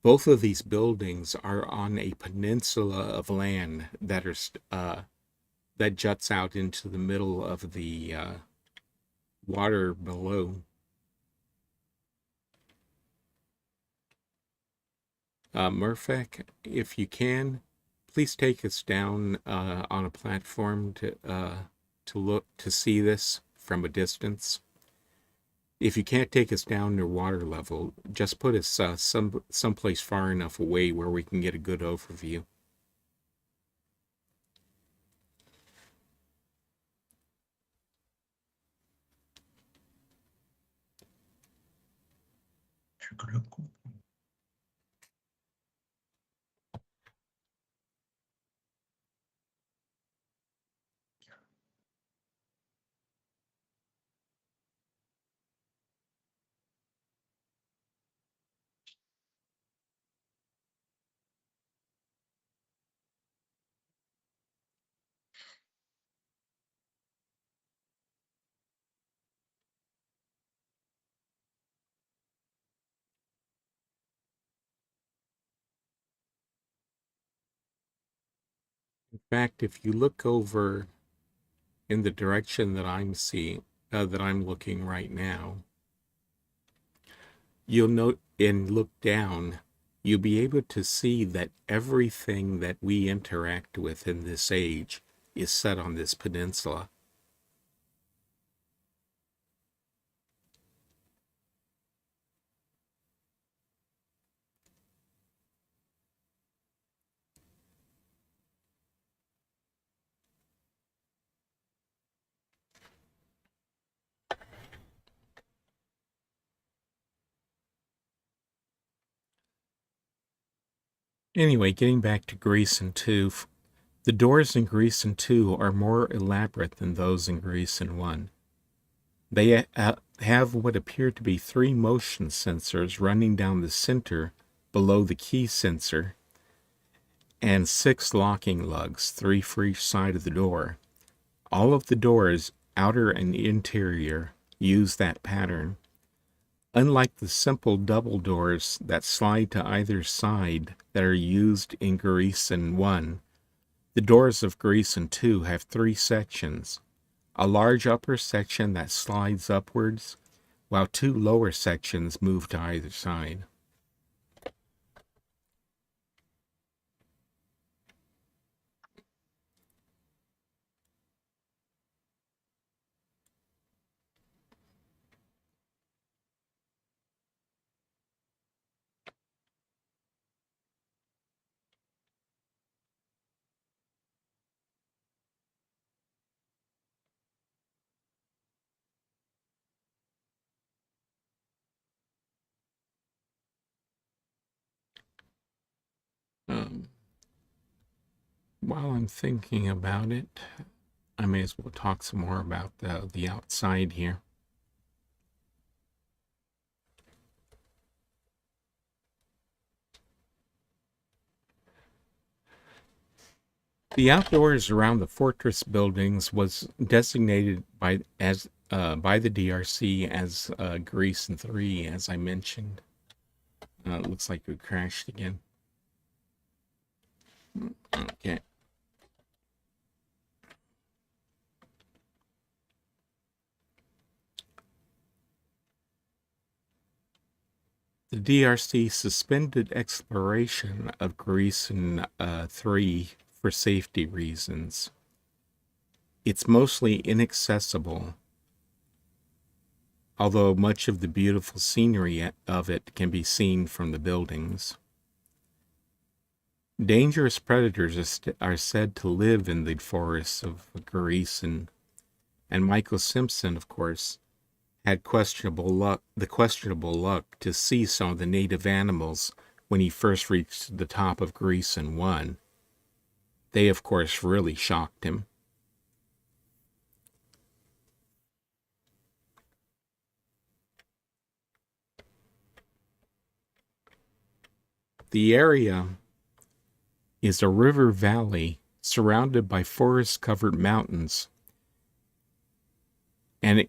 Both of these buildings are on a peninsula of land that that juts out into the middle of the water below. Murphek, if you can, please take us down on a platform to look to see this from a distance. If you can't take us down to water level, just put us someplace far enough away where we can get a good overview. In fact, if you look over in the direction that that I'm looking right now, you'll note and look down, you'll be able to see that everything that we interact with in this age is set on this peninsula. Anyway, getting back to Gahreesen 2, the doors in Gahreesen 2 are more elaborate than those in Gahreesen 1. They have what appear to be 3 motion sensors running down the center below the key sensor, and 6 locking lugs, 3 for each side of the door. All of the doors, outer and interior, use that pattern. Unlike the simple double doors that slide to either side that are used in Gahreesen 1, the doors of Gahreesen 2 have 3 sections. A large upper section that slides upwards, while 2 lower sections move to either side. While I'm thinking about it, I may as well talk some more about the outside here. The outdoors around the fortress buildings was designated by the DRC as Gahreesen 3, as I mentioned. It looks like we crashed again. Okay. The DRC suspended exploration of Gahreesen 3 for safety reasons. It's mostly inaccessible, although much of the beautiful scenery of it can be seen from the buildings. Dangerous predators are said to live in the forests of Gahreesen, and Michael Simpson, of course, had questionable luck to see some of the native animals when he first reached the top of Gahreesen 1. They, of course, really shocked him. The area is a river valley surrounded by forest-covered mountains, and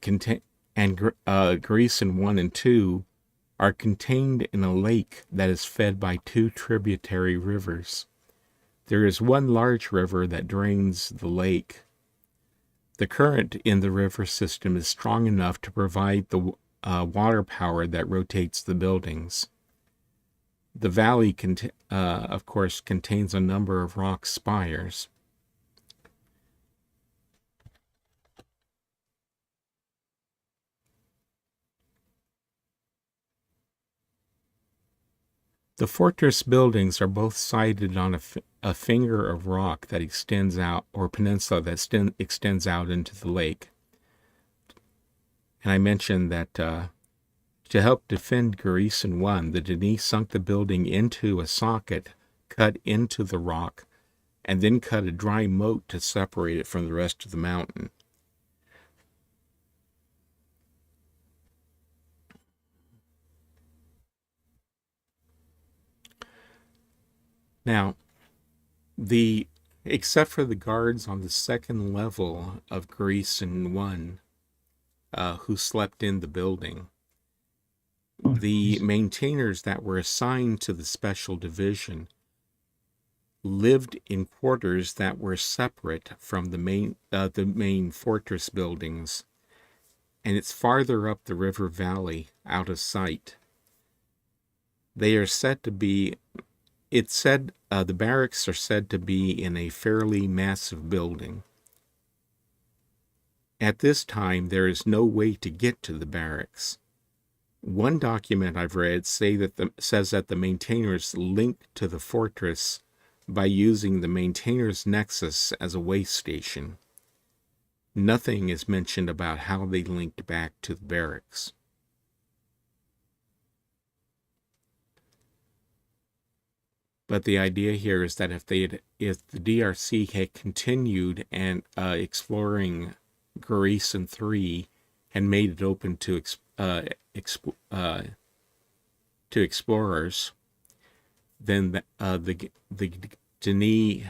Gahreesen 1 and 2 are contained in a lake that is fed by two tributary rivers. There is one large river that drains the lake. The current in the river system is strong enough to provide the water power that rotates the buildings. The valley, of course, contains a number of rock spires. The fortress buildings are both sited on a finger of rock that extends out, or peninsula that extends out into the lake. And I mentioned that to help defend Gahreesen 1, the Denis sunk the building into a socket cut into the rock and then cut a dry moat to separate it from the rest of the mountain. Now, except for the guards on the second level of Gahreesen 1, who slept in the building, the maintainers that were assigned to the special division lived in quarters that were separate from the main fortress buildings, and it's farther up the river valley, out of sight. They are said to be. The barracks are said to be in a fairly massive building. At this time, there is no way to get to the barracks. One document I've read says that the maintainers linked to the fortress by using the maintainers' nexus as a way station. Nothing is mentioned about how they linked back to the barracks. But the idea here is that if the DRC had continued and exploring Gahreesen 3 and made it open to explorers, then the Denis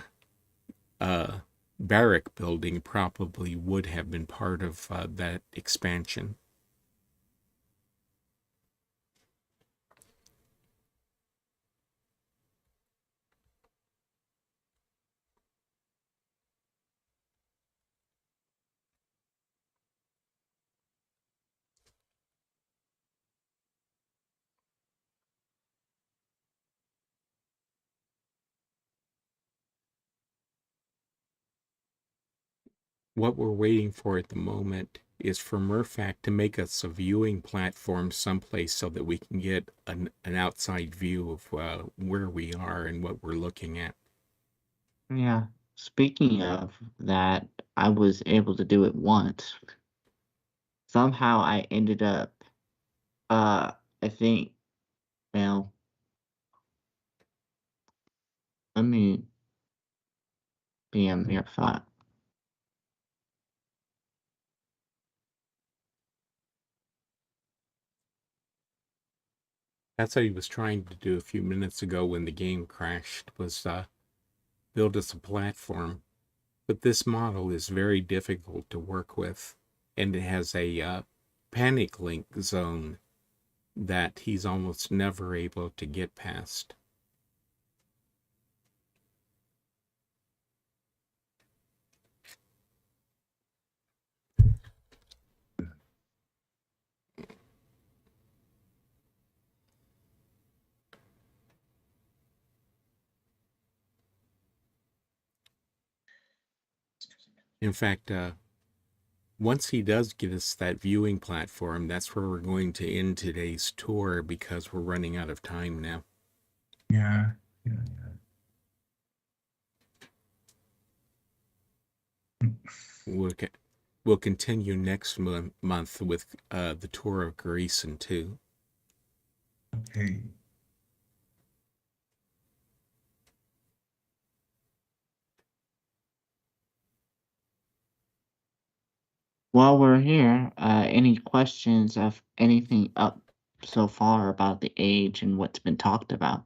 barrack building probably would have been part of that expansion. What we're waiting for at the moment is for Murphac to make us a viewing platform someplace so that we can get an outside view of where we are and what we're looking at. Yeah. Speaking of that, I was able to do it once. Somehow I ended up, I think, well, I mean, beyond mere thought. That's what he was trying to do a few minutes ago when the game crashed, was build us a platform. But this model is very difficult to work with, and it has a panic link zone that he's almost never able to get past. In fact, once he does get us that viewing platform, that's where we're going to end today's tour because we're running out of time now. Yeah. We'll continue next month with the tour of Gahreesen too. Okay. While we're here, any questions of anything up so far about the age and what's been talked about?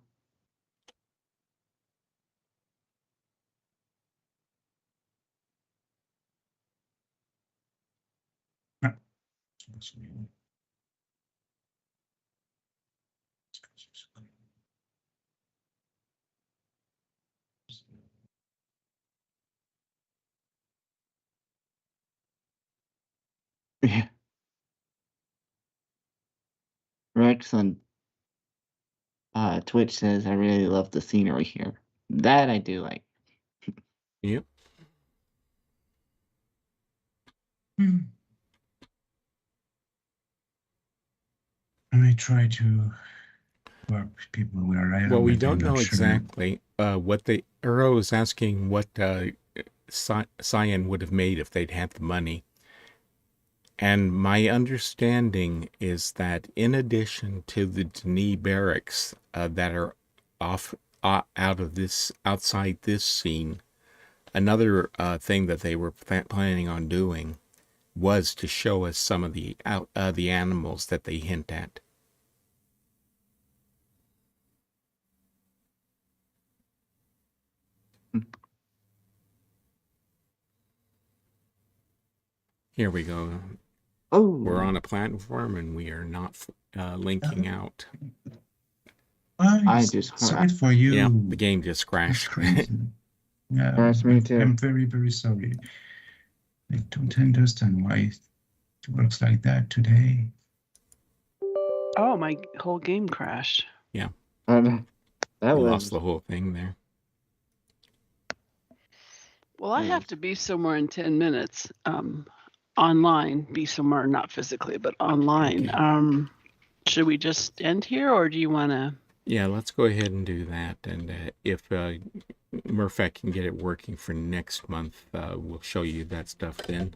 Yeah. Rex on Twitch says, I really love the scenery here. That I do like. Yep. I may try to work with people where I am. Well, we but I'm don't not know sure. exactly what the Earl is asking what Cyan would have made if they'd had the money. And my understanding is that in addition to the Denis barracks that are outside this scene, another thing that they were planning on doing was to show us some of the animals that they hint at. Here we go. Oh, We're on a platform and we are not linking out. I I'm just sorry for you. Yeah, the game just That's crashed. crazy. Yeah, That's me too. I'm very, very sorry. I don't understand why it works like that today. Oh, my whole game crashed. Yeah, that we was lost the whole thing there. Well, I have to be somewhere in 10 minutes. Online, be somewhere, not physically, but online. Okay. Should we just end here, or do you want to? Yeah, let's go ahead and do that. And if Murphy can get it working for next month, we'll show you that stuff then.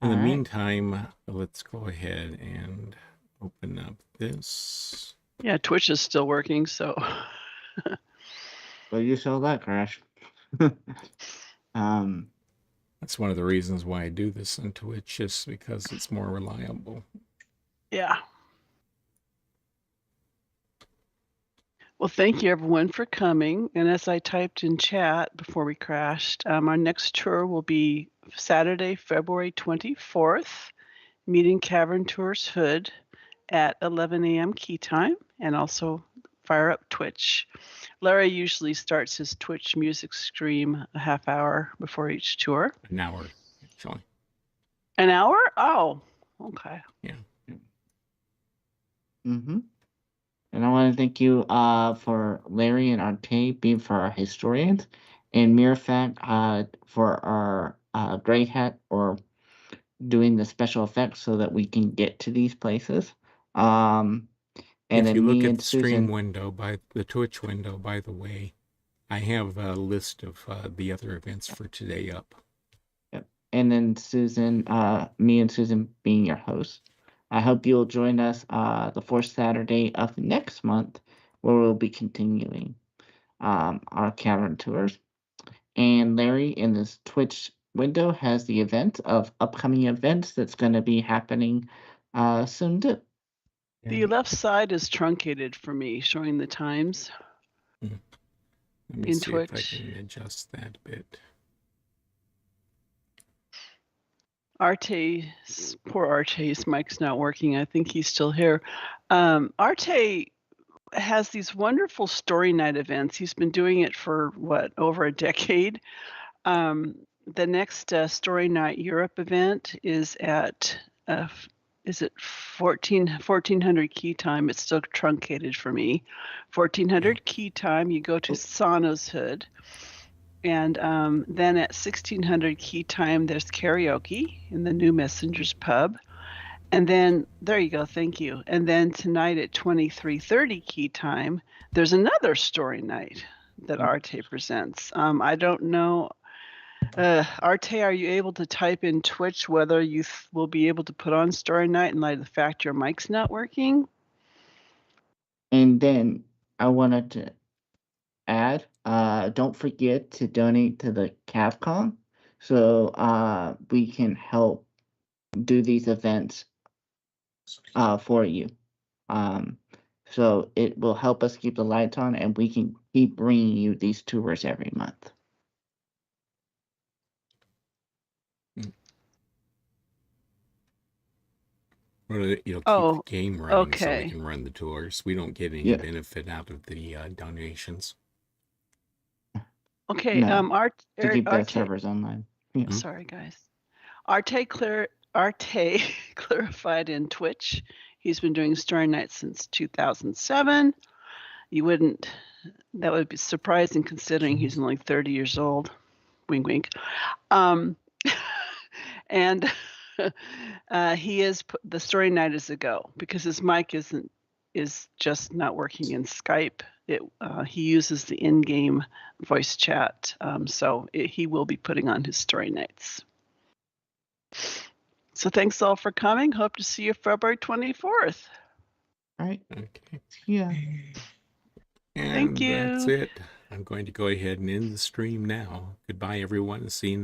In the meantime, let's go ahead and open up this. Yeah, Twitch is still working, so. Well, you saw that crash. That's one of the reasons why I do this on Twitch, just because it's more reliable. Yeah. Well, thank you everyone for coming. And as I typed in chat before we crashed, our next tour will be Saturday, February 24th, meeting Cavern Tours Hood at 11 a.m. key time, and also fire up Twitch. Larry usually starts his Twitch music stream a half hour before each tour. An hour, actually. An hour? Oh, okay. Yeah. Mm-hmm. And I want to thank you for Larry and Arte being for our historians, and Mirafat for our gray hat or doing the special effects so that we can get to these places. And if then you look me at and the stream Susan, window, by the Twitch window, by the way, I have a list of the other events for today up. Yep. And then Susan, me and Susan being your host. I hope you'll join us the fourth Saturday of next month, where we'll be continuing our cavern tours. And Larry in this Twitch window has the event of upcoming events that's going to be happening soon too. The left side is truncated for me, showing the times. Let me in see Twitch. if I can adjust that a bit. Poor Arte's mic's not working. I think he's still here. Arte has these wonderful story night events. He's been doing it for over a decade. The next Story Night Europe event is at 1400 key time? It's still truncated for me. 1400 key time, you go to Sano's Hood. And then at 1600 key time, there's karaoke in the New Messengers pub. And then, there you go, thank you. And then tonight at 2330 key time, there's another story night that Arte presents. I don't know. Arte, are you able to type in Twitch whether you will be able to put on story night in light of the fact your mic's not working? And then I wanted to add, don't forget to donate to the Capcom so we can help do these events for you. So it will help us keep the lights on and we can keep bringing you these tours every month. Well, keep the game running so we can run the tours. We don't get any benefit out of the donations. Okay, to keep the servers online. Yeah. Sorry, guys. Arte clarified in Twitch. He's been doing story night since 2007. That would be surprising considering he's only 30 years old. Wink, wink. And he is the story night is a go because his mic is just not working in Skype. He uses the in-game voice chat, so he will be putting on his story nights. So thanks all for coming. Hope to see you February 24th. All right. Okay. Yeah. And thank you. That's it. I'm going to go ahead and end the stream now. Goodbye, everyone. See you next